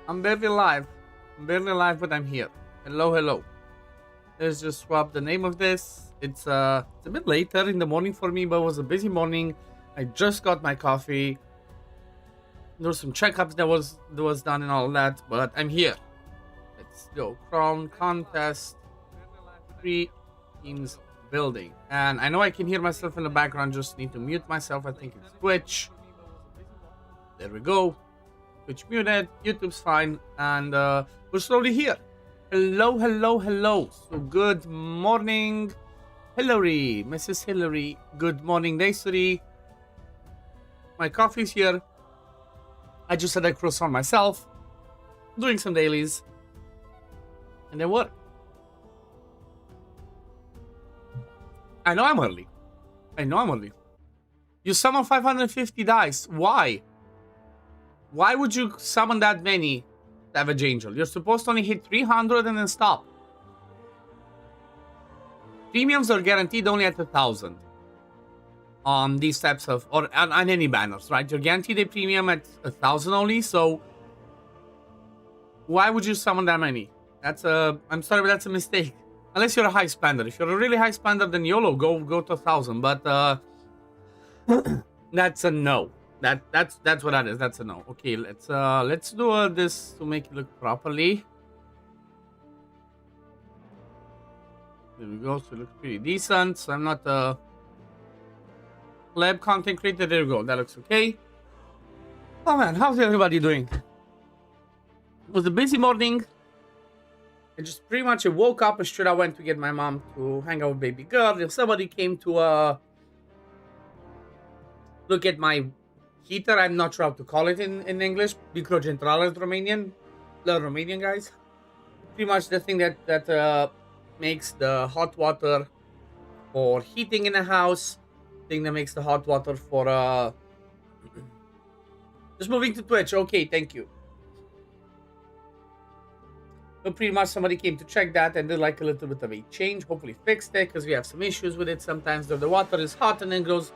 I'm barely live. I'm barely live, but I'm here. Hello, hello. Let's just swap the name of this. It's a bit later in the morning for me, but it was a busy morning. I just got my coffee. There was some checkups that was done and all that, but I'm here. Let's go. Crown contest. 3 teams building. And I know I can hear myself in the background. Just need to mute myself. I think it's Twitch. There we go. Twitch muted. YouTube's fine. And we're slowly here. Hello, hello, hello. So good morning, Hillary. Mrs. Hillary. Good morning, Daisy. My coffee's here. I just had a croissant myself. Doing some dailies. And then work. I know I'm early. You summon 550 dice. Why? Why would you summon that many, Savage Angel? You're supposed to only hit 300 and then stop. Premiums are guaranteed only at 1,000. On these types of, or on any banners, right? You're guaranteed a premium at 1,000 only, so why would you summon that many? That's a, I'm sorry, but that's a mistake. Unless you're a high spender. If you're a really high spender, then YOLO, go to 1,000. But that's a no. That's what that is. That's a no. Okay, let's do this to make it look properly. There we go. So it looks pretty decent. So I'm not a lab content creator. There we go. That looks okay. Oh man, how's everybody doing? It was a busy morning. I just pretty much woke up and straight I went to get my mom to hang out with baby girl. If somebody came to look at my heater, I'm not sure how to call it in English. Micro centrale Romanian. The Romanian guys. Pretty much the thing that makes the hot water for heating in a house. Thing that makes the hot water for just moving to Twitch. Okay, thank you. So pretty much somebody came to check that and did like a little bit of a change. Hopefully fixed it because we have some issues with it. Sometimes the water is hot and then goes,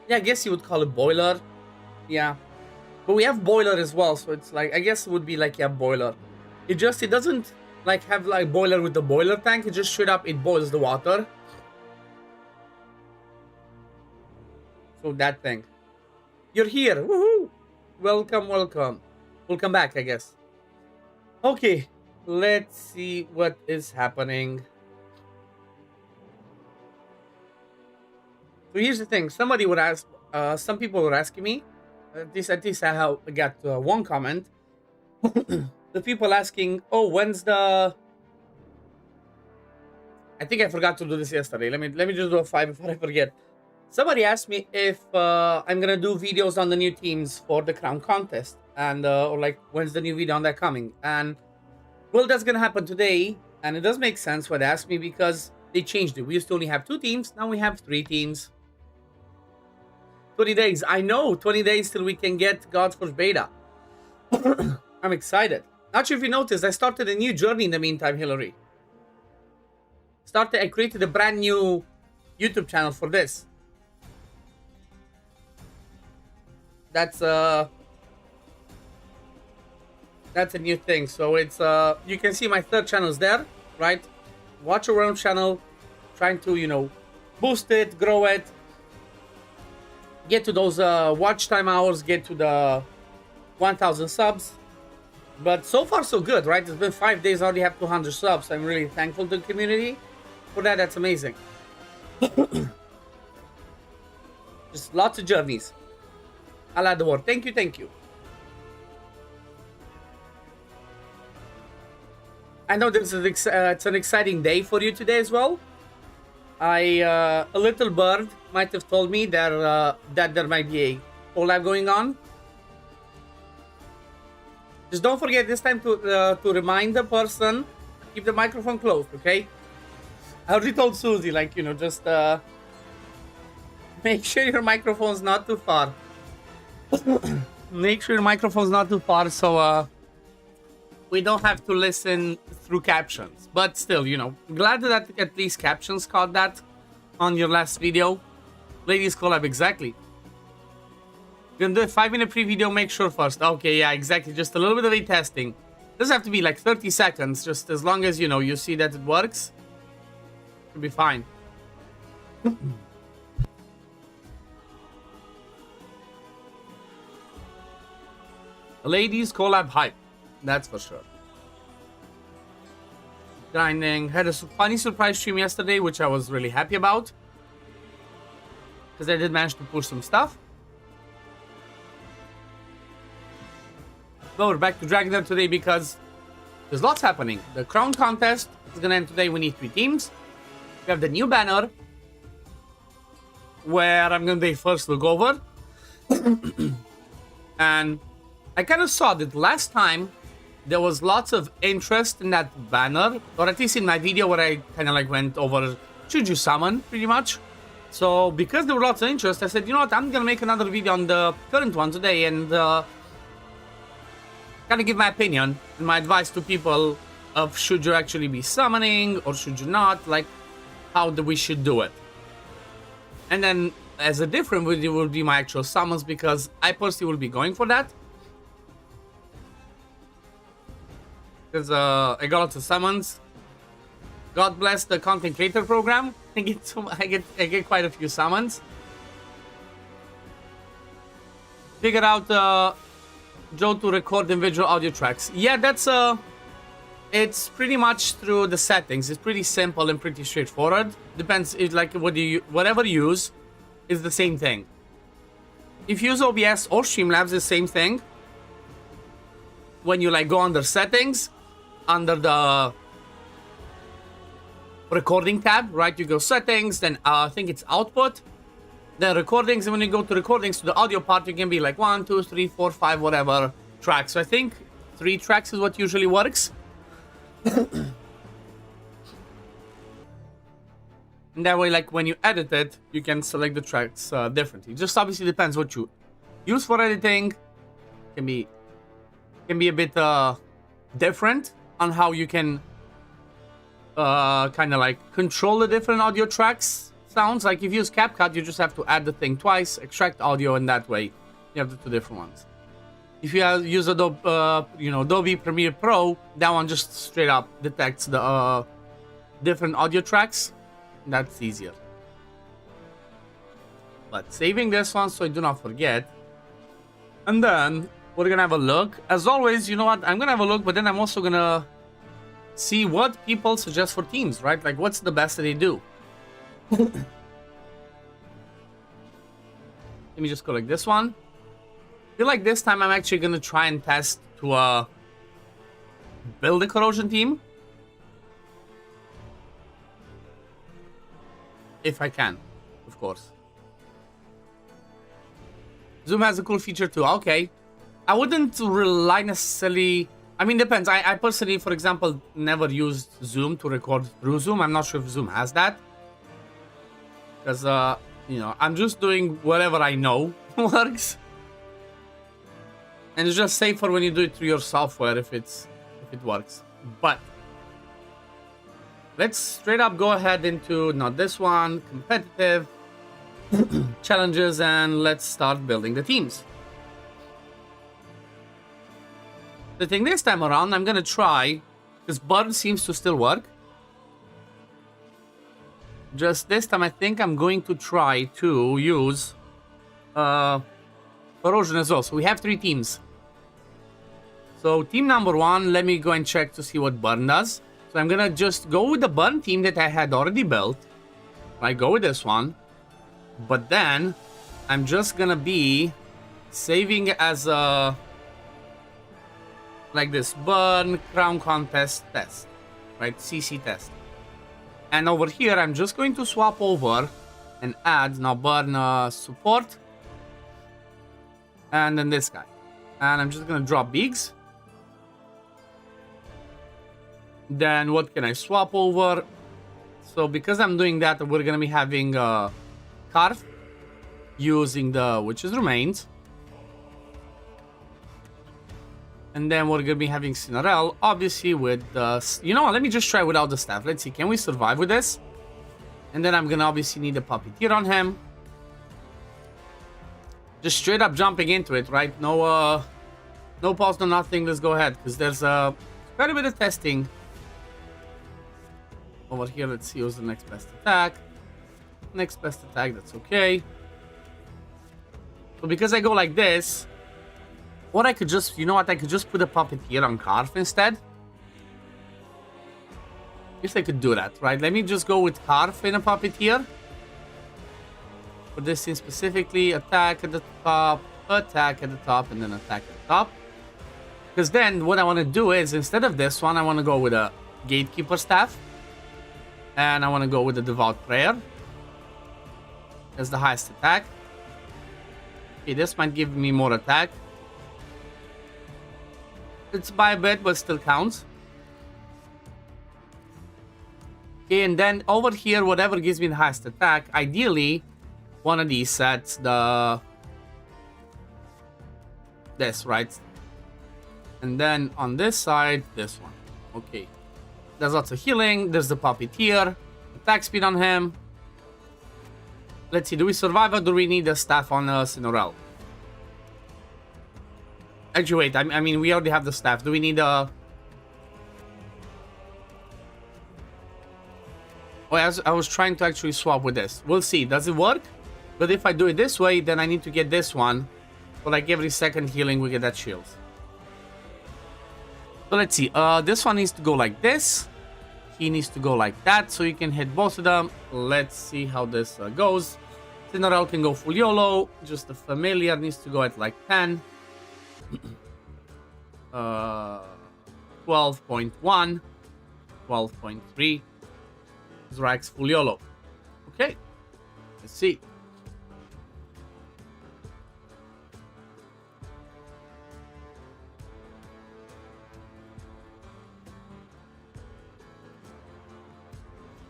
yeah, I guess you would call it boiler. Yeah. But we have boiler as well. So it's like, I guess it would be like, yeah, boiler. It doesn't like have like boiler with the boiler tank. It just straight up, it boils the water. So that thing. You're here. Woohoo. Welcome, welcome. Welcome back, I guess. Okay. Let's see what is happening. So here's the thing. Somebody would ask, some people were asking me, at least I got one comment. The people asking, oh, when's the... I think I forgot to do this yesterday. Let me just do a 5 before I forget. Somebody asked me if I'm gonna do videos on the new teams for the crown contest. And, or like, when's the new video on that coming? And... well, that's gonna happen today, and it does make sense why they asked me because they changed it. We used to only have 2 teams, now we have 3 teams. 20 days, I know, 20 days till we can get Godforge beta. I'm excited. Not sure if you noticed, I started a new journey in the meantime, Hillary. I created a brand new YouTube channel for this. That's a new thing. So it's you can see my 3rd channel is there, right? Watch your own channel, trying to, you know, boost it, grow it, get to those watch time hours, get to the 1,000 subs. But so far so good, right? It's been 5 days, I already have 200 subs. I'm really thankful to the community for that. That's amazing. Just lots of journeys. I'll add the word. Thank you, thank you. I know this is it's an exciting day for you today as well. A little bird might have told me that there might be a collab going on. Just don't forget this time to remind the person, keep the microphone closed, okay? I already told Susie, like, you know, just make sure your microphone's not too far. Make sure your microphone's not too far so we don't have to listen through captions. But still, you know, glad that at least captions caught that on your last video. Ladies collab, exactly. Gonna do a 5-minute pre-video, make sure first. Okay, yeah, exactly. Just a little bit of a testing. Doesn't have to be like 30 seconds, just as long as, you know, you see that it works. It'll be fine. Ladies collab hype. That's for sure. Grinding. Had a funny surprise stream yesterday, which I was really happy about. Because I did manage to push some stuff. But we're back to Dragonheir today because there's lots happening. The crown contest is going to end today. We need 3 teams. We have the new banner. Where I'm going to first look over. And I kind of saw that last time there was lots of interest in that banner, or at least in my video where I kind of like went over should you summon pretty much. So because there were lots of interest, I said, you know what, I'm gonna make another video on the current one today and kind of give my opinion and my advice to people of should you actually be summoning or should you not, like how we should do it. And then as a different video will be my actual summons, because I personally will be going for that. Because I got lots of summons. God bless the content creator program. I get quite a few summons. Figure out Joe to record individual audio tracks. Yeah, that's it's pretty much through the settings. It's pretty simple and pretty straightforward. Depends if like whatever you use is the same thing. If you use OBS or Streamlabs, the same thing. When you like go under settings, under the recording tab, right? You go settings, then I think it's output, then recordings, and when you go to recordings to the audio part, you can be like 1, 2, 3, 4, 5, whatever tracks. So I think 3 tracks is what usually works. And that way, like when you edit it, you can select the tracks differently. Just obviously depends what you use for editing. Can be a bit different on how you can kind of like control the different audio tracks sounds. Like if you use CapCut, you just have to add the thing twice, extract audio, and that way you have the 2 different ones. If you use Adobe, Adobe Premiere Pro, that one just straight up detects the different audio tracks. That's easier. But saving this one so I do not forget, and then we're gonna have a look. As always, you know what? I'm gonna have a look, but then I'm also gonna see what people suggest for teams, right? Like, what's the best that they do? Let me just go like this one. I feel like this time I'm actually gonna try and test to build a Corrosion team. If I can, of course. Zoom has a cool feature too. Okay. I wouldn't rely necessarily... I mean, depends. I personally, for example, never used Zoom to record through Zoom. I'm not sure if Zoom has that. Because, I'm just doing whatever I know works. And it's just safer when you do it through your software if it works. But let's straight up go ahead into, not this one, competitive, challenges, and let's start building the teams. The thing this time around, I'm gonna try, because Burn seems to still work. Just this time, I think I'm going to try to use Corrosion as well. So we have 3 teams. So team number 1, let me go and check to see what Burn does. So I'm gonna just go with the Burn team that I had already built. I go with this one. But then, I'm just gonna be saving as a... like this, Burn Crown Contest Test, right? CC test. And over here, I'm just going to swap over and add now Burn support. And then this guy. And I'm just going to drop Bigs. Then what can I swap over? So because I'm doing that, we're going to be having Carve using the Witch's Remains. And then we're going to be having Cinderella, obviously with the... You know what, let me just try without the staff. Let's see, can we survive with this? And then I'm going to obviously need a Puppeteer on him. Just straight up jumping into it, right? No No pause, no nothing. Let's go ahead because there's quite a bit of testing over here. Let's see what's the next best attack. Next best attack, that's okay. So because I go like this, what I could just, you know what, I could just put a Puppeteer on Carf instead. Guess I could do that, right? Let me just go with Carf in a Puppeteer. For this thing specifically, attack at the top, attack at the top, and then attack at the top. Because then what I want to do is, instead of this one, I want to go with a Gatekeeper Staff. And I want to go with the Devout Prayer as the highest attack. Okay, this might give me more attack. It's by a bit, but still counts. Okay, and then over here, whatever gives me the highest attack, ideally, one of these sets this, right? And then on this side, this one. Okay. There's lots of healing. There's the Puppeteer. Attack speed on him. Let's see, do we survive or do we need a staff on Cinorel? Actually, wait, I mean, we already have the staff. Do we need a... Oh, I was trying to actually swap with this. We'll see. Does it work? But if I do it this way, then I need to get this one. So like every second healing, we get that shield. So let's see. This one needs to go like this. He needs to go like that, so you can hit both of them. Let's see how this goes. Cinorel can go full YOLO. Just the familiar needs to go at like 10. 12.1. 12.3. Zrax full YOLO. Okay. Let's see.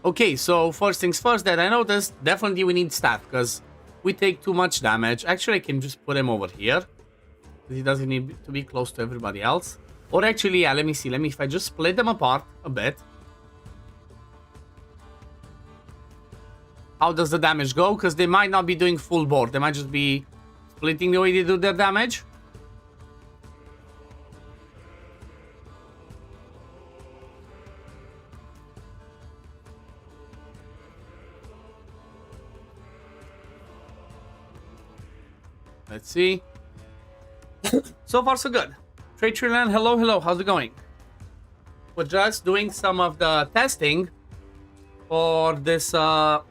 Okay, so first things first that I noticed, definitely we need staff because we take too much damage. Actually, I can just put him over here. He doesn't need to be close to everybody else. Or actually, yeah, let me see. If I just split them apart a bit. How does the damage go? Because they might not be doing full board. They might just be splitting the way they do their damage. Let's see. So far, so good. Traitryland, hello, hello. How's it going? We're just doing some of the testing for this, for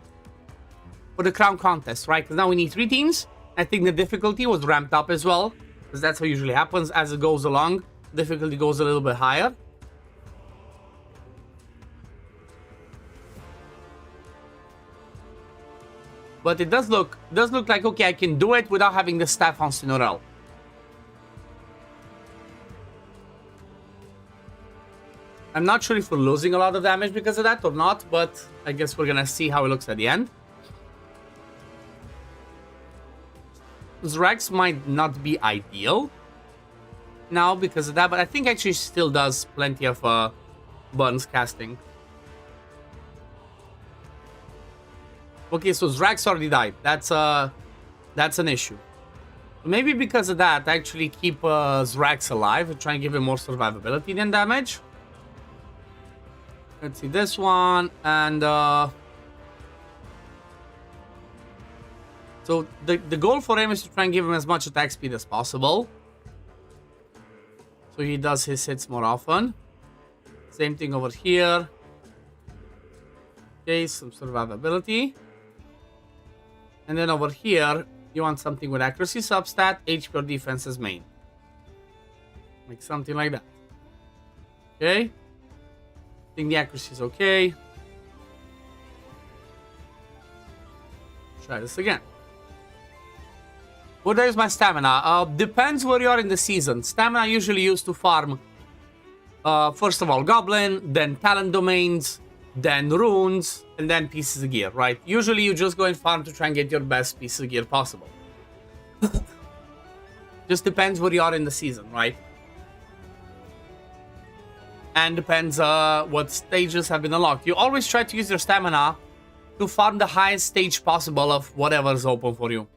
the crown contest, right? Because now we need 3 teams. I think the difficulty was ramped up as well, because that's what usually happens as it goes along. Difficulty goes a little bit higher. But it does look like, okay, I can do it without having the staff on Cinorel. I'm not sure if we're losing a lot of damage because of that or not, but I guess we're gonna see how it looks at the end. Zrax might not be ideal now because of that, but I think actually still does plenty of burns casting. Okay, so Zrax already died. That's an issue. Maybe because of that, I actually keep Zrax alive and try and give him more survivability than damage. Let's see this one, and so the goal for him is to try and give him as much attack speed as possible, so he does his hits more often. Same thing over here. Okay, some survivability. And then over here, you want something with accuracy substat, HP or defense as main. Like something like that. Okay. I think the accuracy is okay. Try this again. What is my stamina? Depends where you are in the season. Stamina usually used to farm, first of all, Goblin, then Talent Domains, then runes, and then pieces of gear, right? Usually you just go and farm to try and get your best pieces of gear possible. Just depends where you are in the season, right? And depends what stages have been unlocked. You always try to use your stamina to farm the highest stage possible of whatever's open for you.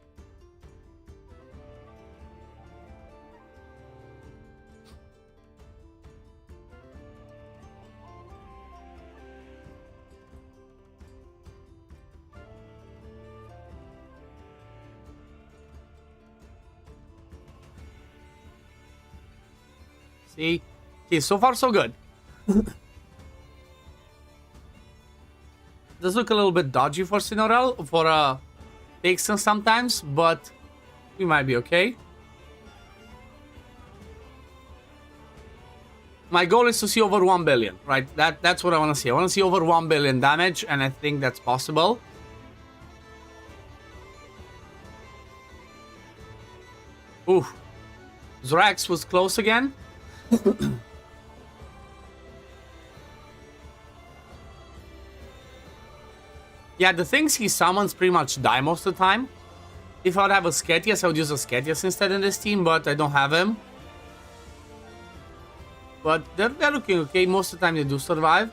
See? Okay, so far so good. Does look a little bit dodgy for Cinorel, for Vixen sometimes, but we might be okay. My goal is to see over 1 billion, right? That's what I want to see. I want to see over 1 billion damage, and I think that's possible. Ooh. Zrax was close again. Yeah, the things he summons pretty much die most of the time. If I would have a Sketias, I would use a Sketias instead in this team, but I don't have him. But they're looking okay. Most of the time they do survive.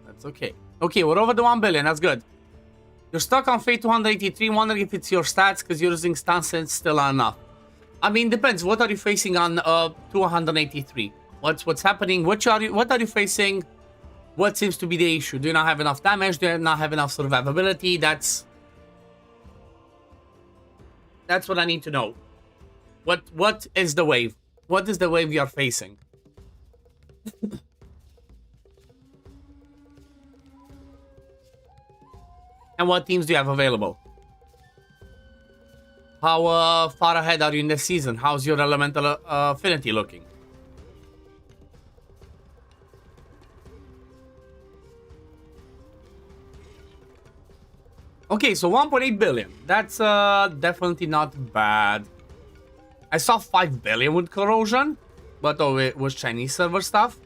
That's okay. Okay, we're over the 1 billion. That's good. You're stuck on Fate 283. Wondering if it's your stats because you're using stun sense still are enough. I mean, depends. What are you facing on 283? What's happening? What are you facing? What seems to be the issue? Do you not have enough damage? Do you not have enough survivability? That's what I need to know. What is the wave? What is the wave you are facing? And what teams do you have available? How far ahead are you in the season? How's your elemental affinity looking? Okay, so 1.8 billion. That's definitely not bad. I saw 5 billion with Corrosion, but oh, it was Chinese server stuff.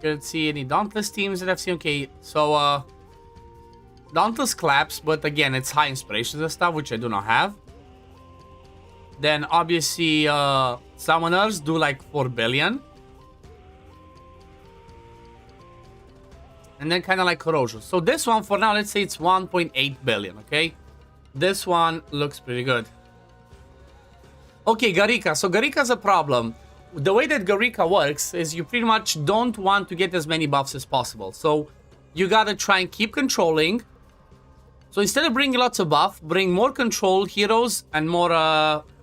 Couldn't see any Dauntless teams that I've seen. Okay, so Dauntless claps, but again, it's high inspirations and stuff, which I do not have. Then obviously Summoners do like 4 billion. And then kind of like Corrosion. So this one for now, let's say it's 1.8 billion, okay? This one looks pretty good. Okay, Garika. So Garika's a problem. The way that Garika works is you pretty much don't want to get as many buffs as possible. So you gotta try and keep controlling. So instead of bringing lots of buff, bring more control heroes and more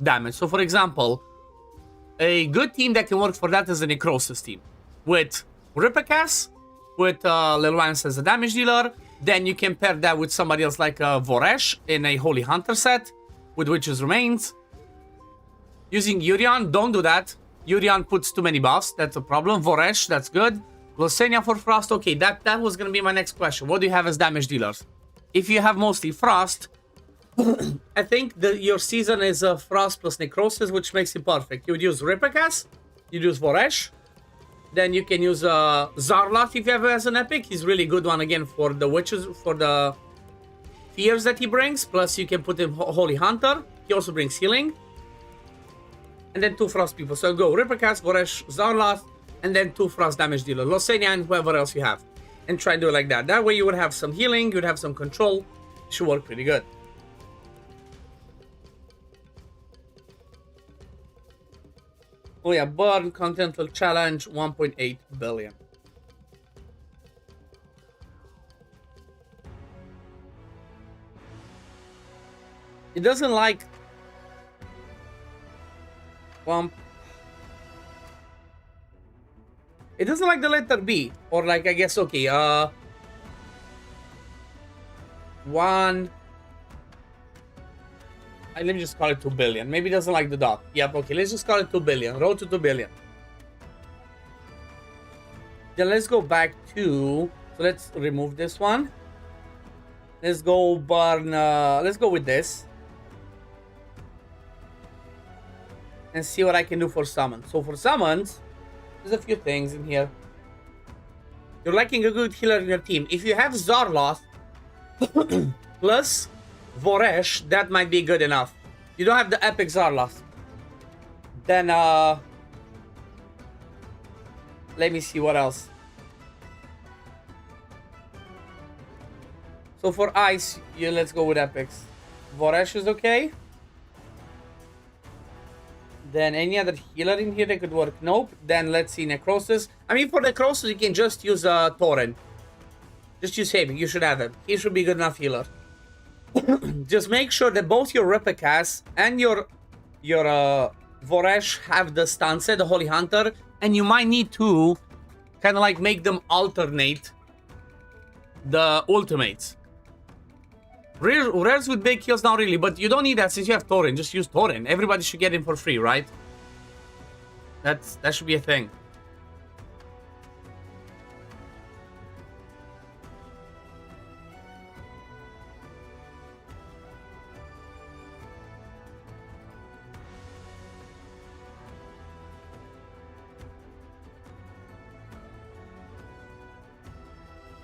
damage. So for example, a good team that can work for that is a Necrosis team. With Ripakas, with Lilwans as a damage dealer. Then you can pair that with somebody else like Voresh in a Holy Hunter set with Witch's Remains. Using Urion, don't do that. Urion puts too many buffs, that's a problem. Voresh, that's good. Losenia for Frost, okay, that was gonna be my next question. What do you have as damage dealers? If you have mostly Frost, I think your season is Frost plus Necrosis, which makes it perfect. You would use Ripakas, you'd use Voresh, then you can use Zarloth if you have as an epic. He's really good one again for the witches, for the fears that he brings. Plus you can put him Holy Hunter. He also brings healing. And then 2 Frost people. So go Ripakas, Voresh, Zarloth, and then 2 Frost damage dealer. Losenia and whoever else you have. And try and do it like that. That way you would have some healing, you would have some control. It should work pretty good. Oh yeah, Burn Continental Challenge, 1.8 billion. It doesn't like... It doesn't like the letter B. Or like, I guess, okay, one... Let me just call it 2 billion. Maybe it doesn't like the dot. Yep, okay, let's just call it 2 billion. Road to 2 billion. Then let's go back to... So let's remove this one. Let's go burn... let's go with this. And see what I can do for summons. So for summons, there's a few things in here. You're lacking a good healer in your team. If you have Zarloth plus Voresh, that might be good enough. You don't have the epic Zarloth. Then let me see what else. So for ice, let's go with epics. Voresh is okay. Then any other healer in here that could work? Nope. Then let's see Necrosis. I mean, for Necrosis, you can just use Thorin. Just use him. You should have him. He should be good enough healer. Just make sure that both your Ripikas and your Voresh have the stance, the Holy Hunter, and you might need to kind of like make them alternate the ultimates. Rares with big heals, not really, but you don't need that since you have Thorin. Just use Thorin. Everybody should get him for free, right? That should be a thing.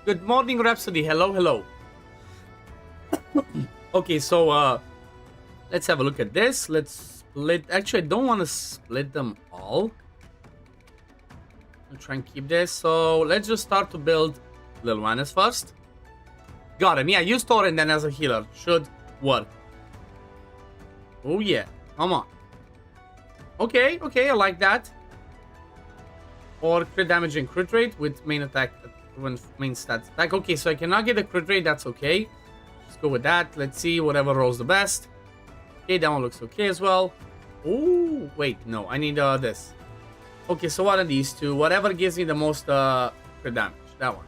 Good morning, Rhapsody. Hello, hello. Okay, so let's have a look at this. Let's split. Actually, I don't want to split them all. I'll try and keep this. So let's just start to build Lil Wannis first. Got him. Yeah, use Thorin then as a healer. Should work. Oh yeah, come on. Okay, okay, I like that. Or crit damage and crit rate with main attack. When main stats attack. Okay, so I cannot get a crit rate. That's okay. Let's go with that. Let's see whatever rolls the best. Okay, that one looks okay as well. Oh, wait, no, I need this. Okay, so what are these two? Whatever gives me the most crit damage. That one.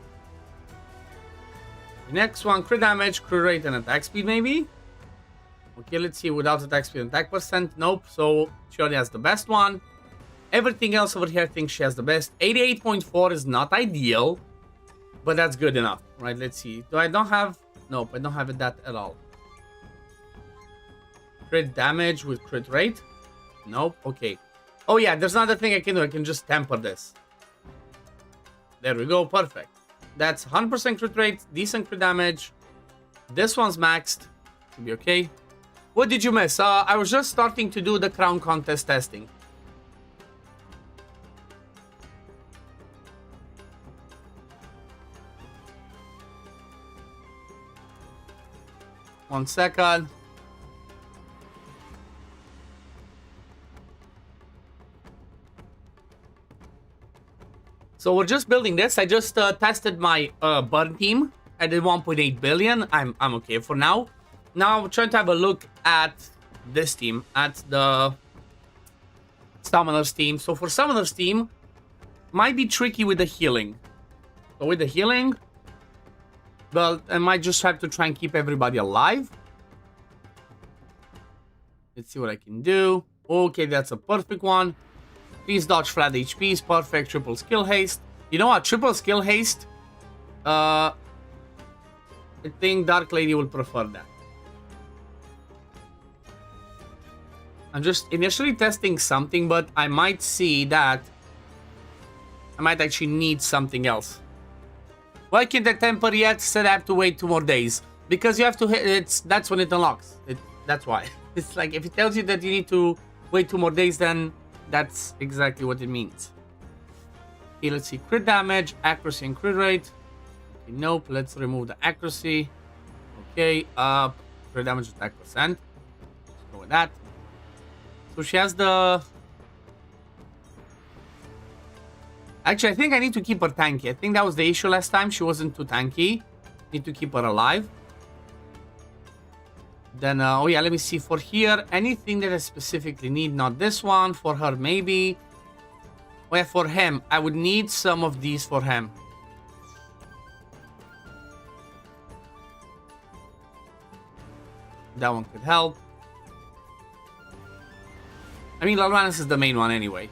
The next one, crit damage, crit rate, and attack speed, maybe. Okay, let's see. Without attack speed and attack percent, nope. So she already has the best one. Everything else over here, I think she has the best. 88.4 is not ideal, but that's good enough, right? Let's see. I don't have... Nope, I don't have it that at all. Crit damage with crit rate? Nope, okay. Oh yeah, there's another thing I can do. I can just temper this. There we go, perfect. That's 100% crit rate, decent crit damage. This one's maxed. Should be okay. What did you miss? I was just starting to do the crown contest testing. One second. So we're just building this. I just tested my burn team. I did 1.8 billion. I'm okay for now. Now I'm trying to have a look at this team, at the Summoner's team. So for Summoner's team, might be tricky with the healing. So with the healing, well, I might just have to try and keep everybody alive. Let's see what I can do. Okay, that's a perfect one. Please dodge flat HP is perfect. Triple skill haste. You know what? Triple skill haste. I think Dark Lady will prefer that. I'm just initially testing something, but I might see that I might actually need something else. Why can't I temper yet? Said I have to wait 2 more days. Because you have to hit, that's when it unlocks. That's why. It's like, if it tells you that you need to wait 2 more days, then that's exactly what it means. Okay, let's see. Crit damage, accuracy, and crit rate. Okay, nope, let's remove the accuracy. Okay, crit damage, attack percent. Let's go with that. So she has the... Actually, I think I need to keep her tanky. I think that was the issue last time. She wasn't too tanky. Need to keep her alive. Then, oh yeah, let me see. For here, anything that I specifically need. Not this one. For her, maybe. Oh yeah, for him. I would need some of these for him. That one could help. I mean, Lil Wannis is the main one anyway.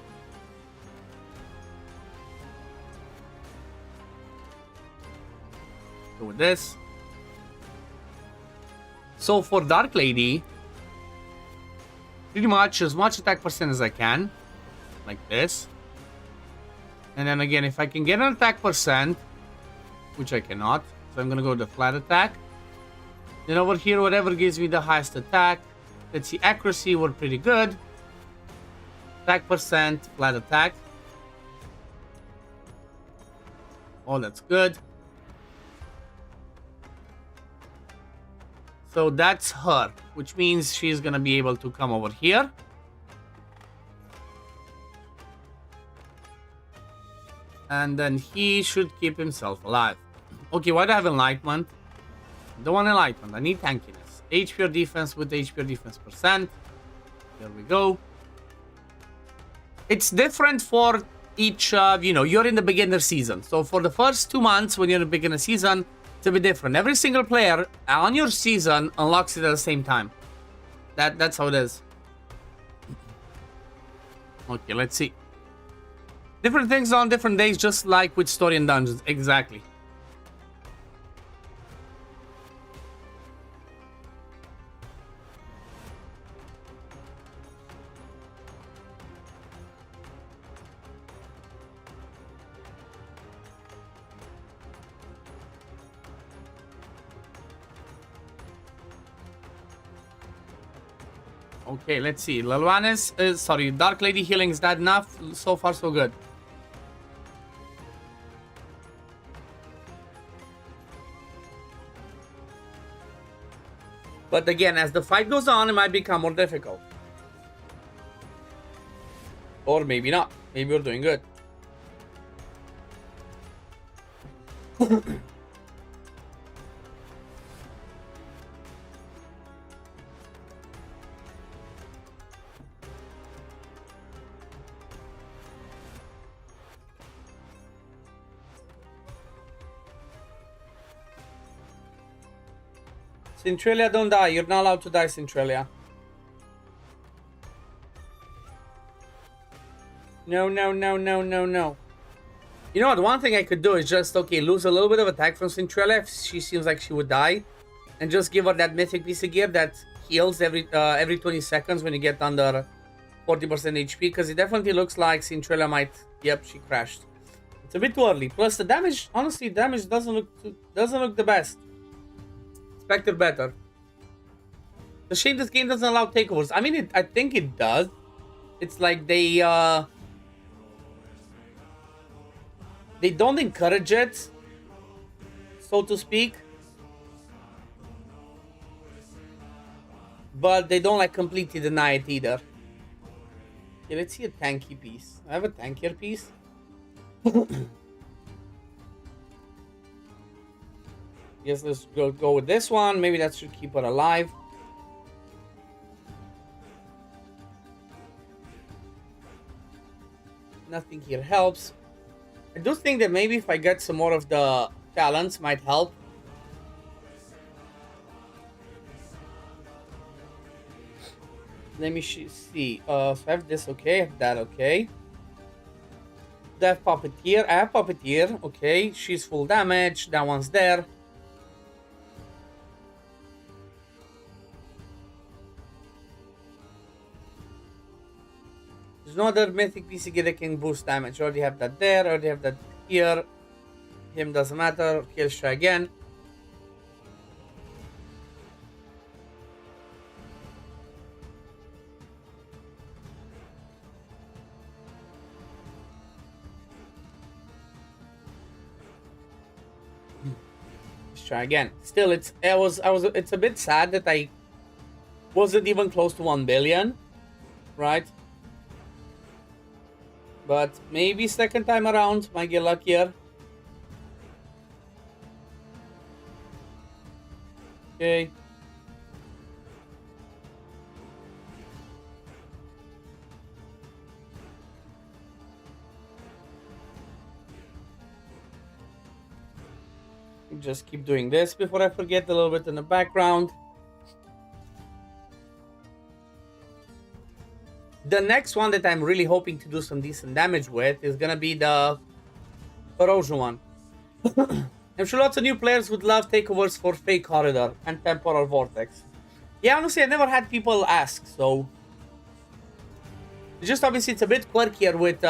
Go with this. So for Dark Lady, pretty much as much attack percent as I can. Like this. And then again, if I can get an attack percent, which I cannot, so I'm gonna go to the flat attack. Then over here, whatever gives me the highest attack. Let's see, accuracy, we're pretty good. Attack percent, flat attack. Oh, that's good. So that's her, which means she's gonna be able to come over here. And then he should keep himself alive. Okay, why do I have enlightenment? I don't want enlightenment. I need tankiness. HP or defense with HP or defense percent. There we go. It's different for each, you know, you're in the beginner season. So for the first 2 months when you're in the beginner season, it's a bit different. Every single player on your season unlocks it at the same time. That's how it is. Okay, let's see. Different things on different days, just like with story and dungeons. Exactly. Okay, let's see. Lalwanis is sorry, Dark Lady healing, is that enough? So far so good. But again, as the fight goes on, it might become more difficult. Or maybe not. Maybe we're doing good. Centralia, don't die. You're not allowed to die, Centralia. No, no, no, no, no, no. You know what? One thing I could do is just, okay, lose a little bit of attack from Centralia if she seems like she would die. And just give her that mythic piece of gear that heals every 20 seconds when you get under 40% HP. Because it definitely looks like Centralia might... Yep, she crashed. It's a bit too early. Plus the damage, honestly, damage doesn't look the best. Expected better. The shame this game doesn't allow takeovers. I mean, I think it does. It's like they don't encourage it, so to speak. But they don't like completely deny it either. Okay, let's see a tanky piece. I have a tankier piece. Yes, let's go with this one. Maybe that should keep her alive. Nothing here helps. I do think that maybe if I get some more of the talents might help. Let me see. So I have this, okay. I have that, okay. I have Puppeteer. I have Puppeteer, okay. She's full damage. That one's there. There's no other mythic piece that can boost damage. I already have that there. I already have that here. Him doesn't matter. Okay, let's try again. Let's try again. Still, it's a bit sad that I wasn't even close to 1 billion, right? But maybe second time around might get luckier. Okay. Just keep doing this before I forget, a little bit in the background. The next one that I'm really hoping to do some decent damage with is gonna be the Corrosion one. I'm sure lots of new players would love takeovers for Fake Corridor and Temporal Vortex. Yeah, honestly, I never had people ask, so... Just obviously, it's a bit quirkier with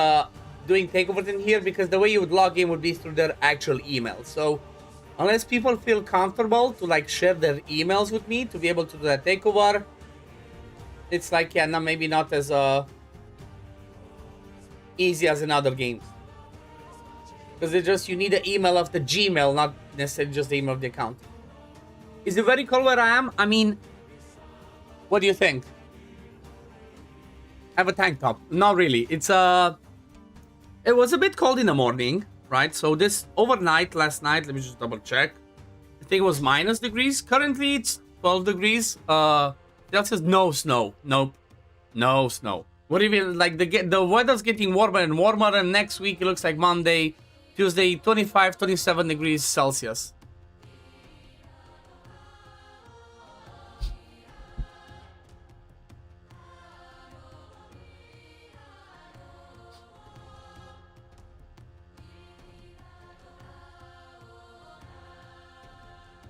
doing takeovers in here, because the way you would log in would be through their actual email. So, unless people feel comfortable to, like, share their emails with me to be able to do that takeover, it's like, yeah, no, maybe not as easy as in other games. Because it's just, you need the email of the Gmail, not necessarily just the email of the account. Is it very cold where I am? I mean, what do you think? I have a tank top. Not really. It's it was a bit cold in the morning. right? So this overnight, last night, let me just double check. I think it was minus degrees. Currently, it's 12 degrees. That says no snow. Nope. No snow. What even, like, the weather's getting warmer and warmer, and next week it looks like Monday, Tuesday, 25, 27 degrees Celsius.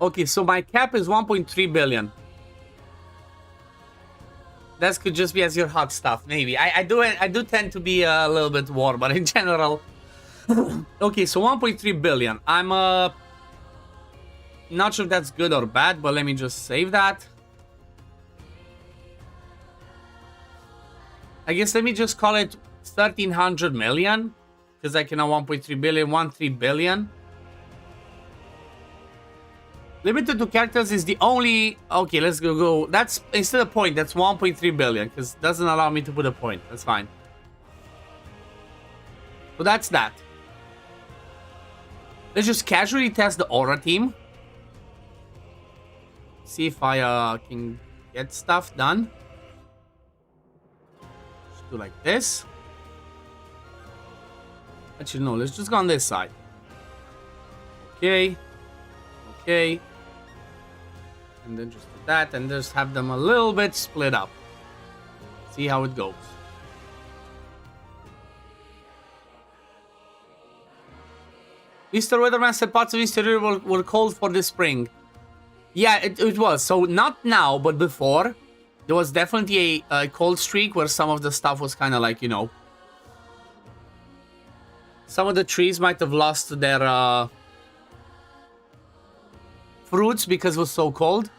Okay, so my cap is 1.3 billion. That could just be as your hot stuff, maybe. I do tend to be a little bit warmer in general. Okay, so 1.3 billion. I'm not sure if that's good or bad, but let me just save that. I guess let me just call it 1300 million, because I can now 1.3 billion, 1.3 billion. Limited to characters is the only... Okay, let's go. That's instead of point, that's 1.3 billion, because it doesn't allow me to put a point. That's fine. So that's that. Let's just casually test the aura team. See if I can get stuff done. Just do like this. Actually, no, let's just go on this side. Okay. Okay. And then just do that, and just have them a little bit split up. See how it goes. Mr. Weatherman said parts of Eastern Europe were cold for this spring. Yeah, it was. So not now, but before. There was definitely a cold streak where some of the stuff was kind of like, you know... Some of the trees might have lost their... fruits because it was so cold.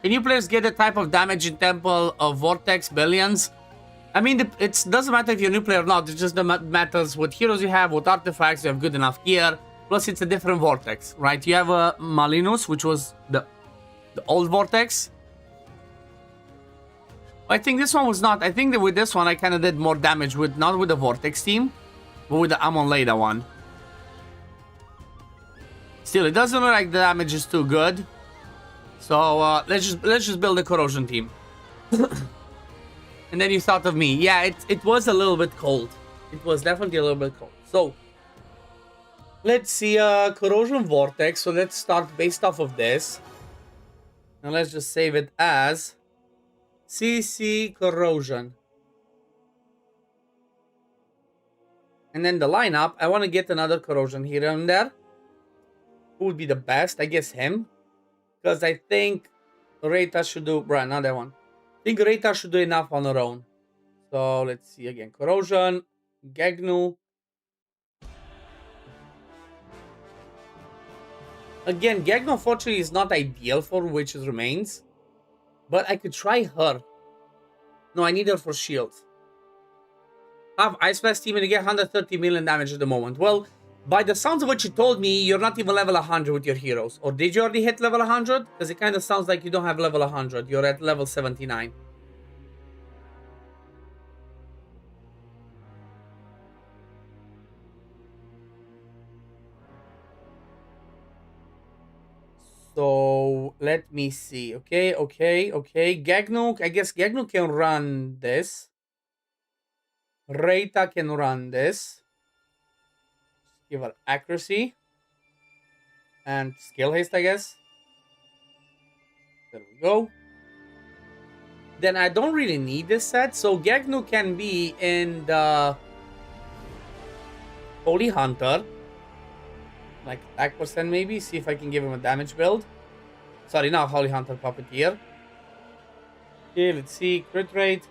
Can new players get the type of damage in Temple of Vortex Billions? I mean, it doesn't matter if you're a new player or not. It just matters what heroes you have, what artifacts you have, good enough gear. Plus, it's a different Vortex, right? You have a Malinus, which was the old Vortex. I think this one was not. I think that with this one, I kind of did more damage with not with the Vortex team, but with the Amon Leda one. Still, it doesn't look like the damage is too good. So let's just build a Corrosion team. And then you thought of me. Yeah, it was a little bit cold. It was definitely a little bit cold. So let's see, Corrosion Vortex. So let's start based off of this. Now let's just save it as CC Corrosion. And then the lineup. I want to get another Corrosion here and there. Who would be the best? I guess him. Because I think Reita should do... Right, not that one. I think Reita should do enough on her own. So, let's see again. Corrosion. Gegnu. Again, Gegnu unfortunately is not ideal for Witch's Remains. But I could try her. No, I need her for shields. Have Ice Fast team and you get 130 million damage at the moment. Well... By the sounds of what you told me, you're not even level 100 with your heroes. Or did you already hit level 100? Because it kind of sounds like you don't have level 100. You're at level 79. So, let me see. Okay. Gagnuk, I guess Gagnuk can run this. Reita can run this. Give her accuracy and skill haste, I guess. There we go. Then I don't really need this set, so Gegnu can be in the Holy Hunter, like attack percent maybe. See if I can give him a damage build. Sorry, not Holy Hunter, Puppeteer. Okay, let's see, crit rate.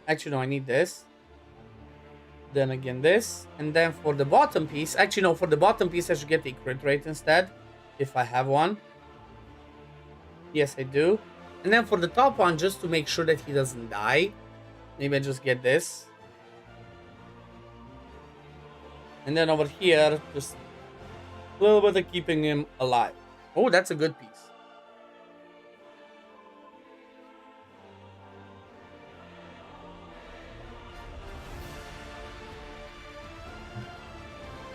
Actually, no, I need this. Then again this, and then for the bottom piece, actually no, for the bottom piece I should get the crit rate instead, if I have one. Yes, I do. And then for the top one, just to make sure that he doesn't die, maybe I just get this. And then over here, just a little bit of keeping him alive. Oh, that's a good piece.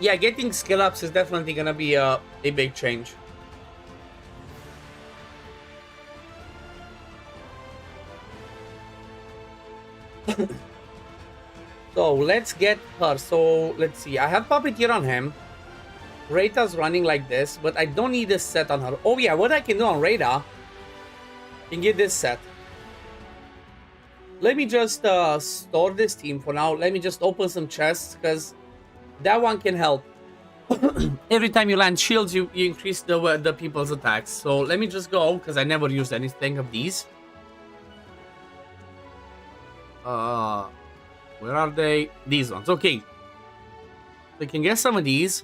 Yeah, getting skill ups is definitely gonna be a big change. So let's get her. So let's see. I have Puppeteer on him. Rita's running like this, but I don't need this set on her. Oh yeah, what I can do on Rita, I can get this set. Let me just store this team for now. Let me just open some chests, because that one can help. Every time you land shields, you increase the people's attacks. So let me just go, because I never used anything of these. Where are they? These ones. Okay. We can get some of these.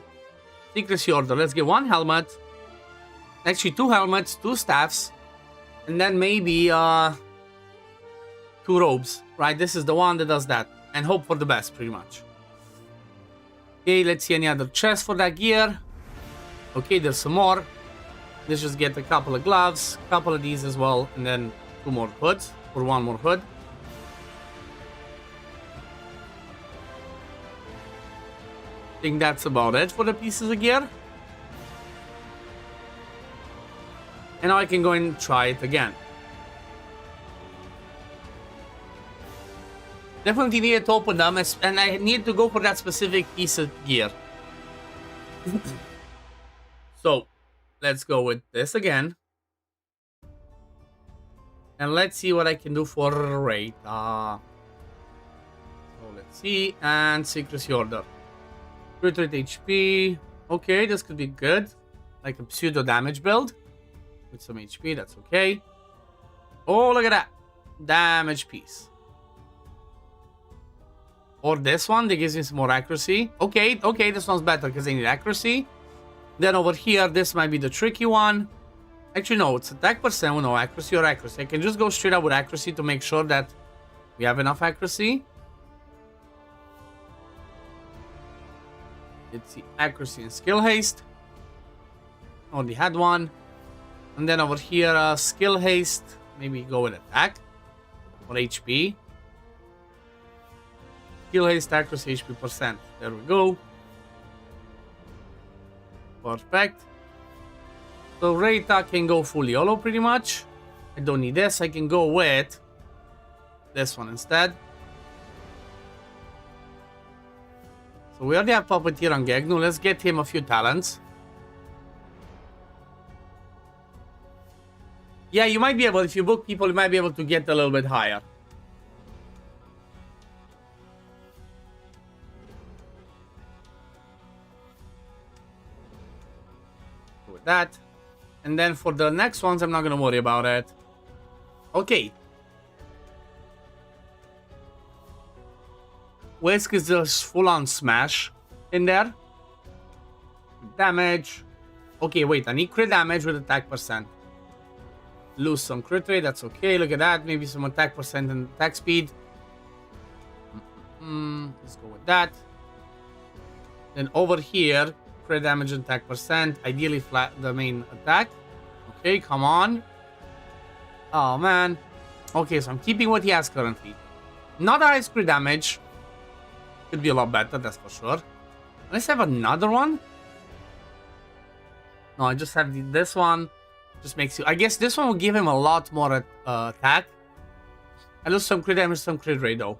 Secrecy order. Let's get one helmet. Actually, 2 helmets, 2 staffs. And then maybe 2 robes. Right? This is the one that does that. And hope for the best, pretty much. Okay, let's see any other chests for that gear. Okay, there's some more. Let's just get a couple of gloves. A couple of these as well. And then 2 more hoods. Or 1 more hood. I think that's about it for the pieces of gear. And now I can go and try it again. Definitely needed to open them, and I need to go for that specific piece of gear. So, let's go with this again. And let's see what I can do for rate. So, let's see. And Secrecy Order. Crit rate HP. Okay, this could be good. Like a pseudo damage build. With some HP, that's okay. Oh, look at that. Damage piece. Or this one, that gives me some more accuracy. Okay, this one's better because I need accuracy. Then over here, this might be the tricky one. Actually, no, it's attack percent. Oh, no, accuracy or accuracy. I can just go straight up with accuracy to make sure that we have enough accuracy. Let's see, accuracy and skill haste. Already had one. And then over here, skill haste. Maybe go with attack. Or HP. Skill haste, accuracy, HP percent. There we go. Perfect. So Rita can go full YOLO pretty much. I don't need this. I can go with this one instead. So we already have Puppeteer on Gegnu. Let's get him a few talents. Yeah, you might be able, if you book people, you might be able to get a little bit higher. With that. And then for the next ones, I'm not going to worry about it. Okay. Whisk is just full-on smash in there. Damage. Okay, wait. I need crit damage with attack percent. Lose some crit rate. That's okay. Look at that. Maybe some attack percent and attack speed. Let's go with that. Then over here, crit damage and attack percent. Ideally flat the main attack. Okay, come on. Oh, man. Okay, so I'm keeping what he has currently. Not high crit damage. Could be a lot better, that's for sure. Let's have another one. No, I just have this one. Just makes you... I guess this one will give him a lot more attack. I lose some crit damage, some crit rate though.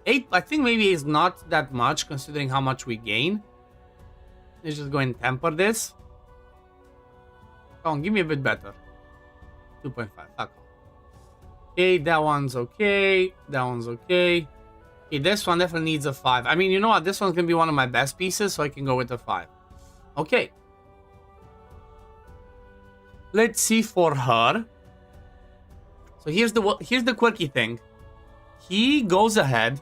8, I think maybe is not that much considering how much we gain. Let's just go and temper this. Come on, give me a bit better. 2.5. Okay, that one's okay. That one's okay. Okay, this one definitely needs a 5. I mean, you know what? This one's going to be one of my best pieces, so I can go with a 5. Okay. Let's see for her. So here's the quirky thing. He goes ahead.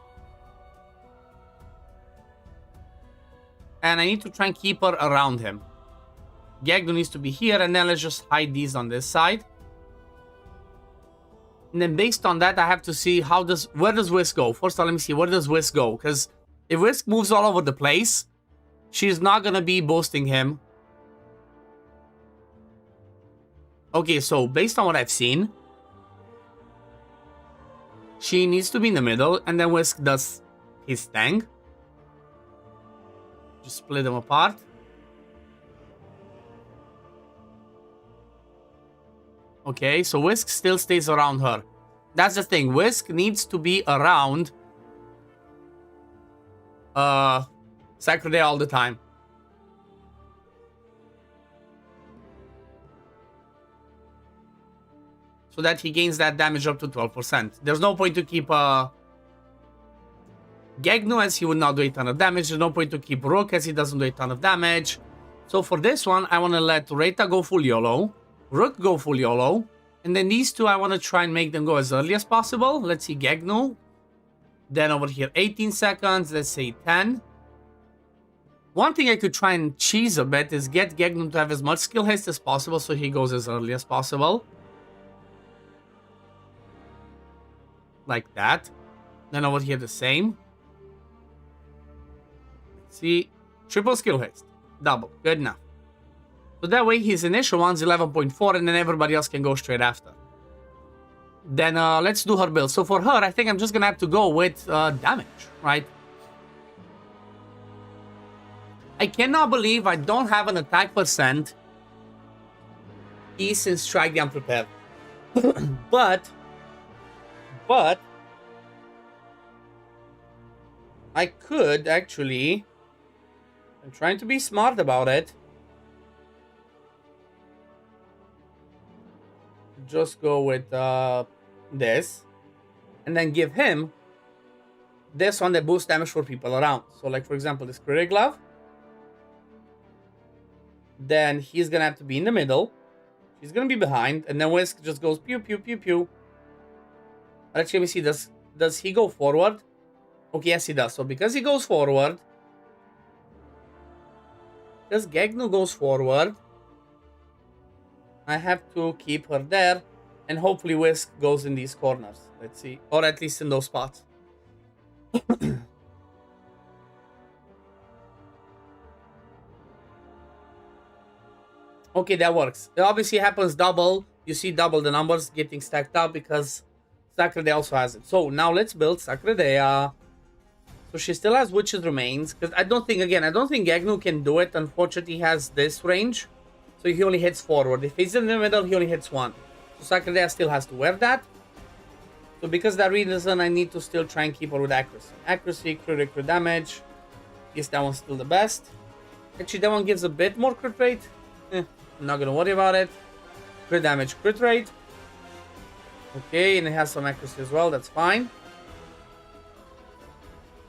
And I need to try and keep her around him. Gegdo needs to be here, and then let's just hide these on this side. And then based on that, I have to see where does Whisk go? First of all, let me see, where does Whisk go? Because if Whisk moves all over the place, she's not going to be boosting him. Okay, so based on what I've seen, she needs to be in the middle, and then Whisk does his thing. split them apart. Okay, so Whisk still stays around her. That's the thing. Whisk needs to be around Sacred all the time. So that he gains that damage up to 12%. There's no point to keep Gegnu, as he would not do a ton of damage. There's no point to keep Rook, as he doesn't do a ton of damage. So for this one, I want to let Reta go full YOLO, Rook go full YOLO, and then these two, I want to try and make them go as early as possible. Let's see, Gegnu. Then over here, 18 seconds. Let's say 10. One thing I could try and cheese a bit is get Gegnu to have as much skill haste as possible so he goes as early as possible. Like that. Then over here, the same. Let's see. Triple skill haste. Double. Good enough. So that way his initial one's 11.4 and then everybody else can go straight after. Then let's do her build. So for her, I think I'm just going to have to go with damage, right? I cannot believe I don't have an attack percent since Strike the Unprepared. But I could actually, I'm trying to be smart about it, just go with this and then give him this one that boosts damage for people around. So like for example this Creator Glove, then he's gonna have to be in the middle, she's gonna be behind, and then Whisk just goes pew pew pew pew. Actually, let me see, does he go forward? Okay, yes he does. So because he goes forward, because Gegnu goes forward, I have to keep her there, and hopefully Whisk goes in these corners. Let's see, or at least in those spots. Okay, that works. It obviously happens double. You see double the numbers getting stacked up because Sacredea also has it. So now let's build Sacredea. So she still has Witch's Remains. Because I don't think Gegnu can do it. Unfortunately, he has this range. So he only hits forward. If he's in the middle, he only hits one. So Sacredea still has to wear that. So because of that reason, I need to still try and keep her with accuracy. Accuracy, crit damage. Yes, that one's still the best. Actually, that one gives a bit more crit rate. I'm not going to worry about it. Crit damage, crit rate. Okay, and it has some accuracy as well. That's fine.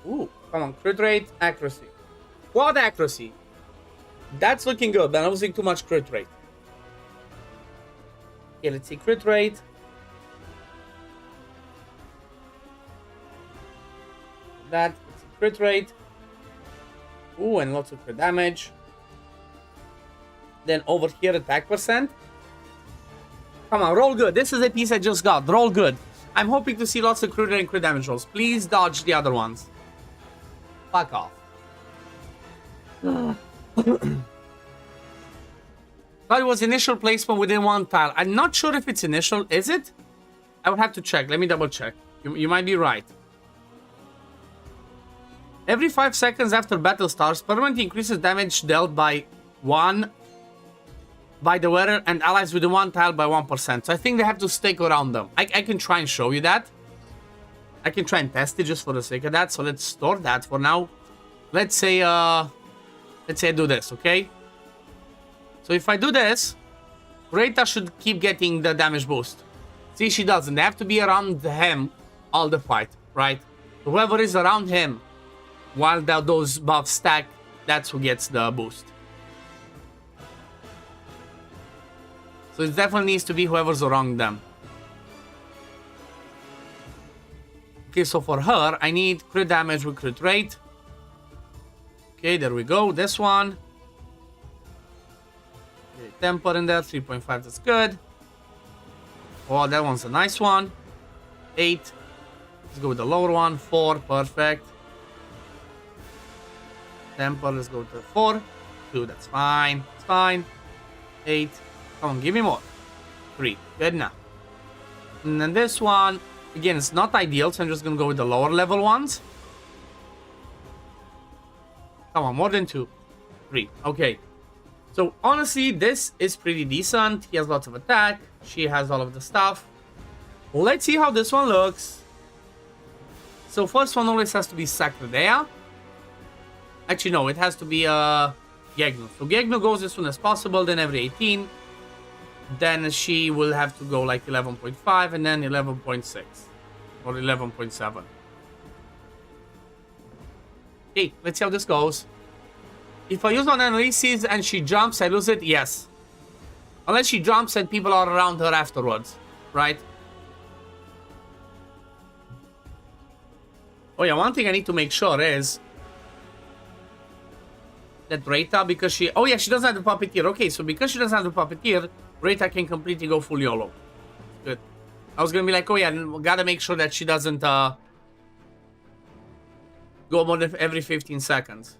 Ooh, come on. Crit rate, accuracy. Quad accuracy. That's looking good, but I'm losing too much crit rate. Okay, let's see. Crit rate. That. Let's see. Crit rate. Ooh, and lots of crit damage. Then over here, attack percent. Come on, roll good. This is a piece I just got. Roll good. I'm hoping to see lots of crit rate and crit damage rolls. Please dodge the other ones. Fuck off. Thought it was initial placement within one tile. I'm not sure if it's initial. Is it? I would have to check. Let me double check. You might be right. Every 5 seconds after battle starts, permanently increases damage dealt by 1 by the wearer and allies within one tile by 1%. So I think they have to stick around them. I can try and show you that. I can try and test it just for the sake of that. So let's store that for now. Let's say I do this, okay? So if I do this, Reta should keep getting the damage boost. See, she doesn't. They have to be around him all the fight, right? Whoever is around him while those buffs stack, that's who gets the boost. So it definitely needs to be whoever's around them. Okay, so for her, I need crit damage with crit rate. Okay, there we go. This one. Okay, temper in there, 3.5, that's good. Oh, that one's a nice one. 8. Let's go with the lower one. 4, perfect. Temper, let's go to 4. 2, that's fine. It's fine. 8. Come on, give me more. 3. Good enough. And then this one, again, it's not ideal, so I'm just going to go with the lower level ones. Come on, more than 2. 3. Okay. So, honestly, this is pretty decent. He has lots of attack. She has all of the stuff. Let's see how this one looks. So, first one always has to be Sacredea. Actually, no, it has to be Gegno. So, Gegno goes as soon as possible, then every 18. Then she will have to go like 11.5 and then 11.6. Or 11.7. Okay, let's see how this goes. If I use on analysis and she jumps, I lose it? Yes. Unless she jumps and people are around her afterwards, right? Oh yeah, one thing I need to make sure is that Rita, because she... Oh yeah, she doesn't have the Puppeteer. Okay, so because she doesn't have the Puppeteer, Rita can completely go full YOLO. Good. I was gonna be like, oh yeah, gotta make sure that she doesn't go more than every 15 seconds.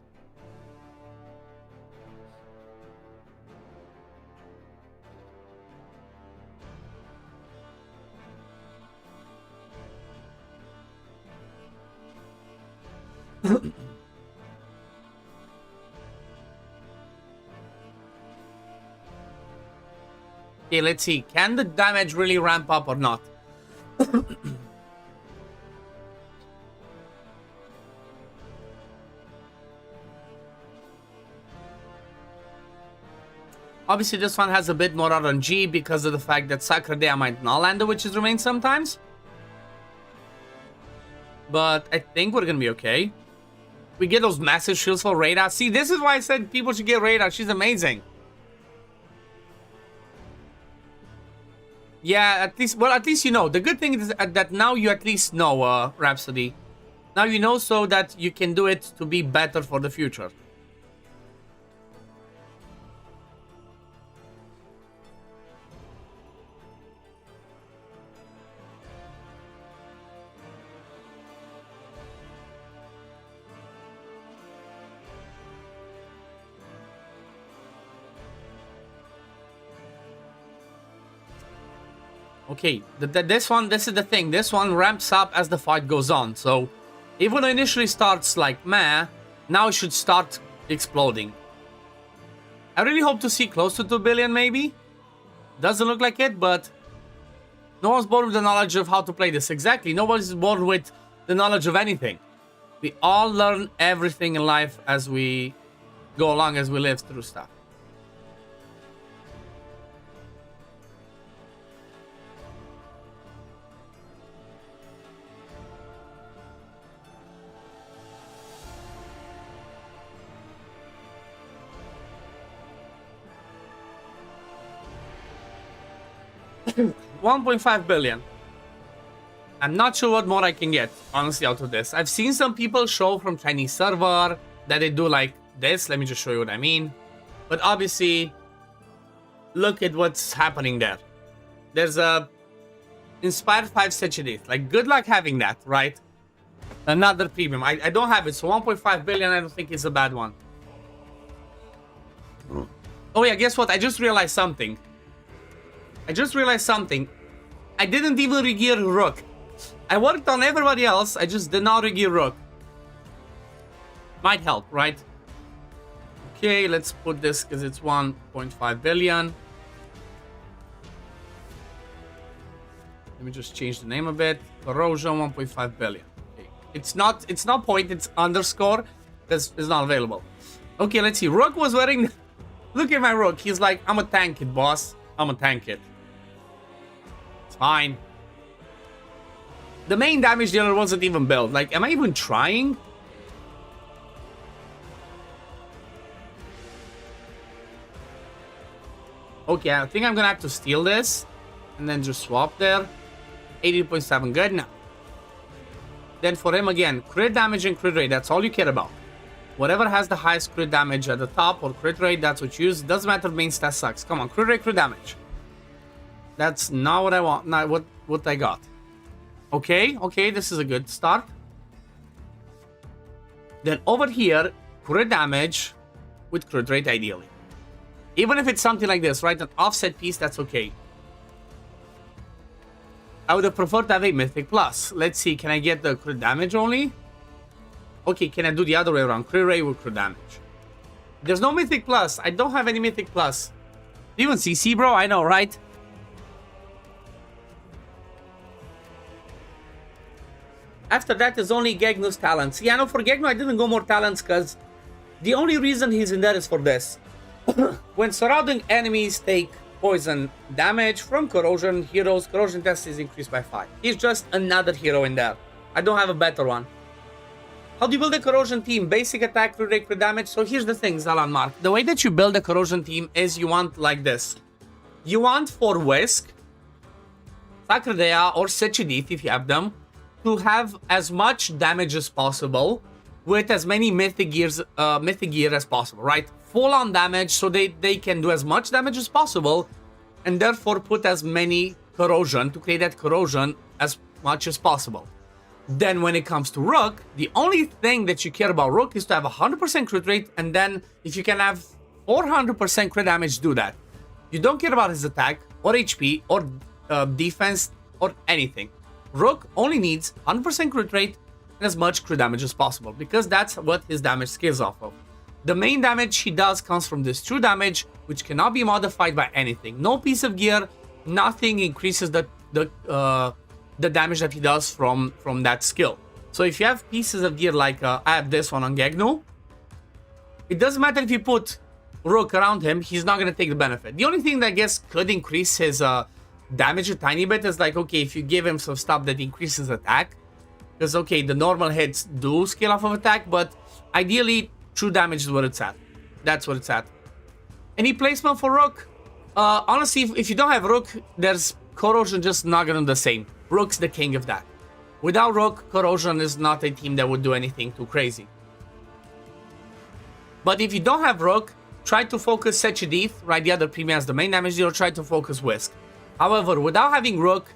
Okay, let's see. Can the damage really ramp up or not? Obviously, this one has a bit more RNG because of the fact that Sacredea might not land the Witch's Remains sometimes. But I think we're gonna be okay. We get those massive shields for Rada. See, this is why I said people should get Rada. She's amazing. Yeah, at least you know. The good thing is that now you at least know, Rhapsody. Now you know so that you can do it to be better for the future. Okay, this is the thing. This one ramps up as the fight goes on. So, even though it initially starts like meh, now it should start exploding. I really hope to see close to 2 billion, maybe. Doesn't look like it, but no one's born with the knowledge of how to play this. Exactly, nobody's born with the knowledge of anything. We all learn everything in life as we go along, as we live through stuff. $1.5 billion. I'm not sure what more I can get, honestly, out of this. I've seen some people show from Chinese server that they do like this. Let me just show you what I mean. But obviously, look at what's happening there. There's a Inspired 5 Sechidith. Like, good luck having that, right? Another premium. I don't have it, so 1.5 billion, I don't think it's a bad one. Oh yeah, guess what? I just realized something. I didn't even regear Rook. I worked on everybody else. I just did not regear Rook. Might help, right? Okay, let's put this because it's 1.5 billion. Let me just change the name a bit. Corrosion, 1.5 billion. Okay. It's not point, it's underscore. Because it's not available. Okay, let's see. Rook was wearing... Look at my Rook. He's like, I'm a tank it, boss. I'm a tank it. Fine. The main damage dealer wasn't even built. Like, am I even trying? Okay, I think I'm gonna have to steal this. And then just swap there. 80.7, good now. Then for him again, crit damage and crit rate, that's all you care about. Whatever has the highest crit damage at the top or crit rate, that's what you use. Doesn't matter, main stat sucks. Come on, crit rate, crit damage. That's not what I want, not what I got. Okay, this is a good start. Then over here, crit damage with crit rate ideally. Even if it's something like this, right? An offset piece, that's okay. I would have preferred to have a Mythic Plus. Let's see, can I get the crit damage only? Okay, can I do the other way around? Crit rate with crit damage. There's no Mythic Plus. I don't have any Mythic Plus. Even CC, bro? I know, right? After that, there's only Gegnu's talents. Yeah, no, for Gegnu, I didn't go more talents because the only reason he's in there is for this. When surrounding enemies take poison damage from corrosion, heroes, corrosion test is increased by 5. He's just another hero in there. I don't have a better one. How do you build a corrosion team? Basic attack, crit rate, crit damage. So here's the thing, Zalan Mark. The way that you build a corrosion team is you want like this. You want for Whisk, Sacredea, or Sechidith, if you have them, to have as much damage as possible with as many mythic gear as possible, right? Full on damage, so they can do as much damage as possible, and therefore put as many corrosion to create that corrosion as much as possible. Then when it comes to Rook, the only thing that you care about Rook is to have 100% crit rate, and then if you can have 400% crit damage, do that. You don't care about his attack, or HP, or defense, or anything. Rook only needs 100% crit rate and as much crit damage as possible, because that's what his damage scales off of. The main damage he does comes from this true damage, which cannot be modified by anything. No piece of gear, nothing increases the damage that he does from that skill. So if you have pieces of gear like I have this one on Gegnu, it doesn't matter if you put Rook around him, he's not going to take the benefit. The only thing that I guess could increase his damage a tiny bit is like, okay, if you give him some stuff that increases attack, because okay, the normal hits do scale off of attack, but ideally true damage is where it's at. That's what it's at. Any placement for Rook? Honestly, if you don't have Rook, there's Corrosion just not gonna do the same. Rook's the king of that. Without Rook, Corrosion is not a team that would do anything too crazy. But if you don't have Rook, try to focus Sechidith, right? The other premium as the main damage dealer, try to focus Whisk. However, without having Rook,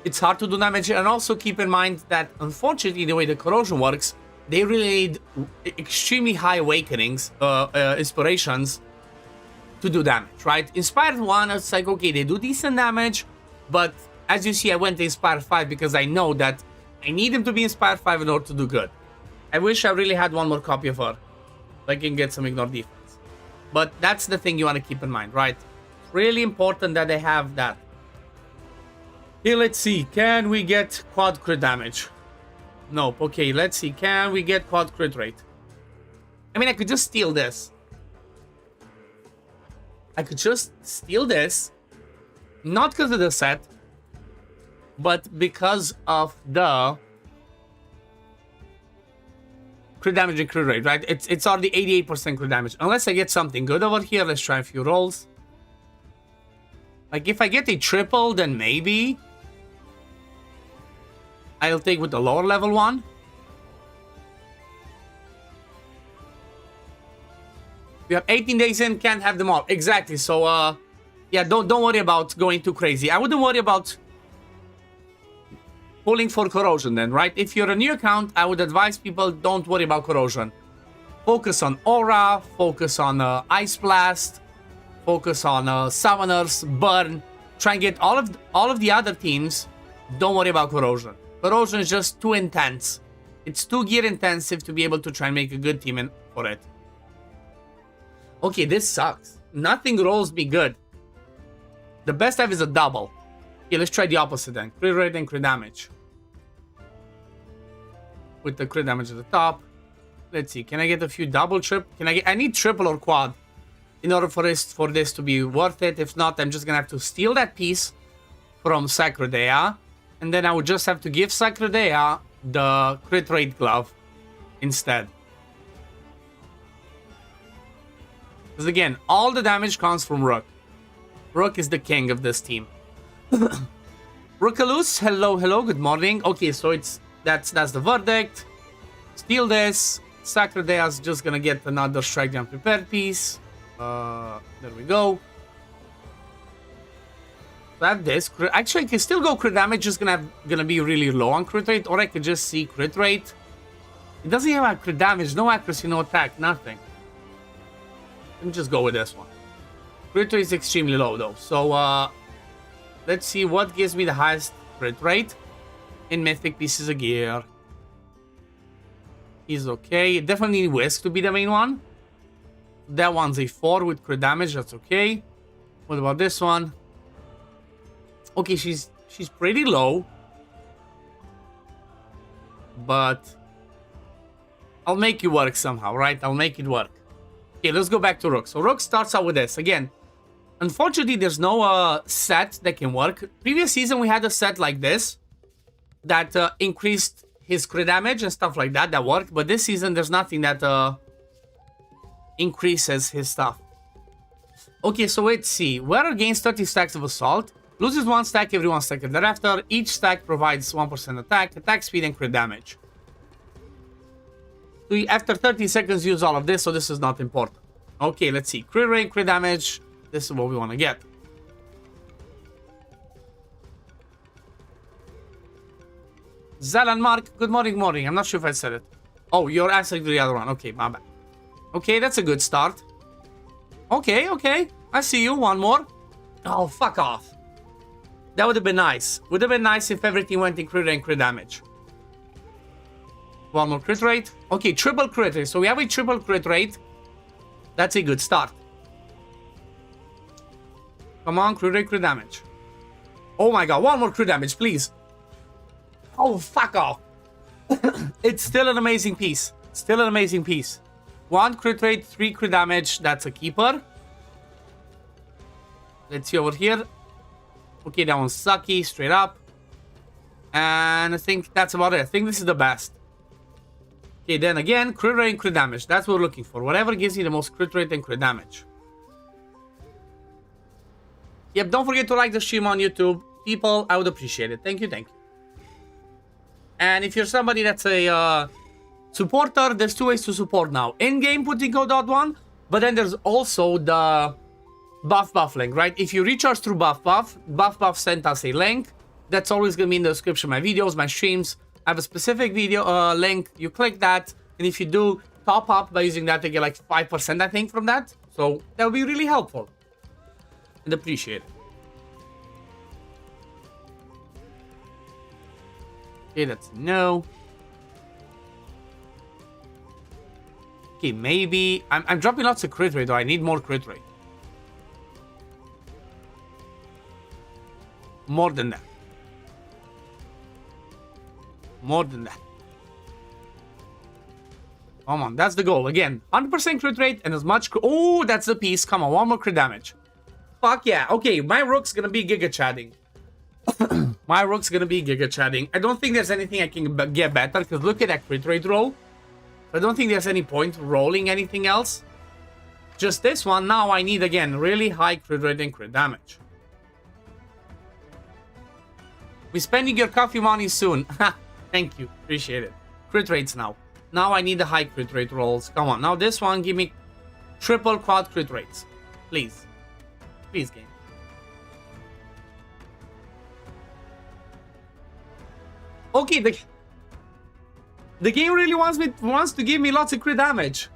it's hard to do damage, and also keep in mind that unfortunately the way the Corrosion works, they really need extremely high awakenings, inspirations to do damage, right? Inspired 1, it's like, okay, they do decent damage, but as you see, I went to Inspired 5 because I know that I need him to be Inspired 5 in order to do good. I wish I really had one more copy of her, so I can get some ignore defense. But that's the thing you want to keep in mind, right? It's really important that they have that. Here, let's see, can we get quad crit damage? Nope. Okay, let's see, can we get quad crit rate? I mean, I could just steal this. I could just steal this, not because of the set, but because of the crit damage and crit rate, right? It's already 88% crit damage. Unless I get something good over here, let's try a few rolls. Like, if I get a triple, then maybe I'll take with the lower level one. We have 18 days in, can't have them all. Exactly. So, yeah, don't worry about going too crazy. I wouldn't worry about pulling for Corrosion then, right? If you're a new account, I would advise people don't worry about Corrosion. Focus on Aura, focus on Ice Blast, focus on Summoners, Burn. Try and get all of the other teams. Don't worry about Corrosion. Corrosion is just too intense. It's too gear intensive to be able to try and make a good team for it. Okay, this sucks. Nothing rolls me good. The best I have is a double. Okay, let's try the opposite then. Crit rate and crit damage. With the crit damage at the top. Let's see, can I get a few double, triple? I need triple or quad in order for this to be worth it. If not, I'm just gonna have to steal that piece from Sacredea. And then I would just have to give Sacredea the crit rate glove instead. Because again, all the damage comes from Rook. Rook is the king of this team. Rookalus, hello, good morning. Okay, so that's the verdict. Steal this. Sacredea's just gonna get another strike down prepared piece. There we go. So I have this. Actually, I can still go crit damage, just gonna be really low on crit rate, or I could just see crit rate. It doesn't even have crit damage, no accuracy, no attack, nothing. Let me just go with this one. Crit rate is extremely low though. So let's see what gives me the highest crit rate in mythic pieces of gear. He's okay. Definitely need Whisk to be the main one. That one's a 4 with crit damage. That's okay. What about this one? Okay, she's pretty low. But I'll make it work somehow, right? I'll make it work. Okay, let's go back to Rook. So Rook starts out with this. Again, unfortunately, there's no set that can work. Previous season, we had a set like this that increased his crit damage and stuff like that. That worked. But this season, there's nothing that increases his stuff. Okay, so let's see. Wearer gains 30 stacks of Assault. Loses 1 stack every 1 second thereafter. Each stack provides 1% attack speed, and crit damage. So after 30 seconds, use all of this, so this is not important. Okay, let's see. Crit rate, crit damage. This is what we want to get. Zalan Mark, good morning. I'm not sure if I said it. Oh, you're answering to the other one. Okay, my bad. Okay, that's a good start. Okay. I see you. One more. Oh, fuck off. That would have been nice. Would have been nice if everything went in crit and crit damage. One more crit rate. Okay, triple crit rate. So we have a triple crit rate. That's a good start. Come on, crit rate, crit damage. Oh my god, one more crit damage, please. Oh, fuck off. It's still an amazing piece. Still an amazing piece. 1 crit rate, 3 crit damage. That's a keeper. Let's see over here. Okay, that one's sucky, straight up. And I think that's about it. I think this is the best. Okay, then again, crit rate and crit damage. That's what we're looking for. Whatever gives you the most crit rate and crit damage. Yep, don't forget to like the stream on YouTube. People, I would appreciate it. Thank you. And if you're somebody that's a supporter, there's 2 ways to support now. In-game, putting code OddOne, but then there's also the buff link, right? If you recharge through buff sent us a link. That's always going to be in the description. My videos, my streams. I have a specific video link. You click that, and if you do top up by using that, you get like 5%, I think, from that. So that would be really helpful and appreciate it. Okay, that's no. Okay, maybe I'm dropping lots of crit rate, though. I need more crit rate. More than that. Come on, that's the goal. Again, 100% crit rate and as much... Oh, that's the piece. Come on, one more crit damage. Fuck yeah. Okay, my Rook's gonna be Giga Chatting. I don't think there's anything I can get better, because look at that crit rate roll. I don't think there's any point rolling anything else. Just this one. Now I need, again, really high crit rate and crit damage. We're spending your coffee money soon. Thank you. Appreciate it. Crit rates now. Now I need the high crit rate rolls. Come on. Now this one, give me triple quad crit rates. Please. Please, game. Okay, the game really wants to give me lots of crit damage.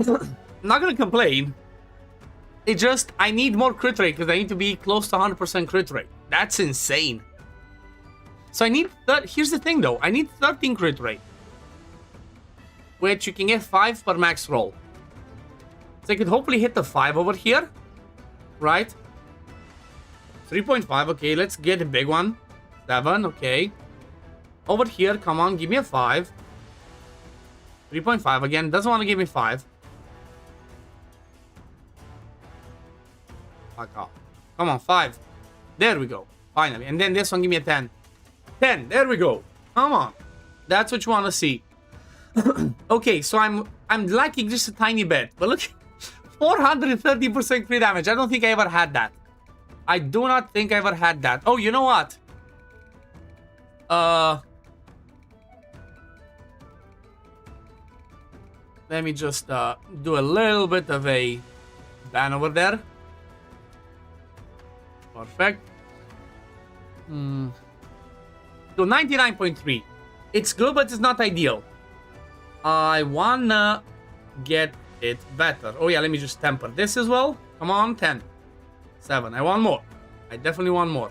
I'm not gonna complain. It just, I need more crit rate because I need to be close to 100% crit rate. That's insane. So I need, here's the thing though, I need 13 crit rate. Which you can get 5 per max roll. So I could hopefully hit the 5 over here. Right? 3.5, okay, let's get a big one. 7, okay. Over here, come on, give me a 5. 3.5 again, doesn't want to give me 5. Fuck off. Come on, 5. There we go. Finally. And then this one, give me a 10. 10, there we go. Come on. That's what you want to see. Okay, so I'm lacking just a tiny bit. But look, 430% crit damage. I don't think I ever had that. I do not think I ever had that. Oh, you know what? Let me just do a little bit of a ban over there. Perfect. So 99.3. It's good, but it's not ideal. I wanna get it better. Oh yeah, let me just temper this as well. Come on, 10. 7. I want more. I definitely want more.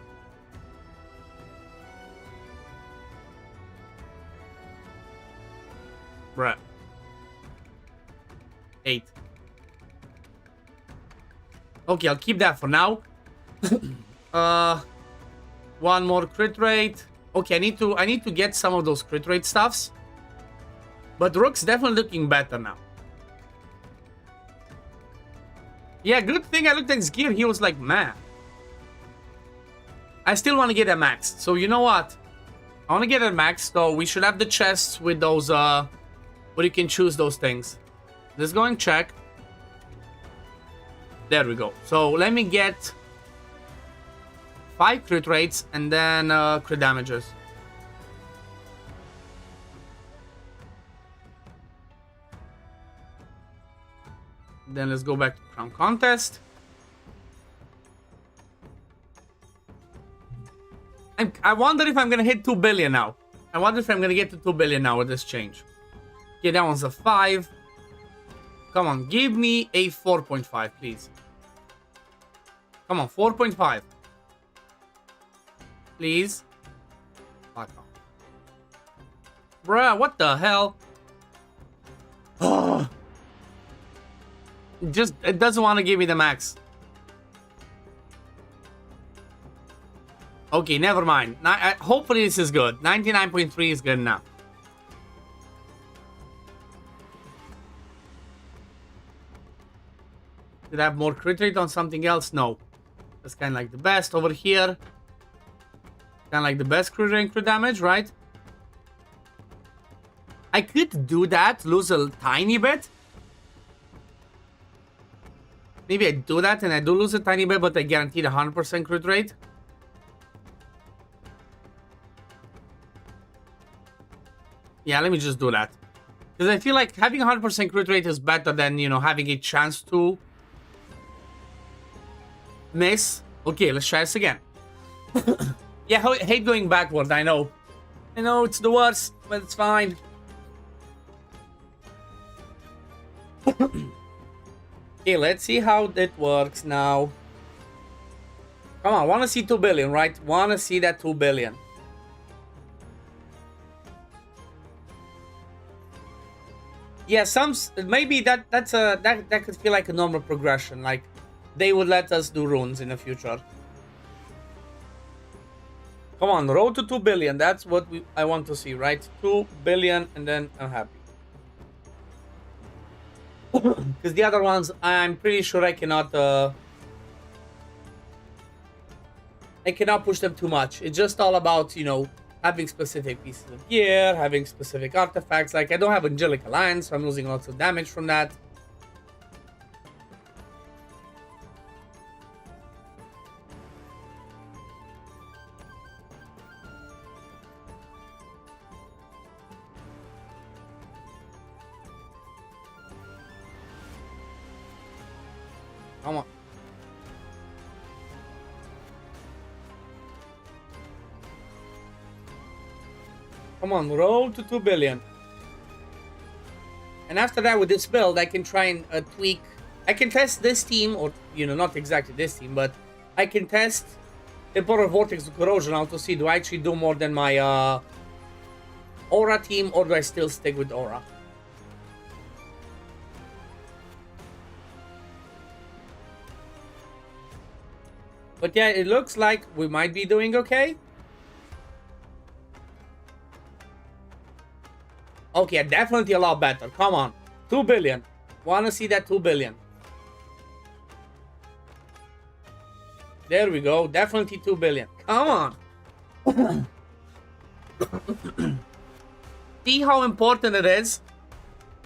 Bruh. 8. Okay, I'll keep that for now. One more crit rate. Okay, I need to get some of those crit rate stuffs. But Rook's definitely looking better now. Yeah, good thing I looked at his gear. He was like, man. I still want to get a max. So you know what? I want to get a max. So we should have the chests with those, where you can choose those things. Let's go and check. There we go. So let me get 5 crit rates and then crit damages. Then let's go back to Crown Contest. I wonder if I'm gonna hit 2 billion now. I wonder if I'm gonna get to 2 billion now with this change. Okay, that one's a 5. Come on, give me a 4.5, please. Come on, 4.5. Please. Fuck off. Bruh, what the hell? It doesn't want to give me the max. Okay, never mind. Hopefully this is good. 99.3 is good enough. Did I have more crit rate on something else? No. That's kind of like the best. Over here, kind of like the best crit rate and crit damage, right? I could do that, lose a tiny bit. Maybe I do that and I do lose a tiny bit, but I guaranteed 100% crit rate. Yeah, let me just do that. Because I feel like having 100% crit rate is better than, you know, having a chance to miss. Okay, let's try this again. Yeah, I hate going backward, I know. I know, it's the worst, but it's fine. Okay, let's see how that works now. Come on, I want to see 2 billion, right? Want to see that 2 billion. Yeah, maybe that could feel like a normal progression. Like they would let us do runes in the future. Come on, road to 2 billion. That's what I want to see, right? 2 billion, and then I'm happy. Because the other ones, I'm pretty sure I cannot push them too much. It's just all about, you know, having specific pieces of gear, having specific artifacts. Like, I don't have Angelic Alliance, so I'm losing lots of damage from that. Come on. Come on, roll to 2 billion. And after that, with this build, I can try and tweak. I can test this team, or, you know, not exactly this team, but I can test Temporal Vortex to Corrosion now to see, do I actually do more than my Aura team, or do I still stick with Aura? But yeah, it looks like we might be doing okay. Okay, definitely a lot better. Come on. 2 billion. Wanna see that 2 billion. There we go. Definitely 2 billion. Come on. See how important it is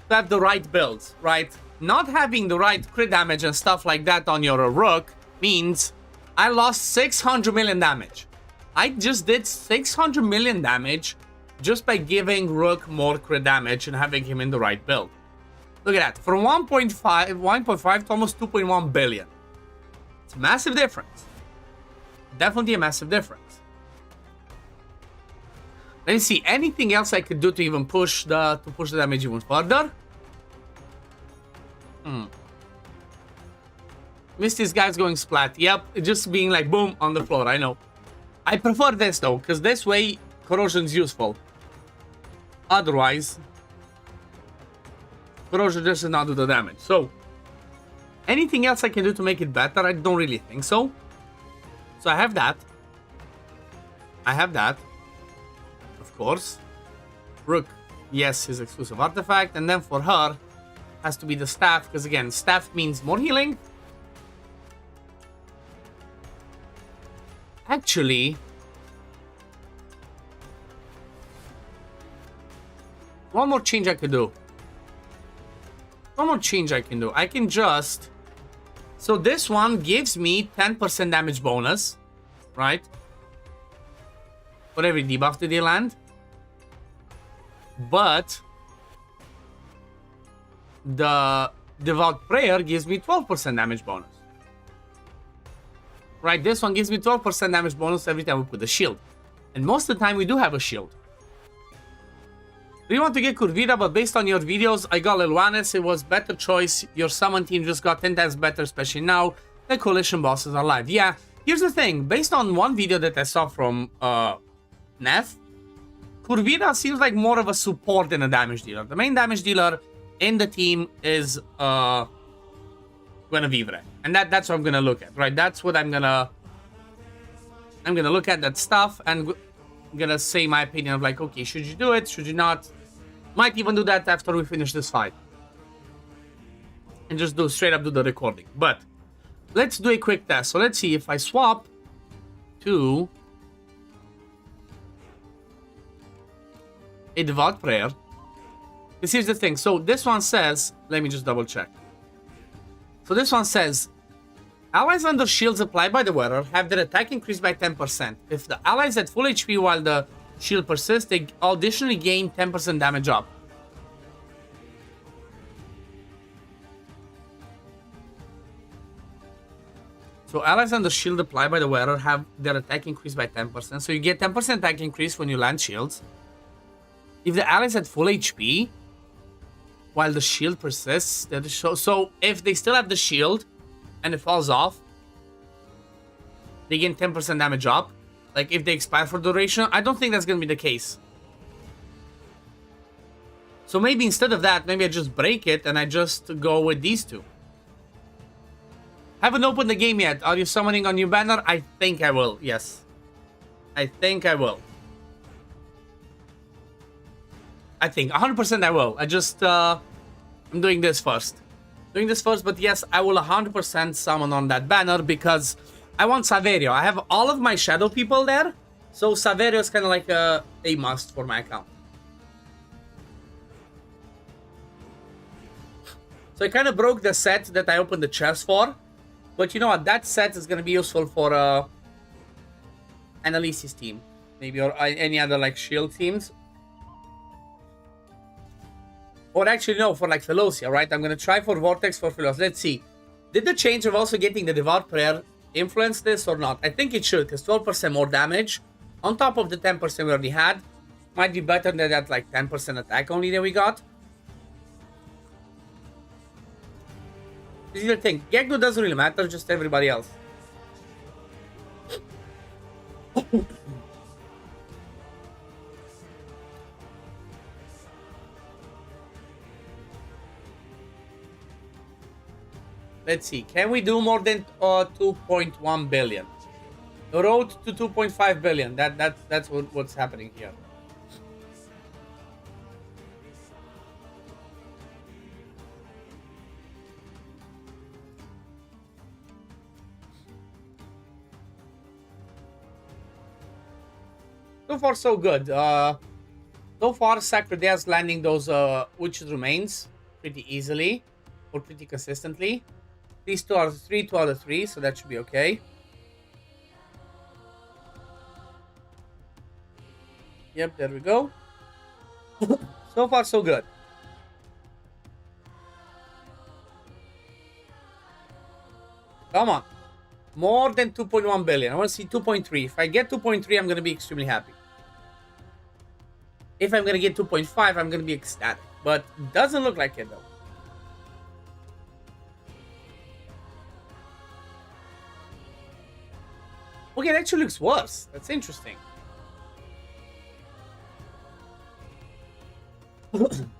to have the right builds, right? Not having the right crit damage and stuff like that on your Rook means I lost 600 million damage. I just did 600 million damage just by giving Rook more crit damage and having him in the right build. Look at that. From 1.5 to almost 2.1 billion. It's a massive difference. Definitely a massive difference. Let me see. Anything else I could do to even push the damage even further? Missed these guys going splat. Yep, just being like boom on the floor. I know. I prefer this though, because this way Corrosion's useful. Otherwise, Corrosion just does not do the damage. So, anything else I can do to make it better? I don't really think so. So I have that. I have that. Of course. Rook, yes, his exclusive artifact. And then for her, has to be the staff. Because again, staff means more healing. Actually, one more change I could do. One more change I can do. I can just... So this one gives me 10% damage bonus, right? For every debuff that they land. But the Devout Prayer gives me 12% damage bonus. Right, this one gives me 12% damage bonus every time we put the shield. And most of the time we do have a shield. Do you want to get Kurvira, but based on your videos, I got Lilwanis. It was better choice. Your summon team just got 10 times better, especially now. The coalition bosses are live. Yeah, here's the thing. Based on one video that I saw from Neff, Kurvira seems like more of a support than a damage dealer. The main damage dealer in the team is Guinevere. And that's what I'm gonna look at, right? That's what I'm gonna look at, that stuff, and I'm gonna say my opinion of like, okay, should you do it? Should you not? Might even do that after we finish this fight. And just do straight up do the recording. But let's do a quick test. So let's see if I swap to a Devout Prayer. Because here's the thing. So this one says, let me just double check. So this one says, allies under shields applied by the wearer have their attack increased by 10%. If the allies at full HP while the shield persists, they additionally gain 10% damage up. So allies under shield applied by the wearer have their attack increased by 10%. So you get 10% attack increase when you land shields. If the allies at full HP while the shield persists, that is so if they still have the shield and it falls off, they gain 10% damage up. Like if they expire for duration, I don't think that's gonna be the case. So maybe instead of that, maybe I just break it and I just go with these two. Haven't opened the game yet. Are you summoning a new banner? I think I will, yes. I think I will. I think 100% I will. I just I'm doing this first. But yes, I will 100% summon on that banner because I want Saverio. I have all of my shadow people there, so Saverio is kind of like a must for my account. So I kind of broke the set that I opened the chest for, but you know what? That set is going to be useful for Annalise's team, maybe, or any other like shield teams. Or actually, no, for like Velocia, right? I'm going to try for Vortex for Velocia. Let's see. Did the change of also getting the Devout Prayer influence this or not? I think it should, because 12% more damage on top of the 10% we already had might be better than that like 10% attack only that we got. This is the thing. Gegdo doesn't really matter, just everybody else. Let's see. Can we do more than 2.1 billion? The road to 2.5 billion. That's what's happening here. So far, so good. So far, Sacredea's landing those Witch's Remains pretty easily or pretty consistently. These 2 out of 3, 2 out of 3, so that should be okay. Yep, there we go. So far, so good. Come on. More than 2.1 billion. I want to see 2.3. If I get 2.3, I'm going to be extremely happy. If I'm going to get 2.5, I'm going to be ecstatic. But doesn't look like it, though. Okay, it actually looks worse. That's interesting.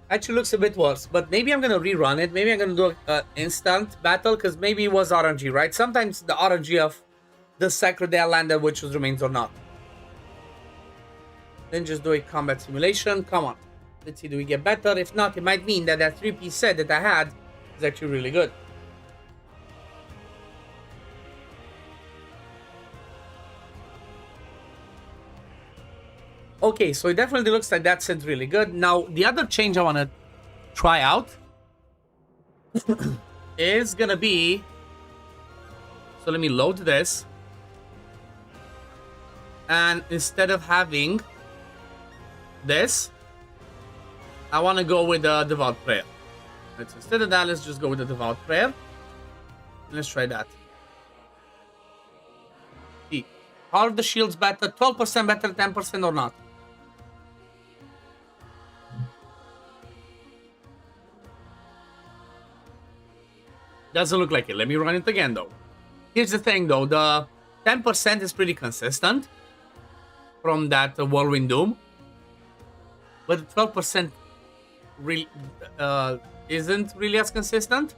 Actually looks a bit worse, but maybe I'm gonna rerun it. Maybe I'm gonna do an instant battle, because maybe it was RNG, right? Sometimes the RNG of the Sacred Air landed, which remains or not. Then just do a combat simulation. Come on. Let's see, do we get better? If not, it might mean that that 3-piece set that I had is actually really good. Okay, so it definitely looks like that set's really good. Now, the other change I want to try out is going to be... So let me load this. And instead of having this, I want to go with the Devout Prayer. Instead of that, let's just go with the Devout Prayer. Let's try that. See, are the shields better? 12% better, 10% or not? Doesn't look like it. Let me run it again, though. Here's the thing, though. The 10% is pretty consistent from that Whirlwind Doom. But 12% really isn't really as consistent.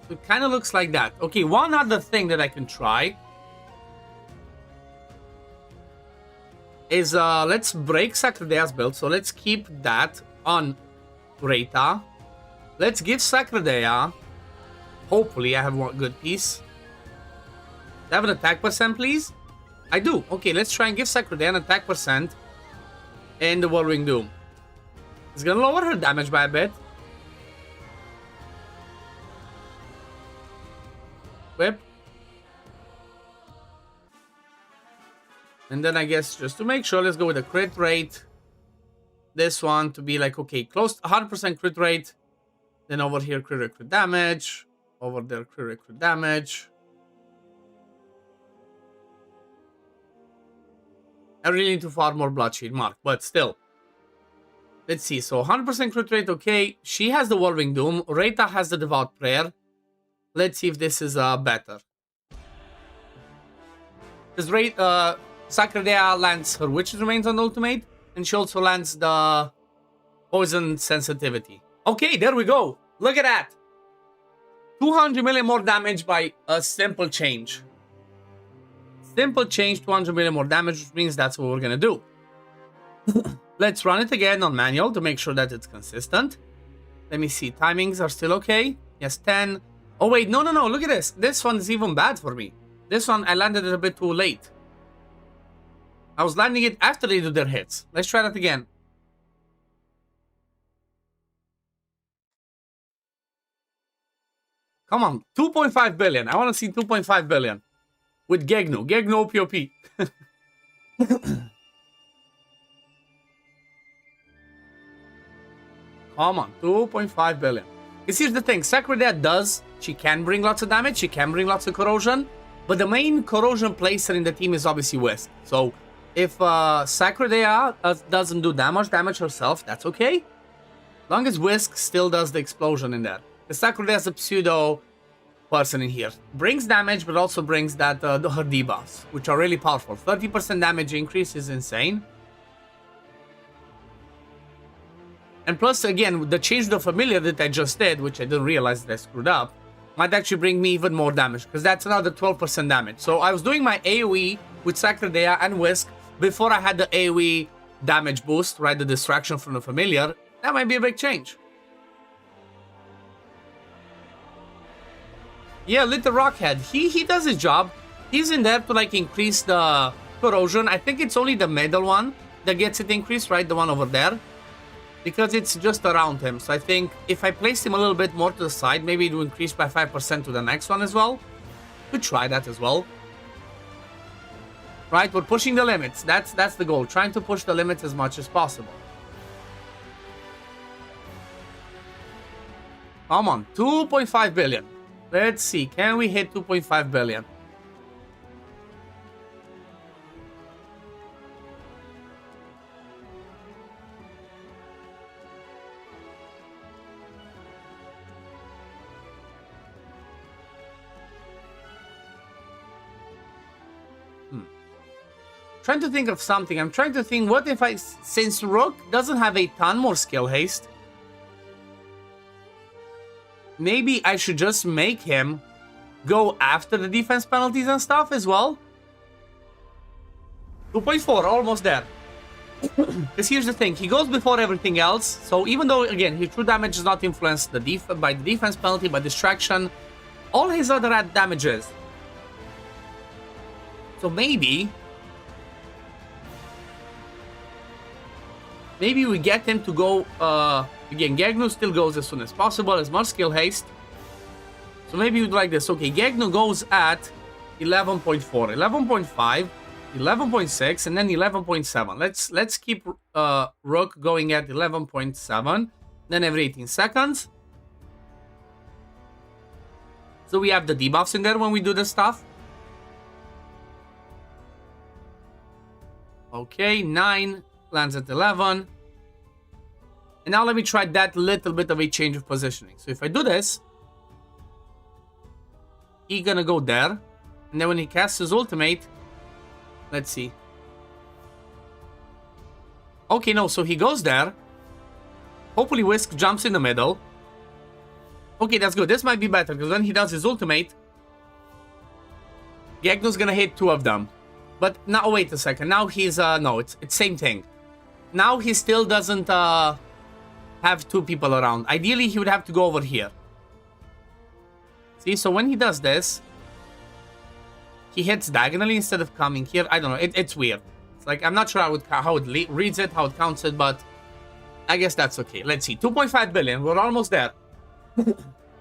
So it kind of looks like that. Okay, one other thing that I can try is let's break Sacredea's build. So let's keep that on Reta. Let's give Sacredea. Hopefully, I have one good piece. Do I have an attack percent, please? I do. Okay, let's try and give Sacredea an attack percent in the Whirlwind Doom. It's gonna lower her damage by a bit. Whip. And then I guess just to make sure, let's go with a crit rate. This one to be like, okay, close to 100% crit rate. Then over here, crit damage. Over there, crit damage. I really need to farm more Bloodshed Mark, but still. Let's see. So 100% crit rate, okay. She has the Whirlwind Doom. Reta has the Devout Prayer. Let's see if this is better. Because Sacredea lands her Witch's Remains on ultimate, and she also lands the Poison Sensitivity. Okay, there we go. Look at that. 200 million more damage by a simple change. Simple change, 200 million more damage, which means that's what we're gonna do. Let's run it again on manual to make sure that it's consistent. Let me see. Timings are still okay. Yes, 10. Oh, wait. No. Look at this. This one is even bad for me. This one, I landed it a bit too late. I was landing it after they do their hits. Let's try that again. Come on. 2.5 billion. I want to see 2.5 billion. With Gegno. Gegno POP. Come on. 2.5 billion. Because here's the thing. Sacredea does. She can bring lots of damage. She can bring lots of corrosion. But the main corrosion placer in the team is obviously Whisk. So if Sacredea doesn't do damage herself, that's okay. As long as Whisk still does the explosion in there. The Sacredea is a pseudo person in here. Brings damage, but also brings that her debuffs, which are really powerful. 30% damage increase is insane. And plus, again, the change to the familiar that I just did, which I didn't realize that I screwed up, might actually bring me even more damage, because that's another 12% damage. So I was doing my AoE with Sacredea and Whisk before I had the AoE damage boost, right? The distraction from the familiar. That might be a big change. Yeah, Little Rockhead. He does his job. He's in there to like increase the corrosion. I think it's only the middle one that gets it increased, right? The one over there. Because it's just around him. So I think if I place him a little bit more to the side, maybe it will increase by 5% to the next one as well. Could try that as well. Right, we're pushing the limits. That's the goal. Trying to push the limits as much as possible. Come on, 2.5 billion. Let's see, can we hit 2.5 billion? Trying to think of something. I'm trying to think, what if since Rook doesn't have a ton more skill haste, maybe I should just make him go after the defense penalties and stuff as well. 2.4, almost there. Because here's the thing, he goes before everything else, so even though, again, his true damage is not influenced by the defense penalty, by distraction, all his other damage is. So maybe we get him to go, again, Gegnu still goes as soon as possible, as much skill haste. So maybe you'd like this. Okay, Gegnu goes at 11.4, 11.5, 11.6, and then 11.7. Let's keep Rook going at 11.7, then every 18 seconds. So we have the debuffs in there when we do this stuff. Okay, 9 lands at 11. And now let me try that little bit of a change of positioning. So if I do this, he's gonna go there. And then when he casts his ultimate, let's see. Okay, no, so he goes there. Hopefully Whisk jumps in the middle. Okay, that's good. This might be better, because when he does his ultimate, Gegnu's gonna hit 2 of them. But now, wait a second. Now he's, no, it's same thing. Now he still doesn't have 2 people around. Ideally, he would have to go over here. See, so when he does this, he hits diagonally instead of coming here. I don't know. It's weird. It's like, I'm not sure how it reads it, how it counts it, but I guess that's okay. Let's see. 2.5 billion. We're almost there.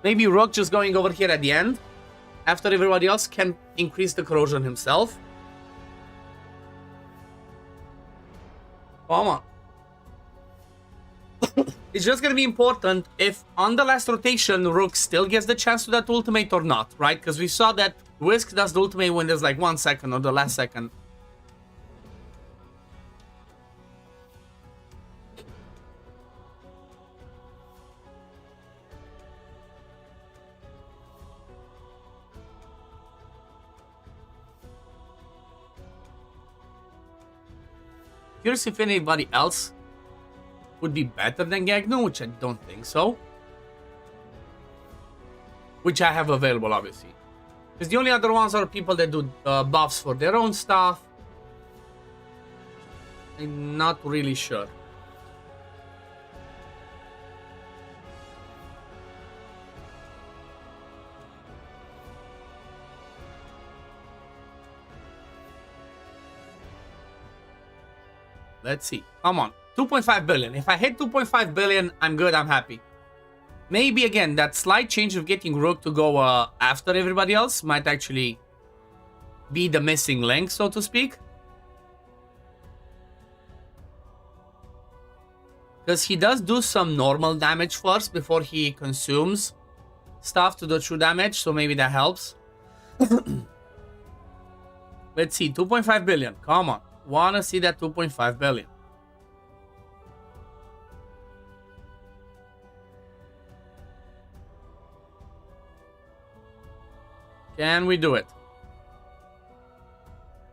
Maybe Rook just going over here at the end, after everybody else can increase the corrosion himself. Come on. It's just gonna be important if on the last rotation Rook still gets the chance to that ultimate or not, right? Because we saw that Whisk does the ultimate when there's like 1 second or the last second. Curious if anybody else would be better than Gegnu, which I don't think so. Which I have available, obviously. Because the only other ones are people that do buffs for their own stuff. I'm not really sure. Let's see. Come on. 2.5 billion. If I hit 2.5 billion, I'm good. I'm happy. Maybe, again, that slight change of getting Rook to go after everybody else might actually be the missing link, so to speak. Because he does do some normal damage first before he consumes stuff to do true damage, so maybe that helps. Let's see. 2.5 billion. Come on. Wanna see that 2.5 billion. Can we do it?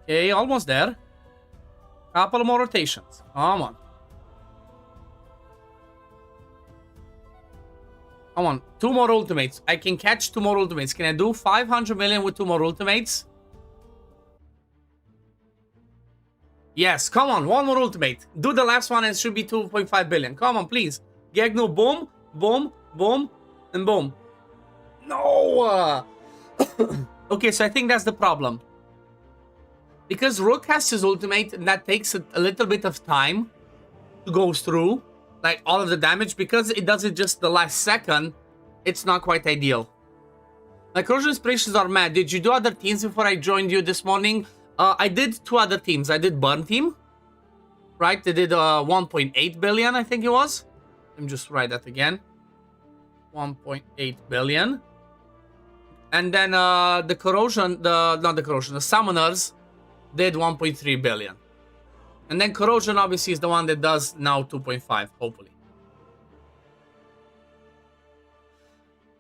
Okay, almost there. Couple more rotations. Come on. Come on. 2 more ultimates. I can catch 2 more ultimates. Can I do 500 million with 2 more ultimates? Yes, come on. 1 more ultimate. Do the last one and it should be 2.5 billion. Come on, please. Gegnu, boom, boom, boom, and boom. No! Okay, so I think that's the problem. Because Rook has his ultimate, and that takes a little bit of time to go through, like, all of the damage. Because it does it just the last second, it's not quite ideal. Like, Corrosion Inspirations are mad. Did you do other teams before I joined you this morning? I did 2 other teams. I did Burn Team, right? They did 1.8 billion, I think it was. Let me just write that again. 1.8 billion. And then the Corrosion, not the Corrosion, the Summoners did 1.3 billion. And then Corrosion obviously is the one that does now 2.5, hopefully.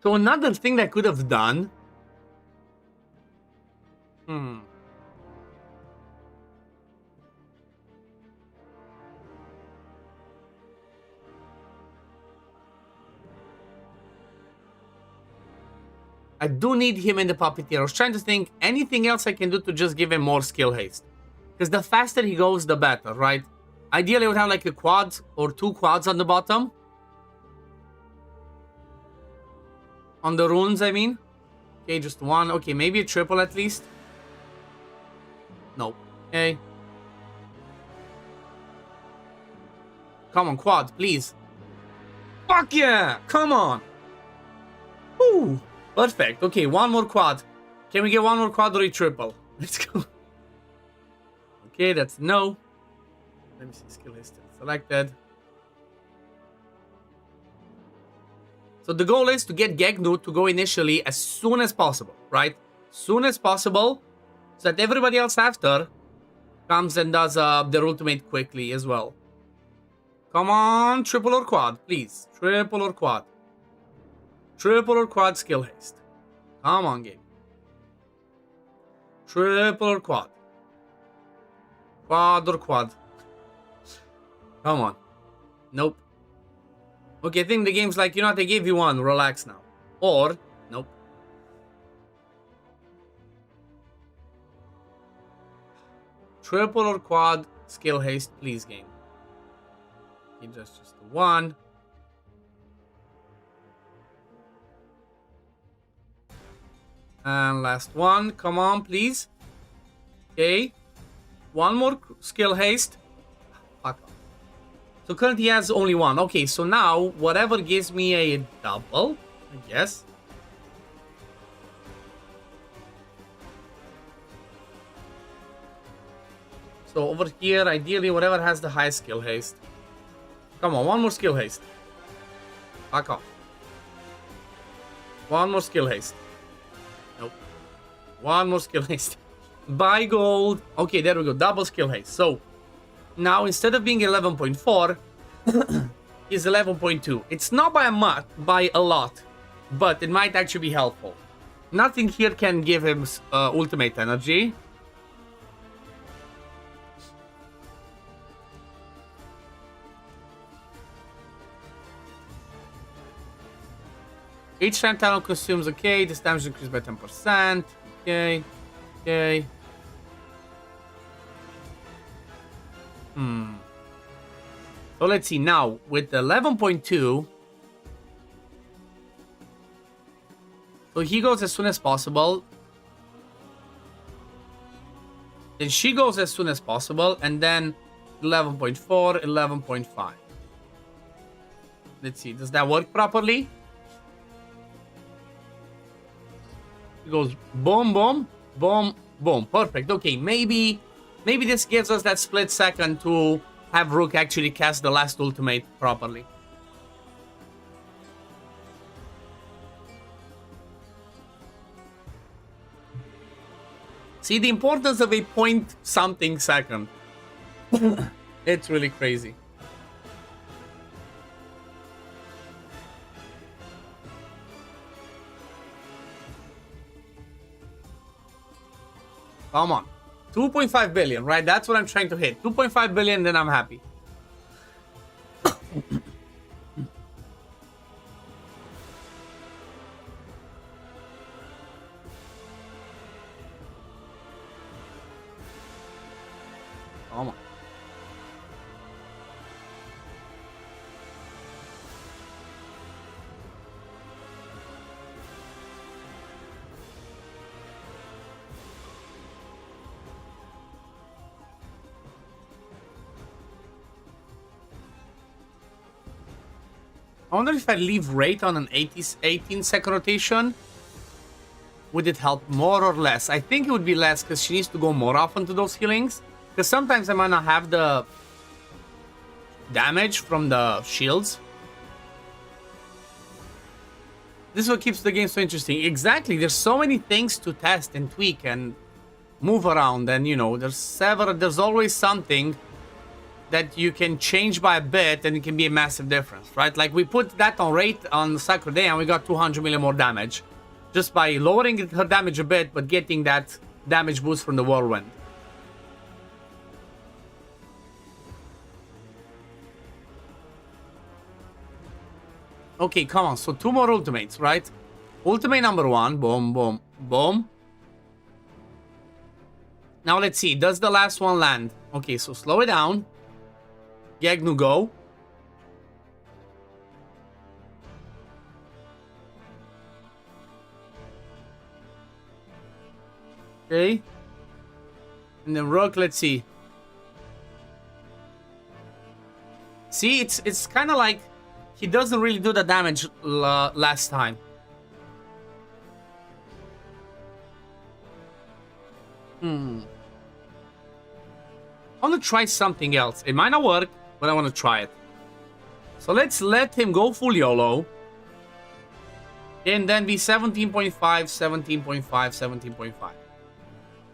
So another thing that I could have done. I do need him in the Puppeteer. I was trying to think anything else I can do to just give him more skill haste. Because the faster he goes, the better, right? Ideally, I would have like a quad or 2 quads on the bottom. On the runes, I mean. Okay, just 1. Okay, maybe a triple at least. No. Okay. Come on, quad, please. Fuck yeah! Come on! Woo! Perfect. Okay, 1 more quad. Can we get 1 more quad or a triple? Let's go. Okay, that's no. Let me see, skill list selected. So the goal is to get Gegnu to go initially as soon as possible, right? Soon as possible, so that everybody else after comes and does their ultimate quickly as well. Come on, triple or quad, please. Triple or quad. Triple or quad skill haste. Come on, game. Triple or quad. Quad or quad. Come on. Nope. Okay, I think the game's like, you know what, I gave you 1, relax now. Or, nope. Triple or quad skill haste, please, game. Okay, just 1. And last one, come on, please. Okay. 1 more skill haste. Fuck off. So currently he has only 1. Okay, so now, whatever gives me a double, I guess. So over here, ideally, whatever has the highest skill haste. Come on, 1 more skill haste. Fuck off. 1 more skill haste. Nope. 1 more skill haste. Buy gold. Okay, there we go. Double skill haste. So, now instead of being 11.4, he's 11.2. It's not by a lot, but it might actually be helpful. Nothing here can give him ultimate energy. Each time tunnel consumes, okay, this damage increased by 10%. Okay, okay. So let's see now with the 11.2. So he goes as soon as possible. Then she goes as soon as possible, and then 11.4, 11.5. Let's see, does that work properly? It goes boom, boom, boom, boom. Perfect. Okay, maybe this gives us that split second to have Rook actually cast the last ultimate properly. See the importance of a point something second. It's really crazy. Come on. 2.5 billion, right? That's what I'm trying to hit. 2.5 billion, then I'm happy. Come on. I wonder if I leave Wraith on an 18-second rotation, would it help more or less? I think it would be less because she needs to go more often to those healings. Because sometimes I might not have the damage from the shields. This is what keeps the game so interesting. Exactly, there's so many things to test and tweak and move around, and you know, there's always something that you can change by a bit and it can be a massive difference, right? Like we put that on Wraith on Sacred Day and we got 200 million more damage just by lowering her damage a bit but getting that damage boost from the Whirlwind. Okay, come on, so 2 more ultimates, right? Ultimate number 1. Boom, boom, boom. Now let's see. Does the last one land? Okay, so slow it down. Gegnu, go. Okay. And then Rook, let's see. See, it's kind of like he doesn't really do the damage last time. I want to try something else. It might not work, but I want to try it. So let's let him go full YOLO. And then be 17.5, 17.5, 17.5.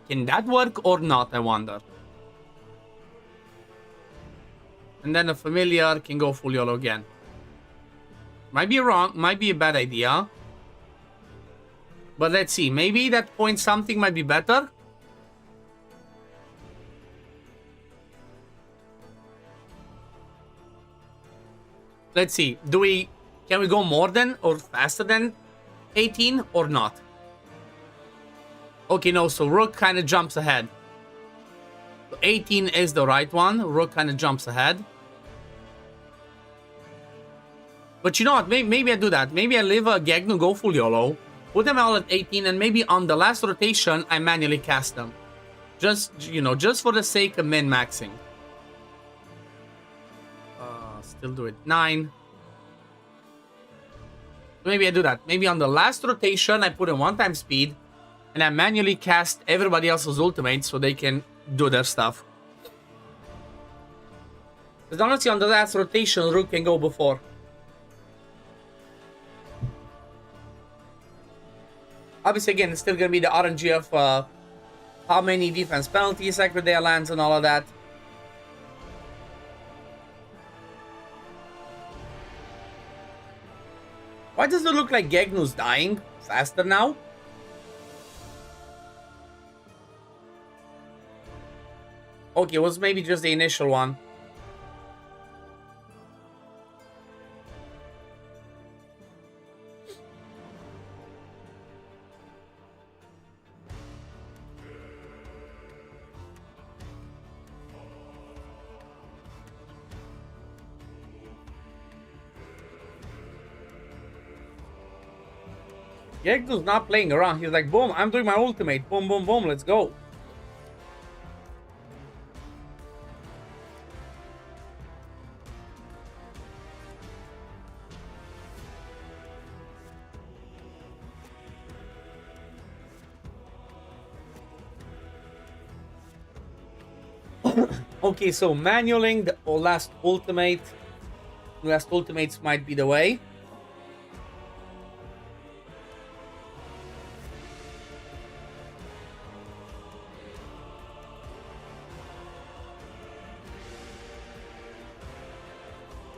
Can that work or not, I wonder? And then a familiar can go full YOLO again. Might be wrong, might be a bad idea. But let's see, maybe that point something might be better. Let's see, can we go more than or faster than 18 or not? Okay, no, so Rook kind of jumps ahead. So 18 is the right one. Rook kind of jumps ahead. But you know what? Maybe I do that. Maybe I leave a Gegnu go full YOLO, put them all at 18, and maybe on the last rotation, I manually cast them. Just, you know, just for the sake of min-maxing. Still do it. 9. Maybe I do that. Maybe on the last rotation, I put in 1-time speed, and I manually cast everybody else's ultimates so they can do their stuff. Because honestly, on the last rotation, Rook can go before. Obviously, again, it's still going to be the RNG of how many defense penalties Sacred Day lands and all of that. Why does it look like Gegnu's dying faster now? Okay, it was maybe just the initial one. Gegnu's not playing around. He's like, boom, I'm doing my ultimate. Boom, boom, boom, let's go. Okay, so manualing the last ultimate. The last ultimates might be the way.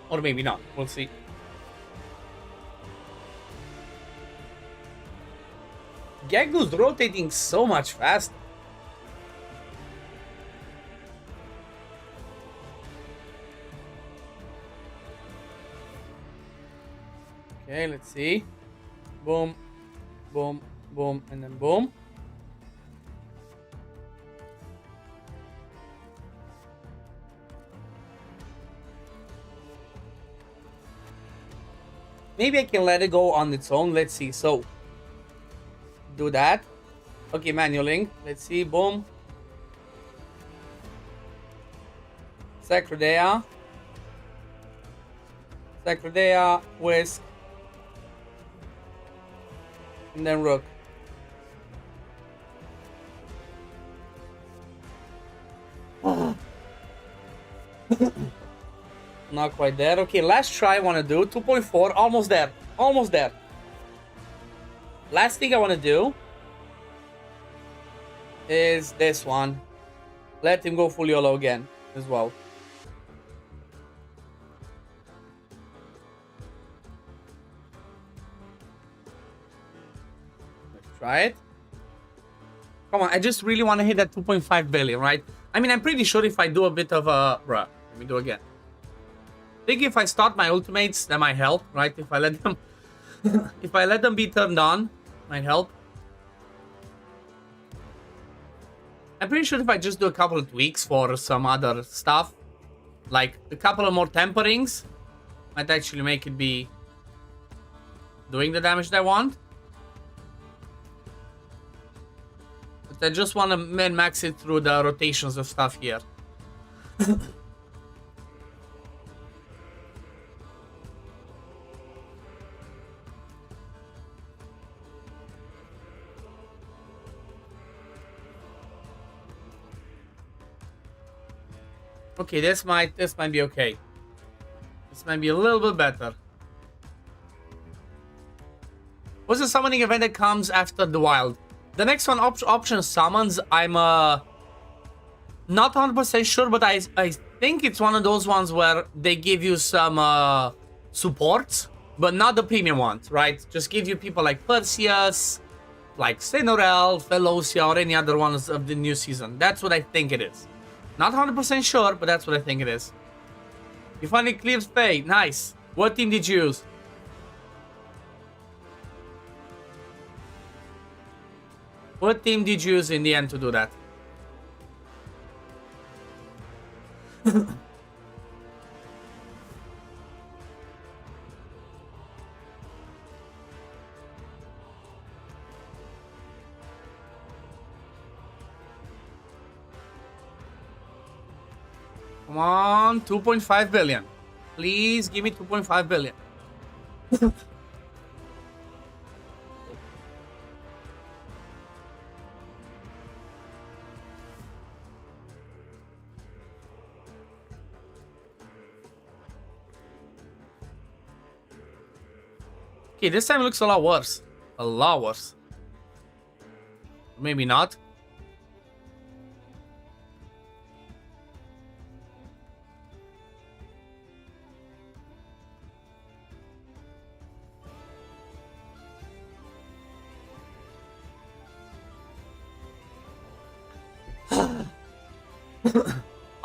Or maybe not. We'll see. Gegnu's rotating so much faster. Okay, let's see. Boom, boom, boom, and then boom. Maybe I can let it go on its own. Let's see. So, do that. Okay, manualing. Let's see. Boom. Sacredea. Sacredea, Whisk. And then Rook. Not quite there. Okay, last try I want to do. 2.4. Almost there. Almost there. Last thing I want to do is this one. Let him go full YOLO again as well. Let's try it. Come on, I just really want to hit that 2.5 billion, right? I mean, I'm pretty sure if I do a bit of a... Bruh, let me do again. I think if I start my ultimates, that might help, right? If I let them If I let them be turned on, might help. I'm pretty sure if I just do a couple of tweaks for some other stuff, like a couple of more temperings, might actually make it be doing the damage that I want. But I just want to min-max it through the rotations of stuff here. Okay, this might be okay. This might be a little bit better. What's the summoning event that comes after the wild? The next one, option summons, I'm not 100% sure, but I think it's one of those ones where they give you some supports, but not the premium ones, right? Just give you people like Perseus, like Senorel, Velocia, or any other ones of the new season. That's what I think it is. Not 100% sure, but that's what I think it is. You finally cleared Faye. Nice. What team did you use? What team did you use in the end to do that? Come on, 2.5 billion. Please give me 2.5 billion. Okay, this time it looks a lot worse. A lot worse. Maybe not.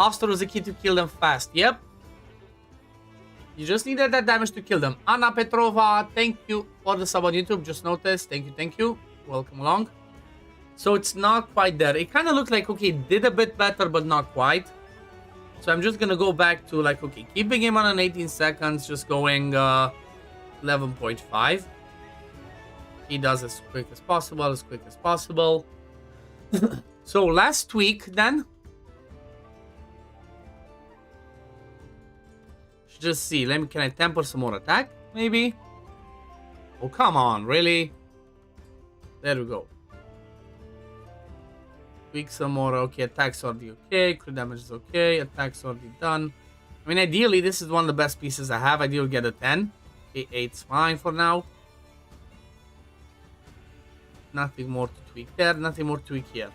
After was the key to kill them fast. Yep. You just needed that damage to kill them. Anna Petrova, thank you for the sub on YouTube. Just noticed. Thank you. Welcome along. So it's not quite there. It kind of looked like, okay, did a bit better, but not quite. So I'm just going to go back to like, okay, keeping him on an 18 seconds, just going 11.5. He does as quick as possible, So last week then. Just see. Can I temper some more attack? Maybe. Oh, come on. Really? There we go. Tweak some more. Okay, attack's already okay. Crit damage is okay. Attack's already done. I mean, ideally, this is one of the best pieces I have. Ideally, get a 10. Okay, 8's fine for now. Nothing more to tweak there. Nothing more to tweak here.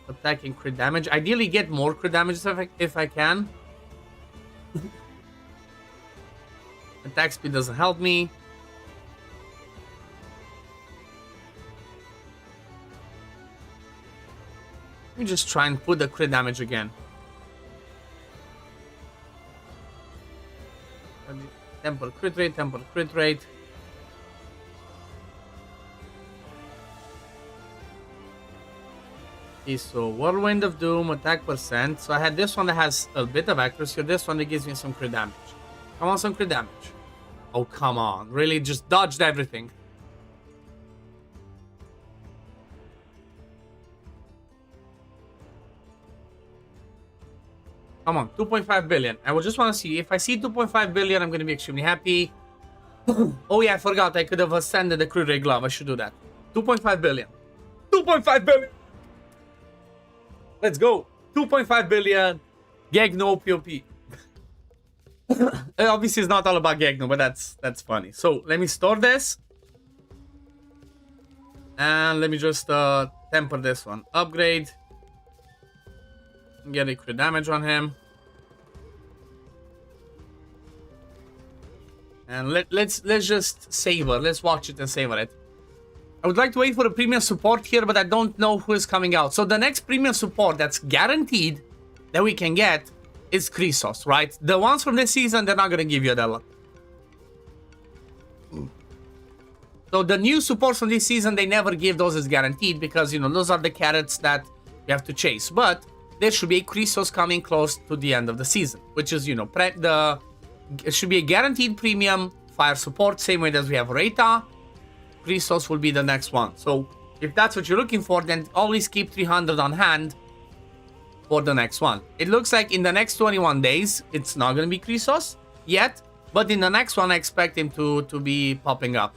Attacking crit damage. Ideally, get more crit damage if I can. Attack speed doesn't help me. Let me just try and put the crit damage again. Temple crit rate, temple crit rate. Okay, so Whirlwind of Doom, attack percent. So I had this one that has a bit of accuracy, or this one that gives me some crit damage. Come on, some crit damage. Oh, come on. Really? Just dodged everything. Come on, 2.5 billion. I will just want to see. If I see 2.5 billion, I'm going to be extremely happy. Oh, yeah, I forgot. I could have ascended the crit rate glove. I should do that. 2.5 billion. 2.5 billion. Let's go. 2.5 billion. Gegno POP. Obviously, it's not all about Gegno, but that's funny. So, let me store this. And let me just temper this one. Upgrade. Get a crit damage on him. And let's just savor. Let's watch it and savor it. I would like to wait for a premium support here, but I don't know who is coming out. So the next premium support that's guaranteed that we can get is Chrysos, right? The ones from this season, they're not gonna give you that luck. So the new supports from this season, they never give those as guaranteed because, you know, those are the carrots that you have to chase. But there should be a Chrysos coming close to the end of the season, which is, you know, it should be a guaranteed premium fire support, same way as we have Reta. Chrysos will be the next one. So if that's what you're looking for, then always keep 300 on hand for the next one. It looks like in the next 21 days, it's not going to be Chrysos yet, but in the next one, I expect him to be popping up.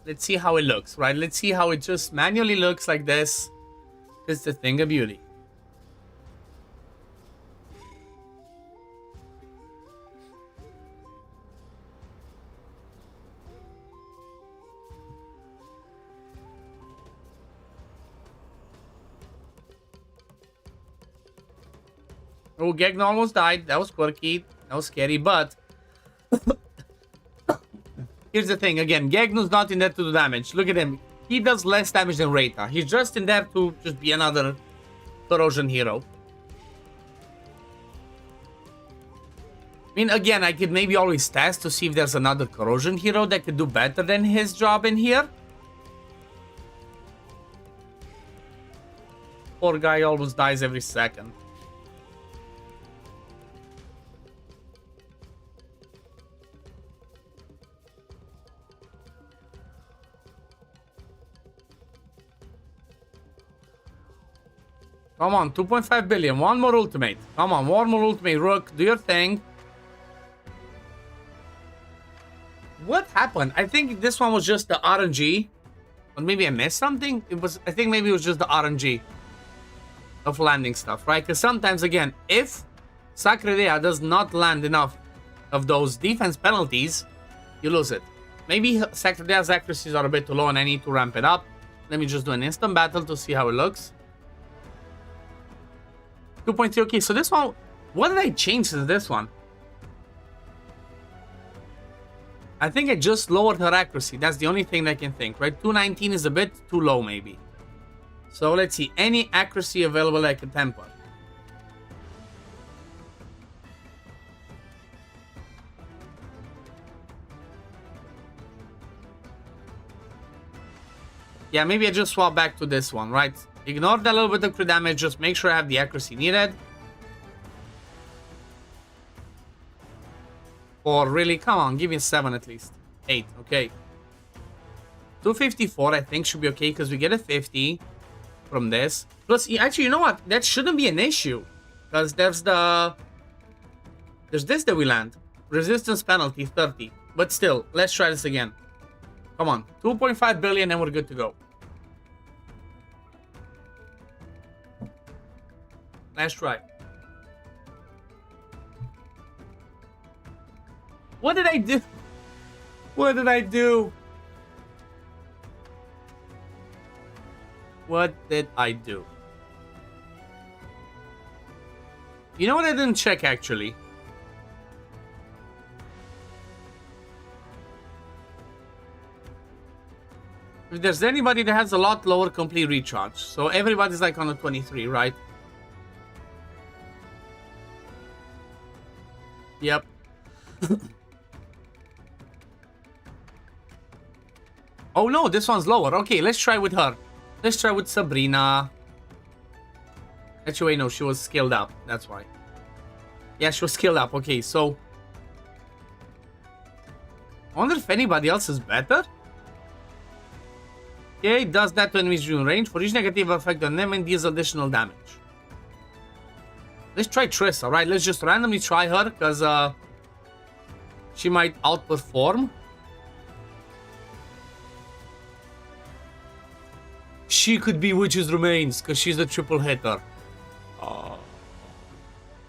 Let's see how it looks, right? Let's see how it just manually looks like this. It's the thing of beauty. Oh, Gegna almost died. That was quirky. That was scary, but... Here's the thing, again, Gegnu's not in there to do damage. Look at him. He does less damage than Reta. He's just in there to just be another Corrosion hero. I mean, again, I could maybe always test to see if there's another Corrosion hero that could do better than his job in here. Poor guy almost dies every second. Come on, 2.5 billion. One more ultimate. Come on, one more ultimate. Rook, do your thing. What happened? I think this one was just the RNG. Or maybe I missed something? I think maybe it was just the RNG of landing stuff, right? Because sometimes, again, if Sacredea does not land enough of those defense penalties, you lose it. Maybe Sacredea's accuracies are a bit too low and I need to ramp it up. Let me just do an instant battle to see how it looks. 2.3, okay, so this one, what did I change since this one? I think I just lowered her accuracy. That's the only thing I can think, right? 219 is a bit too low, maybe. So let's see, any accuracy available I can temper. Yeah, maybe I just swap back to this one, right? Ignore that little bit of crit damage, just make sure I have the accuracy needed. Or really, come on, give me a 7 at least. 8, okay. 254 I think should be okay because we get a 50 from this. Plus, actually, you know what? That shouldn't be an issue. Because there's this that we land. Resistance penalty, 30. But still, let's try this again. Come on, 2.5 billion and we're good to go. Let's try. What did I do? What did I do? What did I do? You know what I didn't check actually? If there's anybody that has a lot lower complete recharge. So everybody's like on a 23, right? Yep. Oh no, this one's lower. Okay, let's try with her. Let's try with Sabrina. Actually, wait, no, she was scaled up. That's why. Yeah, she was scaled up. Okay, so... I wonder if anybody else is better? Okay, does that to enemies during range. For each negative effect on them and deals additional damage. Let's try Triss, alright? Let's just randomly try her, because she might outperform. She could be Witch's Remains, because she's a triple hitter.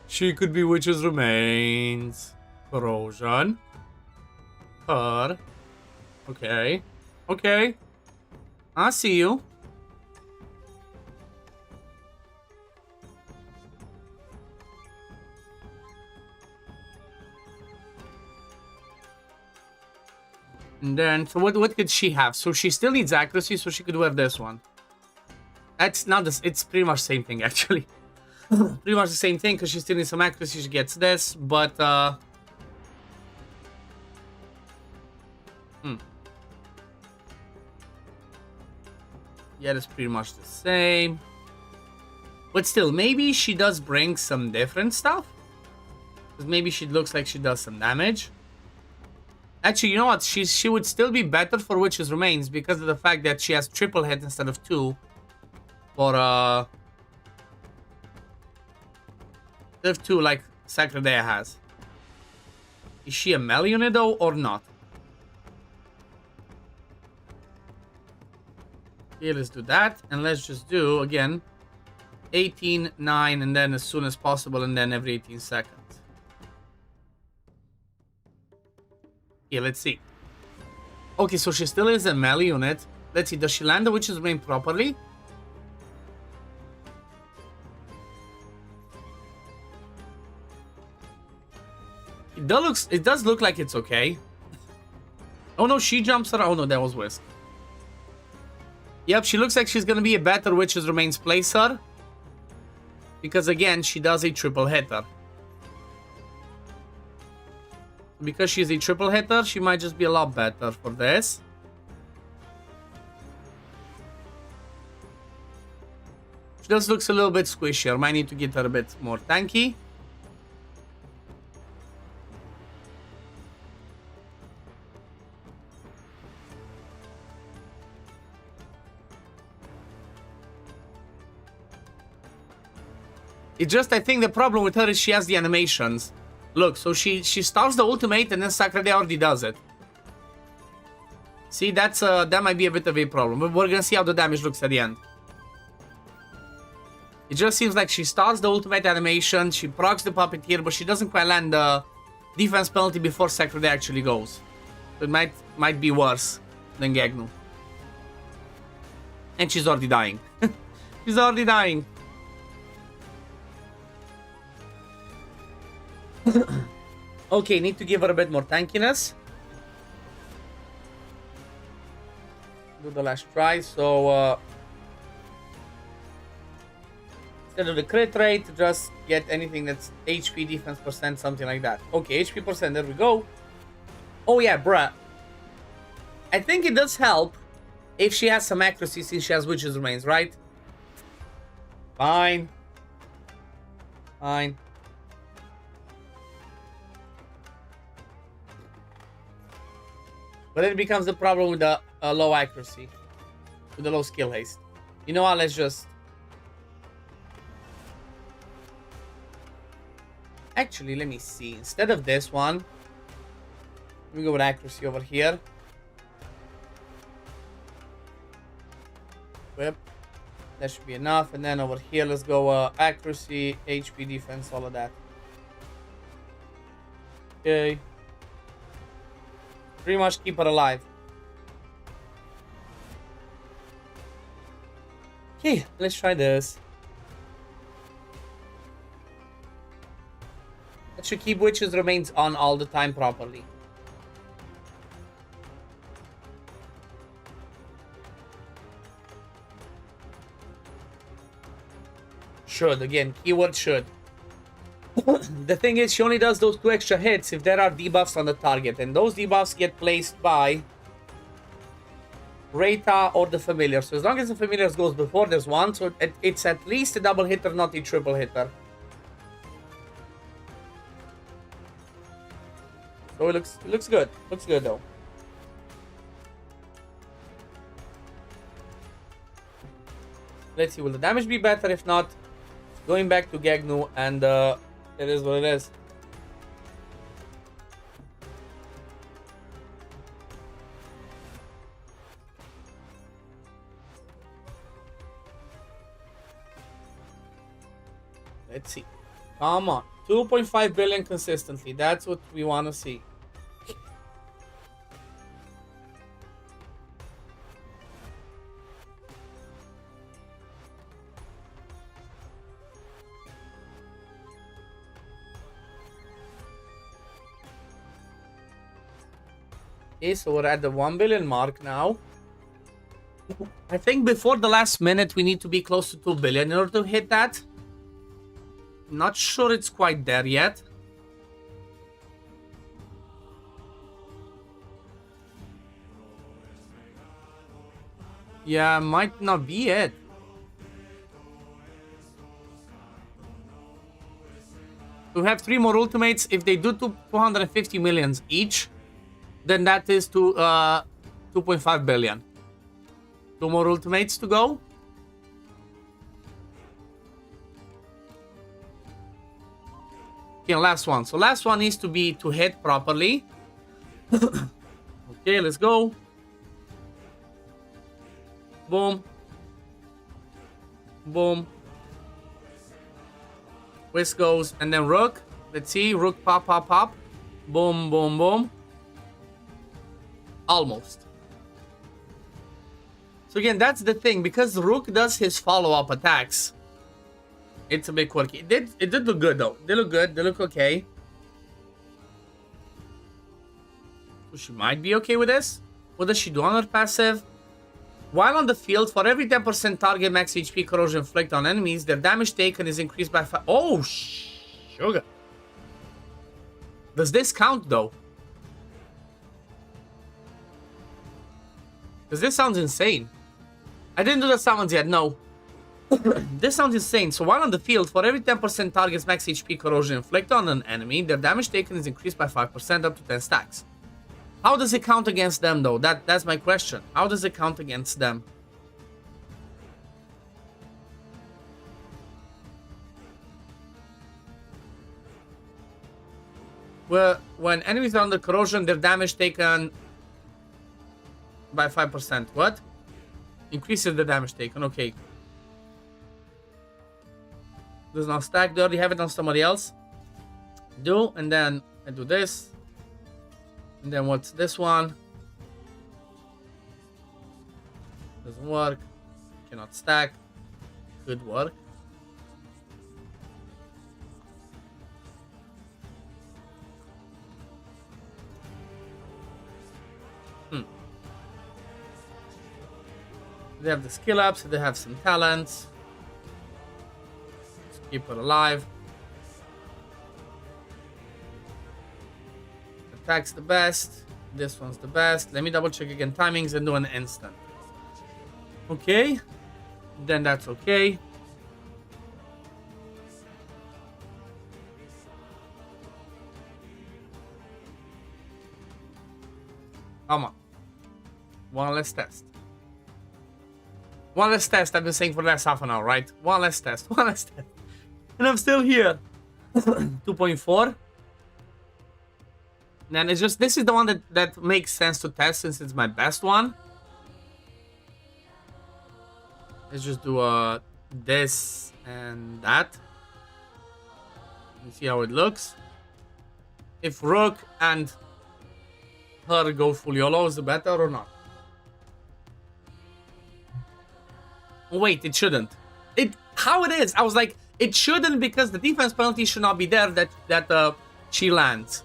She could be Witch's Remains. Corrosion. Her. Okay. Okay. I see you. And then, so what could she have? So she still needs accuracy, so she could wear this one. That's not this. It's pretty much the same thing, actually. Pretty much the same thing, because she still needs some accuracy. She gets this, but yeah, that's pretty much the same. But still, maybe she does bring some different stuff. Because maybe she looks like she does some damage. Actually, you know what? She would still be better for Witch's Remains because of the fact that she has triple hit instead of 2. For instead of 2 like Sacredea has. Is she a melee unit though or not? Okay, let's do that. And let's just do again 18, 9, and then as soon as possible, and then every 18 seconds. Yeah, let's see. Okay, so she still is a melee unit. Let's see, does she land the Witch's Remain properly? It does look like it's okay. Oh no, she jumps around. Oh no, that was Whisk. Yep, she looks like she's gonna be a better Witch's Remains placer. Because again, she does a triple hitter. Because she's a triple hitter, she might just be a lot better for this. She just looks a little bit squishier. Might need to get her a bit more tanky. It's just, I think the problem with her is she has the animations. Look, so she starts the ultimate and then Sacredea already does it. See, that might be a bit of a problem. But we're gonna see how the damage looks at the end. It just seems like she starts the ultimate animation, she procs the Puppeteer, but she doesn't quite land the defense penalty before Sacredea actually goes. So it might be worse than Gegnu. And she's already dying. She's already dying. Okay, need to give her a bit more tankiness. Do the last try, so instead of the crit rate, just get anything that's HP, defense percent, something like that. Okay, HP percent, there we go. Oh yeah, bruh. I think it does help if she has some accuracy since she has Witch's Remains, right? Fine. Fine. But then it becomes the problem with the low accuracy. With the low skill haste. You know what, let's just... Actually, let me see. Instead of this one, let me go with accuracy over here. Whip. That should be enough. And then over here, let's go accuracy, HP, defense, all of that. Okay. Pretty much keep her alive. Okay, let's try this. That should keep Witch's Remains on all the time properly. Should, again, keyword should. The thing is, she only does those 2 extra hits if there are debuffs on the target, and those debuffs get placed by Reta or the Familiar. So as long as the Familiar goes before this one, so it's at least a double hitter, not a triple hitter. So it looks good. Looks good though. Let's see, will the damage be better? If not, going back to Gegnu, and it is what it is. Let's see. Come on. 2.5 billion consistently. That's what we want to see. Okay, so we're at the 1 billion mark now. I think before the last minute, we need to be close to 2 billion in order to hit that. Not sure it's quite there yet. Yeah, might not be it. We have 3 more ultimates. If they do 250 millions each, then that is to 2.5 billion. 2 more ultimates to go. Okay, last one. So last one needs to be to hit properly. Okay, let's go. Boom. Boom. Whisk goes, and then Rook. Let's see, Rook pop, pop, pop. Boom, boom, boom. Almost. So again, that's the thing, because Rook does his follow-up attacks. It's a bit quirky. It did look good though. They look good. They look okay. So she might be okay with this. What does she do on her passive? While on the field, for every 10% target max HP corrosion inflict on enemies, their damage taken is increased by 5. Oh, sugar. Does this count though? Because this sounds insane. I didn't do the summons yet, no. This sounds insane. So while on the field, for every 10% target's max HP corrosion inflict on an enemy, their damage taken is increased by 5% up to 10 stacks. How does it count against them though? That's my question. How does it count against them? Well, when enemies are under corrosion, their damage taken by 5%. What? Increases the damage taken. Okay. Does not stack. Do I already have it on somebody else? Do, and then I do this. And then what's this one? Doesn't work. Cannot stack. Good work. They have the skill ups, they have some talents. Let's keep her alive. Attack's the best. This one's the best. Let me double check again timings and do an instant. Okay. Then that's okay. Come on. One less test. One less test, I've been saying for the last half an hour, right? One less test, one less test. And I'm still here. 2.4. Then it's just, this is the one that makes sense to test since it's my best one. Let's just do this and that. And see how it looks. If Rook and her go full YOLO, is it better or not? Wait, it shouldn't. How it is? I was like, it shouldn't because the defense penalty should not be there that she lands.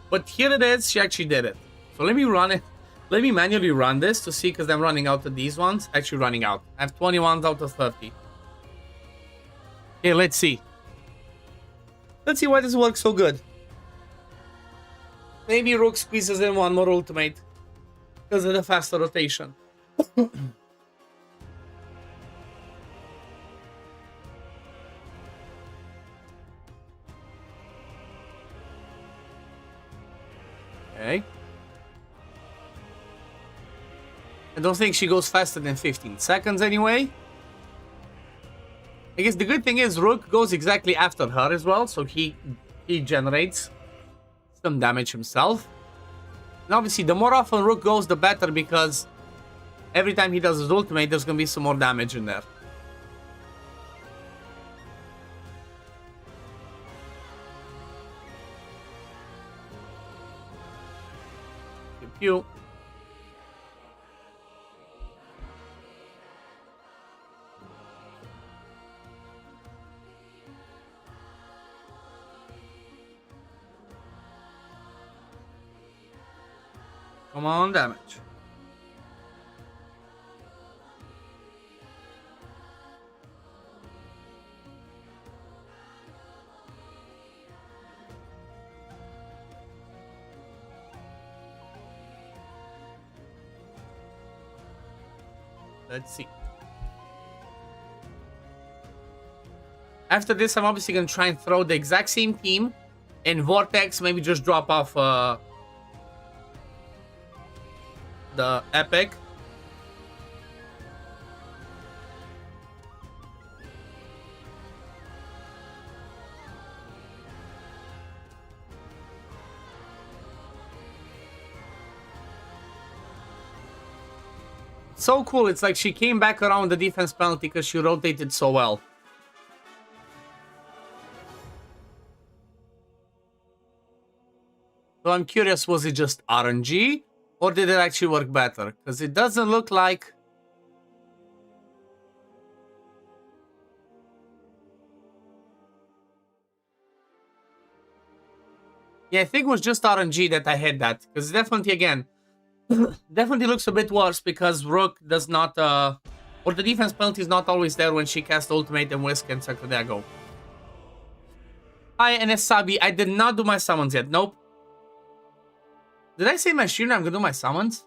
But here it is, she actually did it. So let me run it. Let me manually run this to see, because I'm running out of these ones. Actually running out. I have 21 out of 30. Okay, let's see. Let's see why this works so good. Maybe Rook squeezes in one more ultimate because of the faster rotation. Okay. I don't think she goes faster than 15 seconds anyway. I guess the good thing is Rook goes exactly after her as well, so he generates some damage himself. And obviously the more often Rook goes, the better, because every time he does his ultimate, there's gonna be some more damage in there. Pew. Come on, damage. Let's see. After this, I'm obviously going to try and throw the exact same team in Vortex. Maybe just drop off the Epic. So cool. It's like she came back around the defense penalty because she rotated so well. So I'm curious, was it just RNG? Or did it actually work better? Because it doesn't look like... Yeah, I think it was just RNG that I hit that. Because definitely, again, definitely looks a bit worse because Rook does not... or the defense penalty is not always there when she casts ultimate and Whisk and Sacredego. Hi, NSabi. I did not do my summons yet. Nope. Did I say my stream I'm gonna do my summons?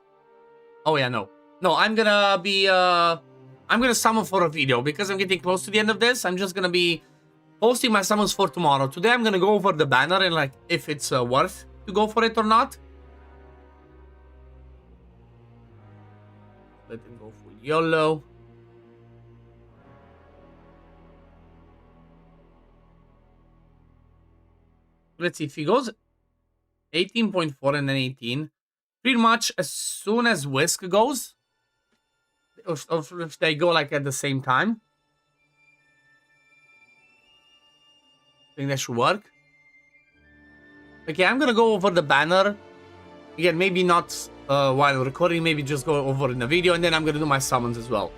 Oh yeah, no. No, I'm gonna be I'm gonna summon for a video because I'm getting close to the end of this. I'm just gonna be posting my summons for tomorrow. Today I'm gonna go over the banner and like if it's worth to go for it or not. Let him go full YOLO. Let's see if he goes 18.4 and then 18. Pretty much as soon as Whisk goes. Or if they go like at the same time. I think that should work. Okay, I'm gonna go over the banner. Again, maybe not while recording, maybe just go over in the video, and then I'm gonna do my summons as well.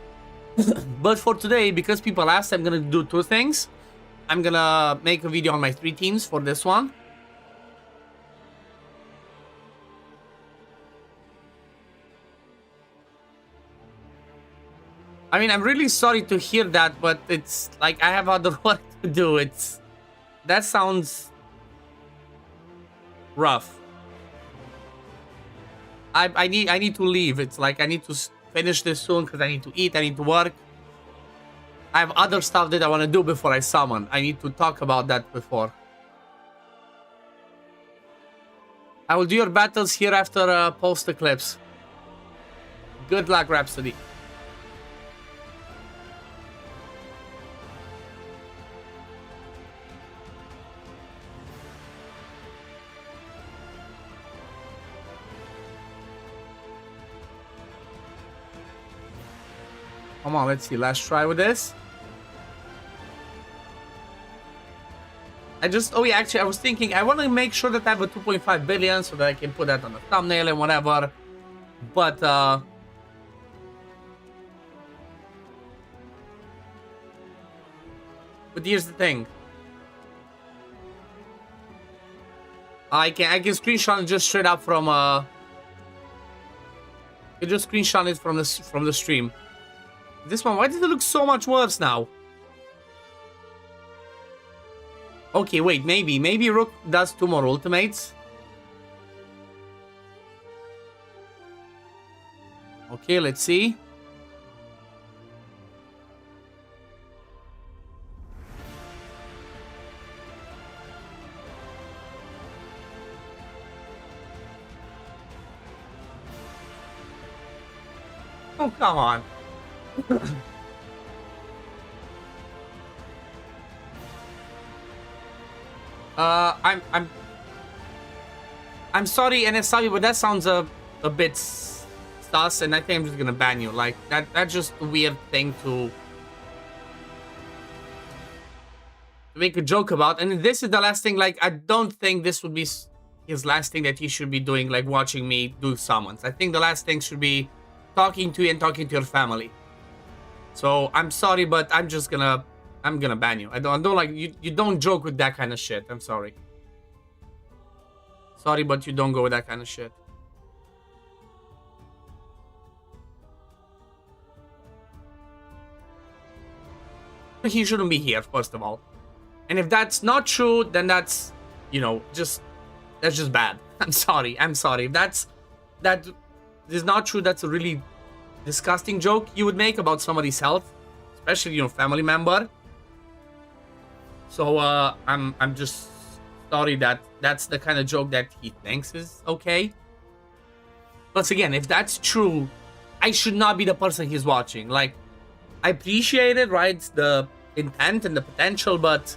But for today, because people asked, I'm gonna do two things. I'm gonna make a video on my 3 teams for this one. I mean, I'm really sorry to hear that, but it's like I have other work to do. That sounds rough. I need to leave. It's like I need to finish this soon because I need to eat. I need to work. I have other stuff that I want to do before I summon. I need to talk about that before. I will do your battles here after post eclipse. Good luck, Rhapsody. Come on, let's see. Let's try with this. Oh yeah, actually, I was thinking, I want to make sure that I have a 2.5 billion so that I can put that on the thumbnail and whatever. But, but here's the thing. I can screenshot it just straight up from, I can just screenshot it from the stream. This one, why does it look so much worse now? Okay, wait, maybe Rook does 2 more ultimates. Okay, let's see. Oh, come on. I'm sorry, NSabi, but that sounds a bit sus, and I think I'm just gonna ban you. Like that's just a weird thing to make a joke about. And this is the last thing. Like I don't think this would be his last thing that he should be doing. Like watching me do summons. I think the last thing should be talking to you and talking to your family. So I'm sorry, but I'm gonna ban you. I don't like you don't joke with that kind of shit. I'm sorry. Sorry, but you don't go with that kind of shit. he shouldn't be here, first of all. And if that's not true, then that's, you know, that's just bad. I'm sorry. If that is not true, that's a really disgusting joke you would make about somebody's health, especially, you know, family member. So I'm just sorry that that's the kind of joke that he thinks is okay. Plus again, if that's true, I should not be the person he's watching. Like, I appreciate it, right? The intent and the potential, but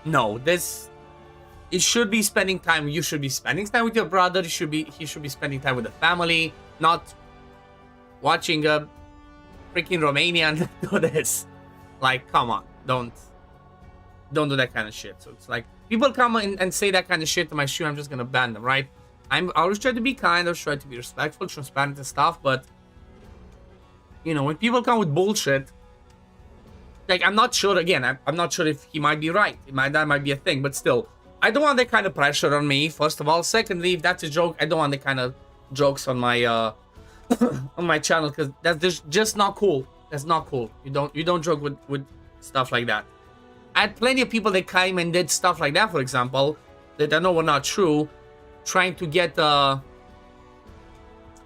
no, it should be spending time. You should be spending time with your brother. He should be spending time with the family, not watching a freaking Romanian do this. Like, come on, don't do that kind of shit. So it's like, people come and say that kind of shit to my stream, I'm just gonna ban them, right? I always try to be kind, I always try to be respectful, transparent and stuff, but you know, when people come with bullshit, like, I'm not sure, again, I'm not sure if he might be right. That might be a thing, but still, I don't want that kind of pressure on me, first of all. Secondly, if that's a joke, I don't want that kind of jokes on my on my channel, because that's just not cool. That's not cool. You don't joke with stuff like that. I had plenty of people that came and did stuff like that, for example, that I know were not true, trying to get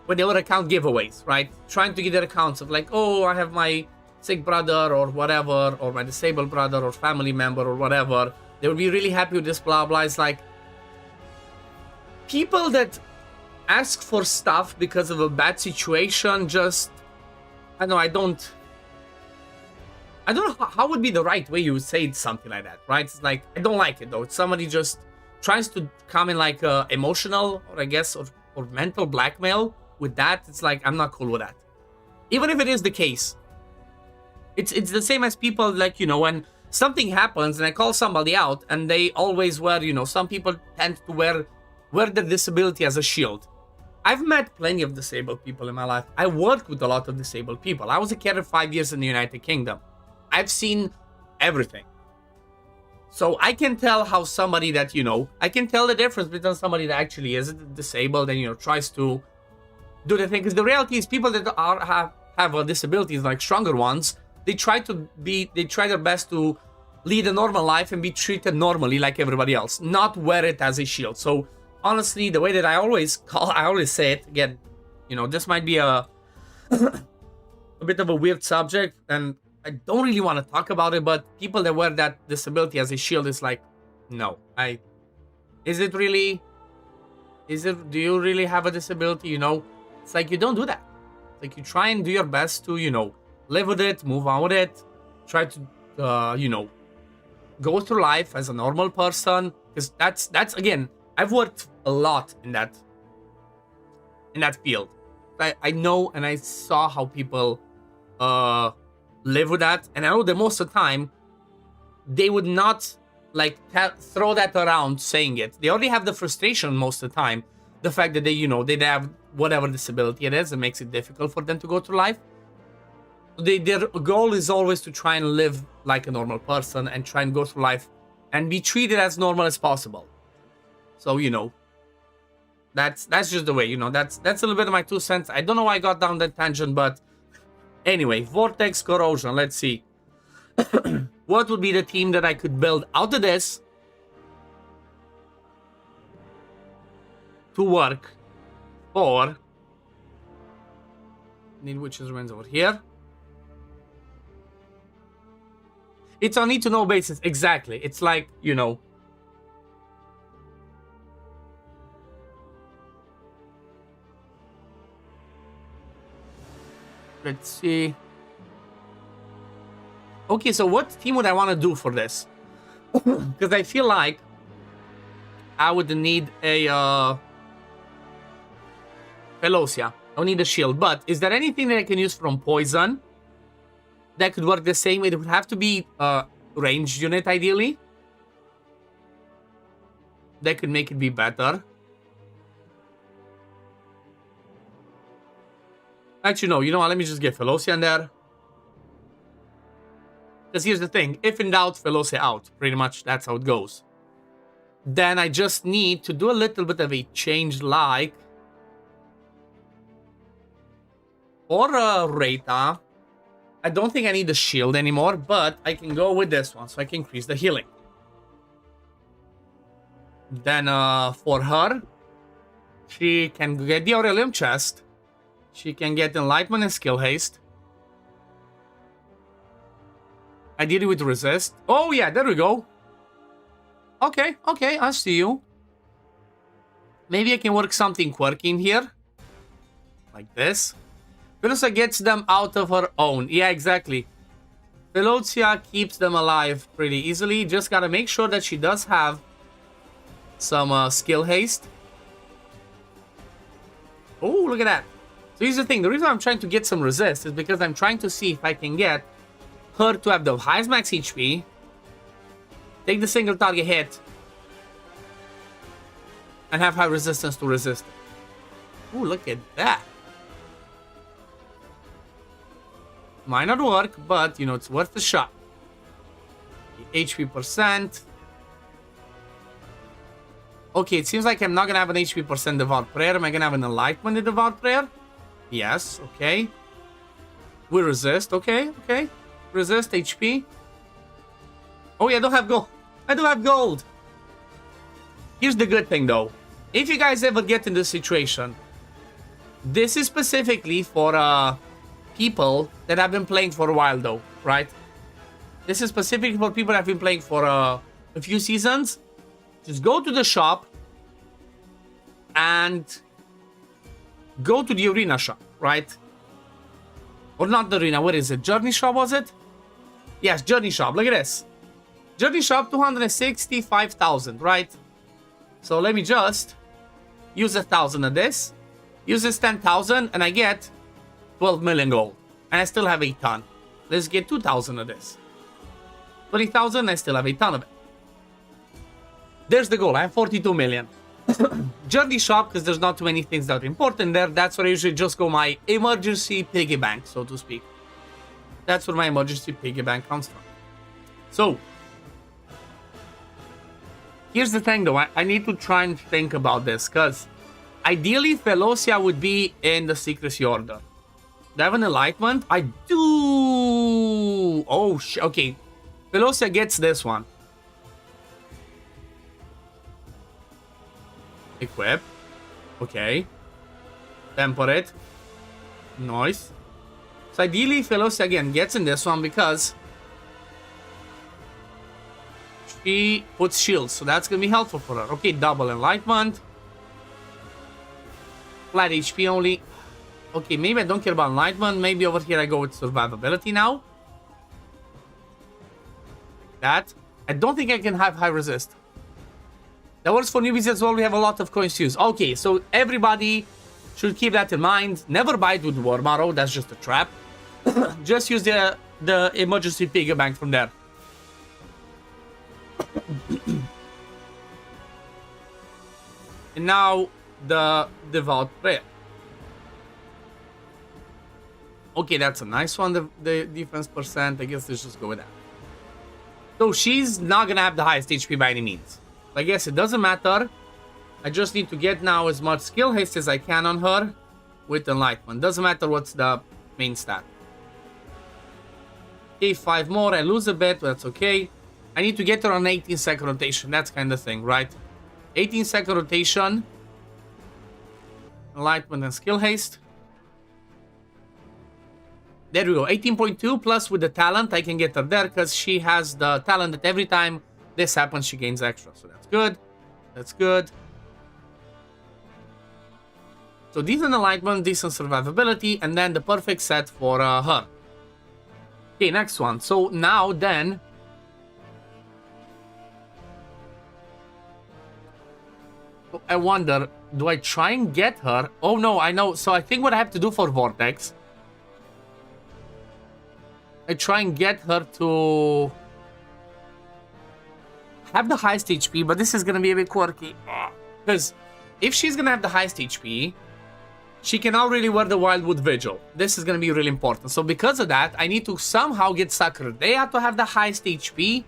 when they were account giveaways, right? Trying to get their accounts of like, oh, I have my sick brother or whatever, or my disabled brother or family member or whatever. They would be really happy with this, blah, blah. It's like, people that ask for stuff because of a bad situation, just, I don't know how would be the right way you would say something like that, right? It's like, I don't like it though. It's somebody just tries to come in like emotional, or I guess, or mental blackmail with that. It's like, I'm not cool with that. Even if it is the case. It's the same as people, like, you know, when something happens and I call somebody out and they always wear, you know, some people tend to wear their disability as a shield. I've met plenty of disabled people in my life. I worked with a lot of disabled people. I was a carer 5 years in the United Kingdom. I've seen everything. So I can tell how somebody that, you know, I can tell the difference between somebody that actually is disabled and, you know, tries to do the thing. Because the reality is, people that have a disabilities, like stronger ones, they try their best to lead a normal life and be treated normally like everybody else, not wear it as a shield. So honestly, the way that I always say it, again, you know, this might be a bit of a weird subject, and I don't really want to talk about it, but people that wear that disability as a shield is like, no. Do you really have a disability, you know? It's like, you don't do that. It's like, you try and do your best to, you know, live with it, move on with it, try to, you know, go through life as a normal person. Because that's again, I've worked a lot in that field. I know, and I saw how people live with that, and I know that most of the time they would not like throw that around saying it. They already have the frustration most of the time, the fact that they, you know, they have whatever disability it is, and makes it difficult for them to go through life. Their goal is always to try and live like a normal person and try and go through life and be treated as normal as possible. So, you know, that's just the way, you know, that's a little bit of my 2 cents. I don't know why I got down that tangent, but anyway, Vortex Corrosion, let's see. What would be the team that I could build out of this to work for Need Witches Ruins over here. It's on need-to-know basis, exactly. It's like, you know, let's see. Okay, so what team would I want to do for this? Because I feel like I would need a Velocia. I would need a shield. But is there anything that I can use from poison that could work the same way? It would have to be a ranged unit, ideally. That could make it be better. Actually, no, you know what? Let me just get Velocia in there. Because here's the thing. If in doubt, Velocia out. Pretty much that's how it goes. Then I just need to do a little bit of a change, like for Reta. I don't think I need the shield anymore, but I can go with this one, so I can increase the healing. Then for her, she can get the Aurelium chest. She can get Enlightenment and Skill Haste. I did it with Resist. Oh yeah, there we go. Okay, okay, I see you. Maybe I can work something quirky in here. Like this. Velocia gets them out of her own. Yeah, exactly. Velocia keeps them alive pretty easily. Just gotta make sure that she does have some skill haste. Oh, look at that. So here's the thing. The reason I'm trying to get some resist is because I'm trying to see if I can get her to have the highest max HP, take the single target hit, and have high resistance to resist. Ooh, look at that. Might not work, but, you know, it's worth a shot. The HP percent. Okay, it seems like I'm not gonna have an HP percent Devout Prayer. Am I gonna have an Enlightenment in Devout Prayer? Yes, okay. We resist, okay, okay. Resist HP. Oh yeah, I don't have gold. I don't have gold. Here's the good thing though. If you guys ever get in this situation, this is specifically for people that have been playing for a while though, right? This is specifically for people that have been playing for a few seasons. Just go to the shop and go to the arena shop, right? Or not the arena, what is it? Journey shop, was it? Yes, Journey shop, look at this. Journey shop, 265,000, right? So let me just use 1,000 of this. Use this 10,000 and I get 12 million gold. And I still have a ton. Let's get 2,000 of this. 20,000, I still have a ton of it. There's the goal, I have 42 million. Journey shop, because there's not too many things that are important there. That's where I usually just go my emergency piggy bank, so to speak. That's where my emergency piggy bank comes from. So, here's the thing though, I need to try and think about this, because ideally Velocia would be in the Secrecy Order. Do I have an Enlightenment? I do! Oh, okay. Velocia gets this one. Equip. Okay. Temperate. Nice. So ideally, Velocia again gets in this one because she puts shields. So that's going to be helpful for her. Okay, double Enlightenment. Flat HP only. Okay, maybe I don't care about Enlightenment. Maybe over here I go with Survivability now. That. I don't think I can have high resist. That works for newbies as well. We have a lot of coins to use. Okay, so everybody should keep that in mind. Never buy it with Warm Arrow. That's just a trap. Just use the emergency piggy bank from there. And now the Devout Prayer. Okay, that's a nice one. The defense percent. I guess let's just go with that. So she's not gonna have the highest HP by any means. I guess it doesn't matter. I just need to get now as much skill haste as I can on her with Enlightenment. Doesn't matter what's the main stat. Okay, 5 more. I lose a bit, but that's okay. I need to get her on 18-second rotation. That's kind of thing, right? 18-second rotation. Enlightenment and skill haste. There we go. 18.2 plus with the talent. I can get her there because she has the talent that every time this happens, she gains extra. So that's good. That's good. So decent Enlightenment, decent Survivability, and then the perfect set for her. Okay, next one. So now then... I wonder, do I try and get her? Oh no, I know. So I think what I have to do for Vortex... I try and get her to... have the highest HP, but this is going to be a bit quirky. Because if she's going to have the highest HP, she can now really wear the Wildwood Vigil. This is going to be really important. So because of that, I need to somehow get Sacredea to have the highest HP.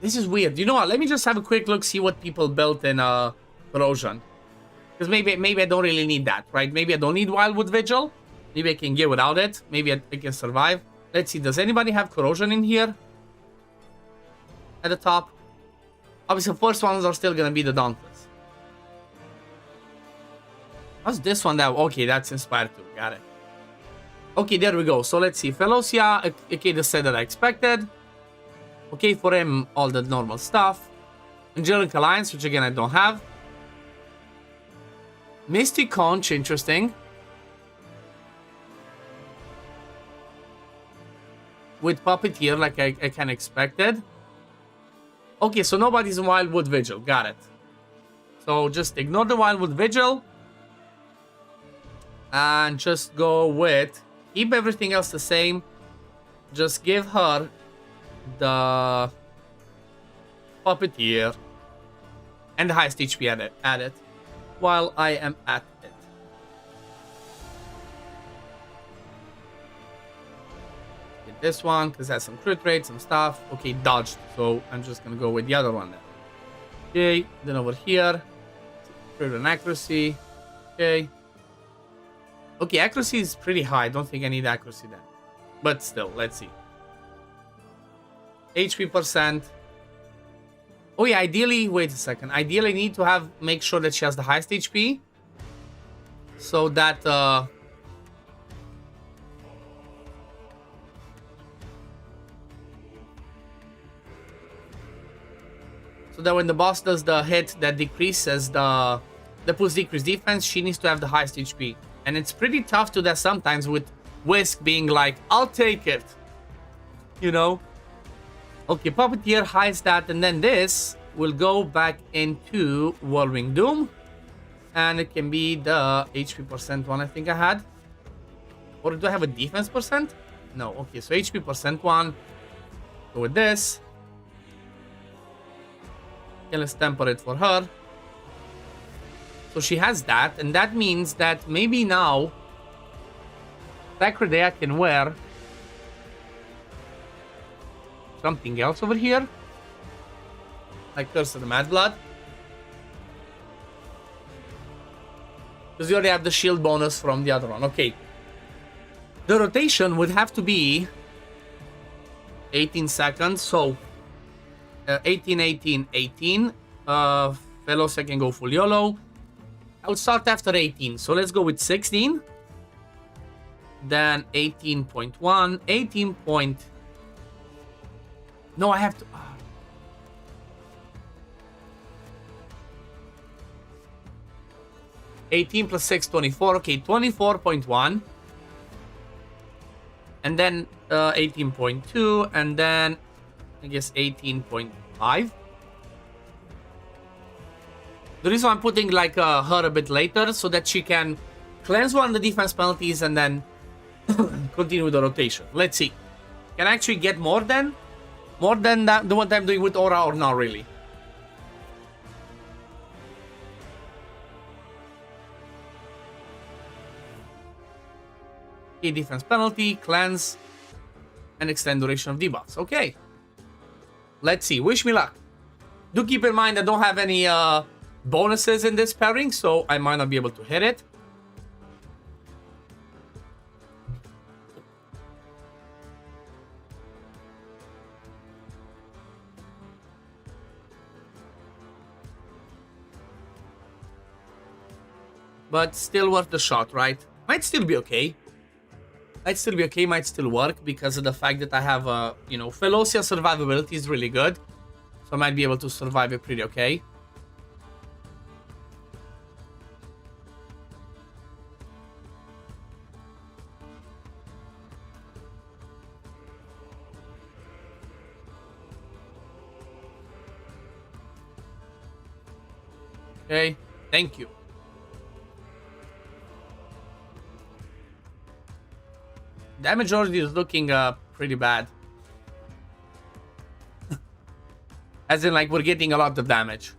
This is weird. You know what? Let me just have a quick look, see what people built in Corrosion. Because maybe I don't really need that, right? Maybe I don't need Wildwood Vigil. Maybe I can get without it. Maybe I can survive. Let's see. Does anybody have corrosion in here? At the top? Obviously, the first ones are still gonna be the Dauntless. How's this one that? Okay, that's inspired too. Got it. Okay, there we go. So let's see. Felocia, okay, the set that I expected. Okay, for him, all the normal stuff. Angelic Alliance, which again I don't have. Misty Conch, interesting. With Puppeteer, like I kind of expected. Okay, so nobody's in Wildwood Vigil. Got it. So just ignore the Wildwood Vigil. And just go with... Keep everything else the same. Just give her the Puppeteer and the highest HP at it while I am at it. Get this one because it has some crit rate, some stuff. Okay, dodged. So I'm just gonna go with the other one then. Okay, then over here, crit and accuracy. Okay. Okay, accuracy is pretty high. I don't think I need accuracy then. But still, let's see. HP percent. Oh yeah, ideally, wait a second. Ideally, I need to make sure that she has the highest HP. So that, so that when the boss does the hit that decreases that puts decreased defense, she needs to have the highest HP. And it's pretty tough to that sometimes with Whisk being like, I'll take it. You know? Okay, Puppeteer, high stat, and then this will go back into Whirlwind Doom. And it can be the HP percent one I think I had. Or do I have a defense percent? No, okay, so HP percent one. Go with this. Okay, let's temper it for her. So she has that, and that means that maybe now Sacredea can wear something else over here. Like Curse of the Mad Blood. Because you already have the shield bonus from the other one. Okay. The rotation would have to be 18 seconds. So 18, 18, 18. Felocia can go full YOLO. I would start after 18. So let's go with 16. Then 18.1. 18 point... No, I have to... 18 plus 6, 24. Okay, 24.1. And then 18.2. And then, I guess, 18.5. The reason I'm putting like her a bit later so that she can cleanse one of the defense penalties and then continue with the rotation. Let's see. Can I actually get more than that, the one I'm doing with Aura, or not really? Okay, defense penalty, cleanse, and extend duration of debuffs. Okay. Let's see. Wish me luck. Do keep in mind I don't have any bonuses in this pairing, so I might not be able to hit it. But still worth the shot, right? Might still be okay. Might still be okay, might still work because of the fact that I have, you know, Felocia survivability is really good. So I might be able to survive it pretty okay. Okay, thank you. Damage already is looking pretty bad. As in, like, we're getting a lot of damage.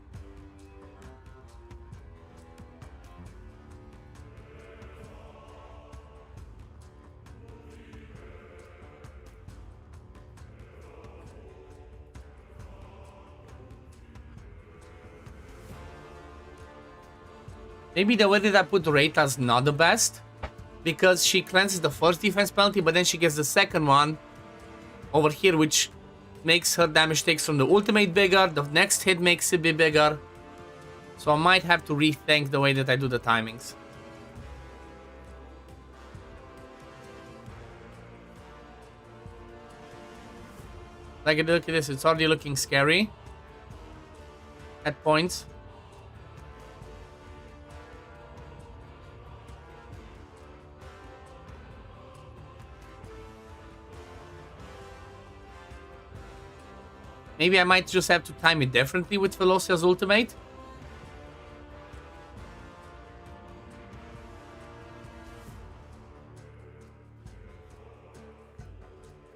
Maybe the way that I put Rata is not the best. because she cleanses the first defense penalty, but then she gets the second one over here, which makes her damage takes from the ultimate bigger. The next hit makes it be bigger. So I might have to rethink the way that I do the timings. Like, look at this, it's already looking scary at points. Maybe I might just have to time it differently with Velocia's ultimate.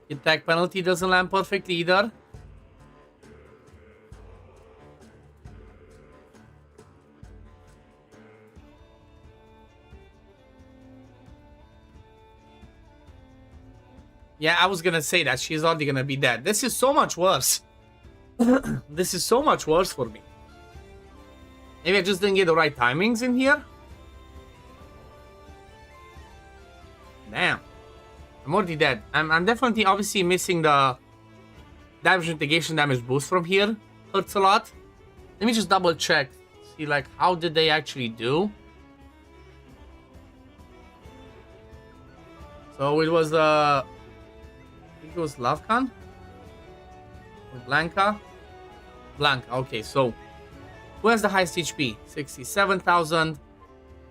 Attack penalty doesn't land perfectly either. Yeah, I was gonna say that. She's already gonna be dead. This is so much worse. This is so much worse for me. Maybe I just didn't get the right timings in here. Damn. I'm already dead. I'm definitely obviously missing the damage mitigation damage boost from here. Hurts a lot. Let me just double check. See, like, how did they actually do? So it was, I think it was Lavkan? Or Blanca? Blanca, okay, so who has the highest HP? 67,000.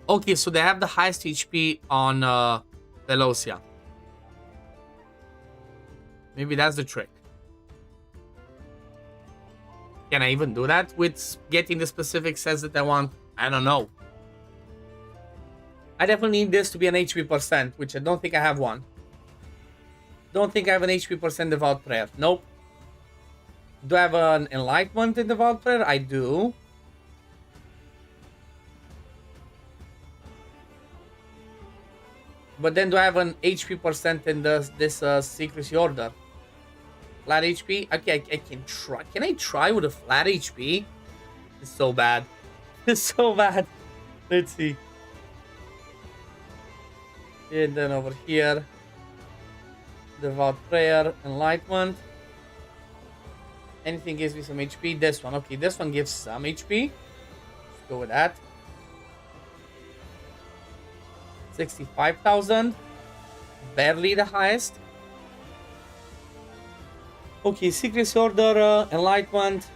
Okay, so they have the highest HP on Velocia. Maybe that's the trick. Can I even do that with getting the specific sets that I want? I don't know. I definitely need this to be an HP percent, which I don't think I have one. Don't think I have an HP percent Devout Prayer. Nope. Do I have an Enlightenment in Devout Prayer? I do. But then do I have an HP percent in this Secrecy Order? Flat HP? Okay, I can try. Can I try with a flat HP? It's so bad. It's so bad. Let's see. And then over here, Devout Prayer, Enlightenment. Anything gives me some HP. This one. Okay, this one gives some HP. Let's go with that. 65,000. Barely the highest. Okay, Secret Order, Enlightenment,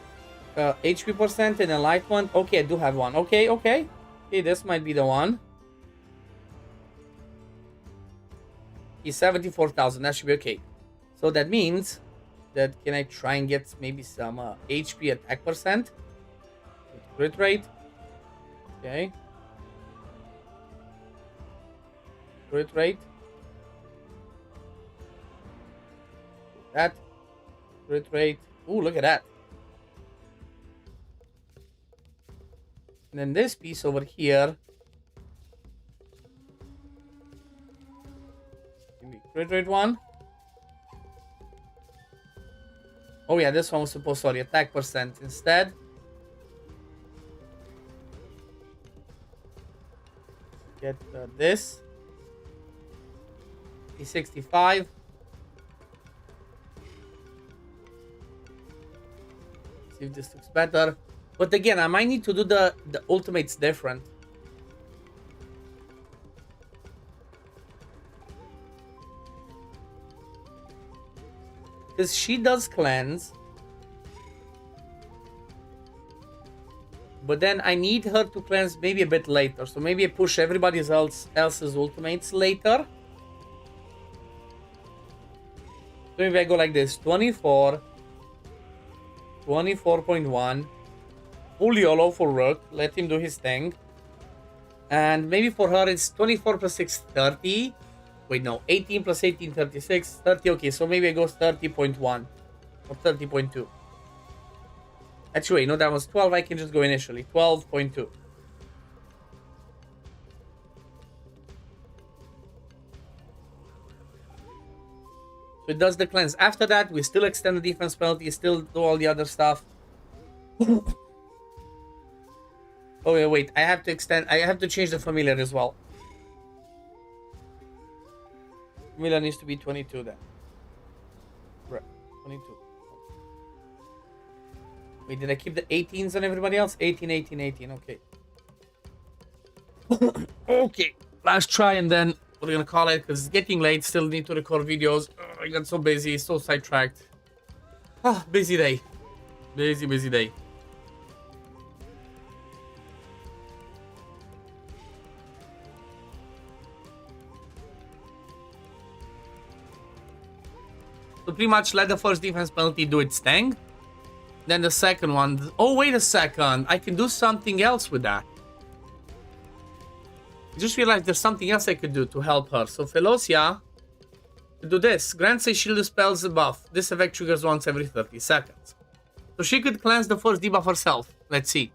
HP percent and Enlightenment. Okay, I do have one. Okay. Okay, this might be the one. He's 74,000. That should be okay. So that means that can I try and get maybe some HP attack percent? Crit rate. Okay. Crit rate. That. Crit rate. Ooh, look at that. And then this piece over here. Give me crit rate one. Oh yeah, this one was supposed to attack percent instead. Get this. P65. See if this looks better. But again, I might need to do the ultimates different. Because she does cleanse. But then I need her to cleanse maybe a bit later. So maybe I push everybody else's ultimates later. So maybe I go like this. 24. 24.1. Full YOLO for Rook. Let him do his thing. And maybe for her it's 24 plus 6, 30. Wait, no. 18 plus 18, 36. 30. Okay, so maybe I go 30.1. Or 30.2. Actually, no, that was 12. I can just go initially. 12.2. So it does the cleanse. After that, we still extend the defense penalty, still do all the other stuff. Oh yeah, wait. I have to change the familiar as well. Villa needs to be 22 then. Right, 22. Wait, did I keep the 18s on everybody else? 18, 18, 18, okay. Okay, last try and then we're gonna call it because it's getting late. Still need to record videos. I got so busy, so sidetracked. Ah, busy day. Busy day. So pretty much let the first defense penalty do its thing. Then the second one. Oh, wait a second. I can do something else with that. I just realized there's something else I could do to help her. So Felocia could do this. Grants a shield spells buff. This effect triggers once every 30 seconds. So she could cleanse the first debuff herself. Let's see.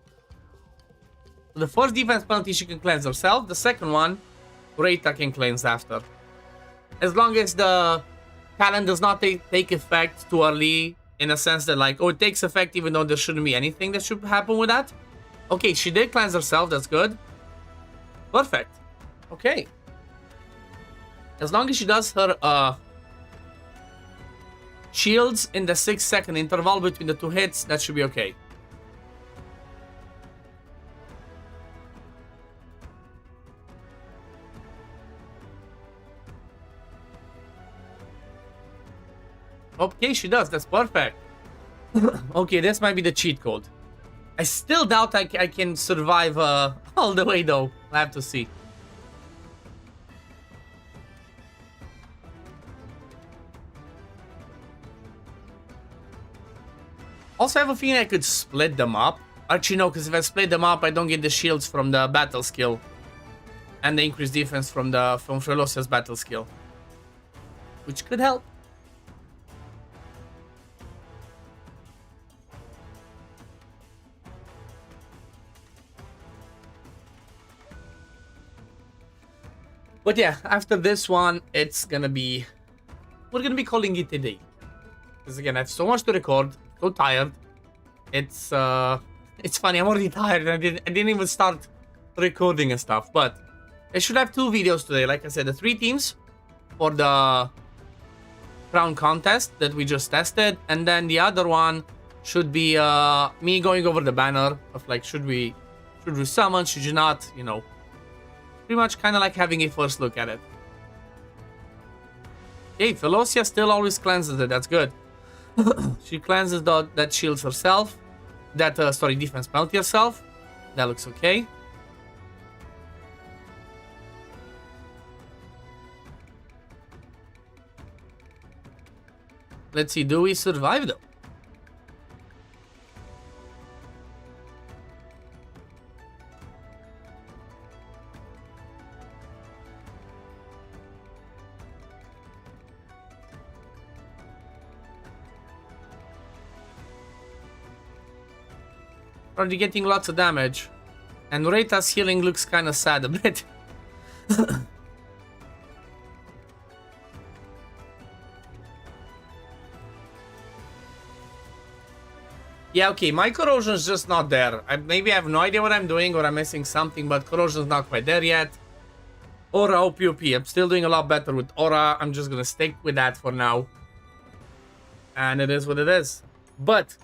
So the first defense penalty she can cleanse herself. The second one, Rita can cleanse after. As long as the talent does not take effect too early, in a sense that like, oh, it takes effect even though there shouldn't be anything that should happen with that. Okay, she did cleanse herself, that's good. Perfect. Okay. As long as she does her shields in the 6-second interval between the two hits, that should be okay. Okay, she does. That's perfect. Okay, this might be the cheat code. I still doubt I can survive all the way, though. I have to see. Also, I have a feeling I could split them up. Actually, no, because if I split them up, I don't get the shields from the battle skill. And the increased defense from Felocia's battle skill. Which could help. But yeah, after this one, it's gonna be... We're gonna be calling it a day. Because again, I have so much to record. So tired. It's funny, I'm already tired. I didn't even start recording and stuff. But I should have 2 videos today. Like I said, the 3 teams for the crown contest that we just tested. And then the other one should be me going over the banner of like, should we summon, should you not, you know. Pretty much kind of like having a first look at it. Okay, Felocia still always cleanses it. That's good. She cleanses that shields herself. That, sorry, defense penalty herself. That looks okay. Let's see, do we survive though? Already getting lots of damage. And Rita's healing looks kind of sad a bit. Yeah, okay, my Corrosion's just not there. Maybe I have no idea what I'm doing or I'm missing something, but Corrosion's not quite there yet. Aura OP. I'm still doing a lot better with Aura. I'm just gonna stick with that for now. And it is what it is. But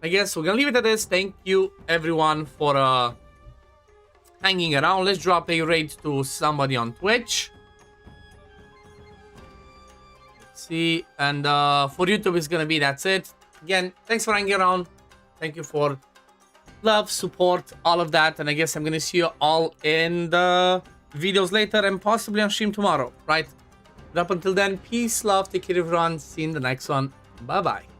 I guess we're gonna leave it at this. Thank you everyone for hanging around. Let's drop a raid to somebody on Twitch. Let's see, and for YouTube it's gonna be that's it. Again, thanks for hanging around. Thank you for love, support, all of that. And I guess I'm gonna see you all in the videos later and possibly on stream tomorrow, right? But up until then, peace, love, take care everyone. See you in the next one. Bye bye.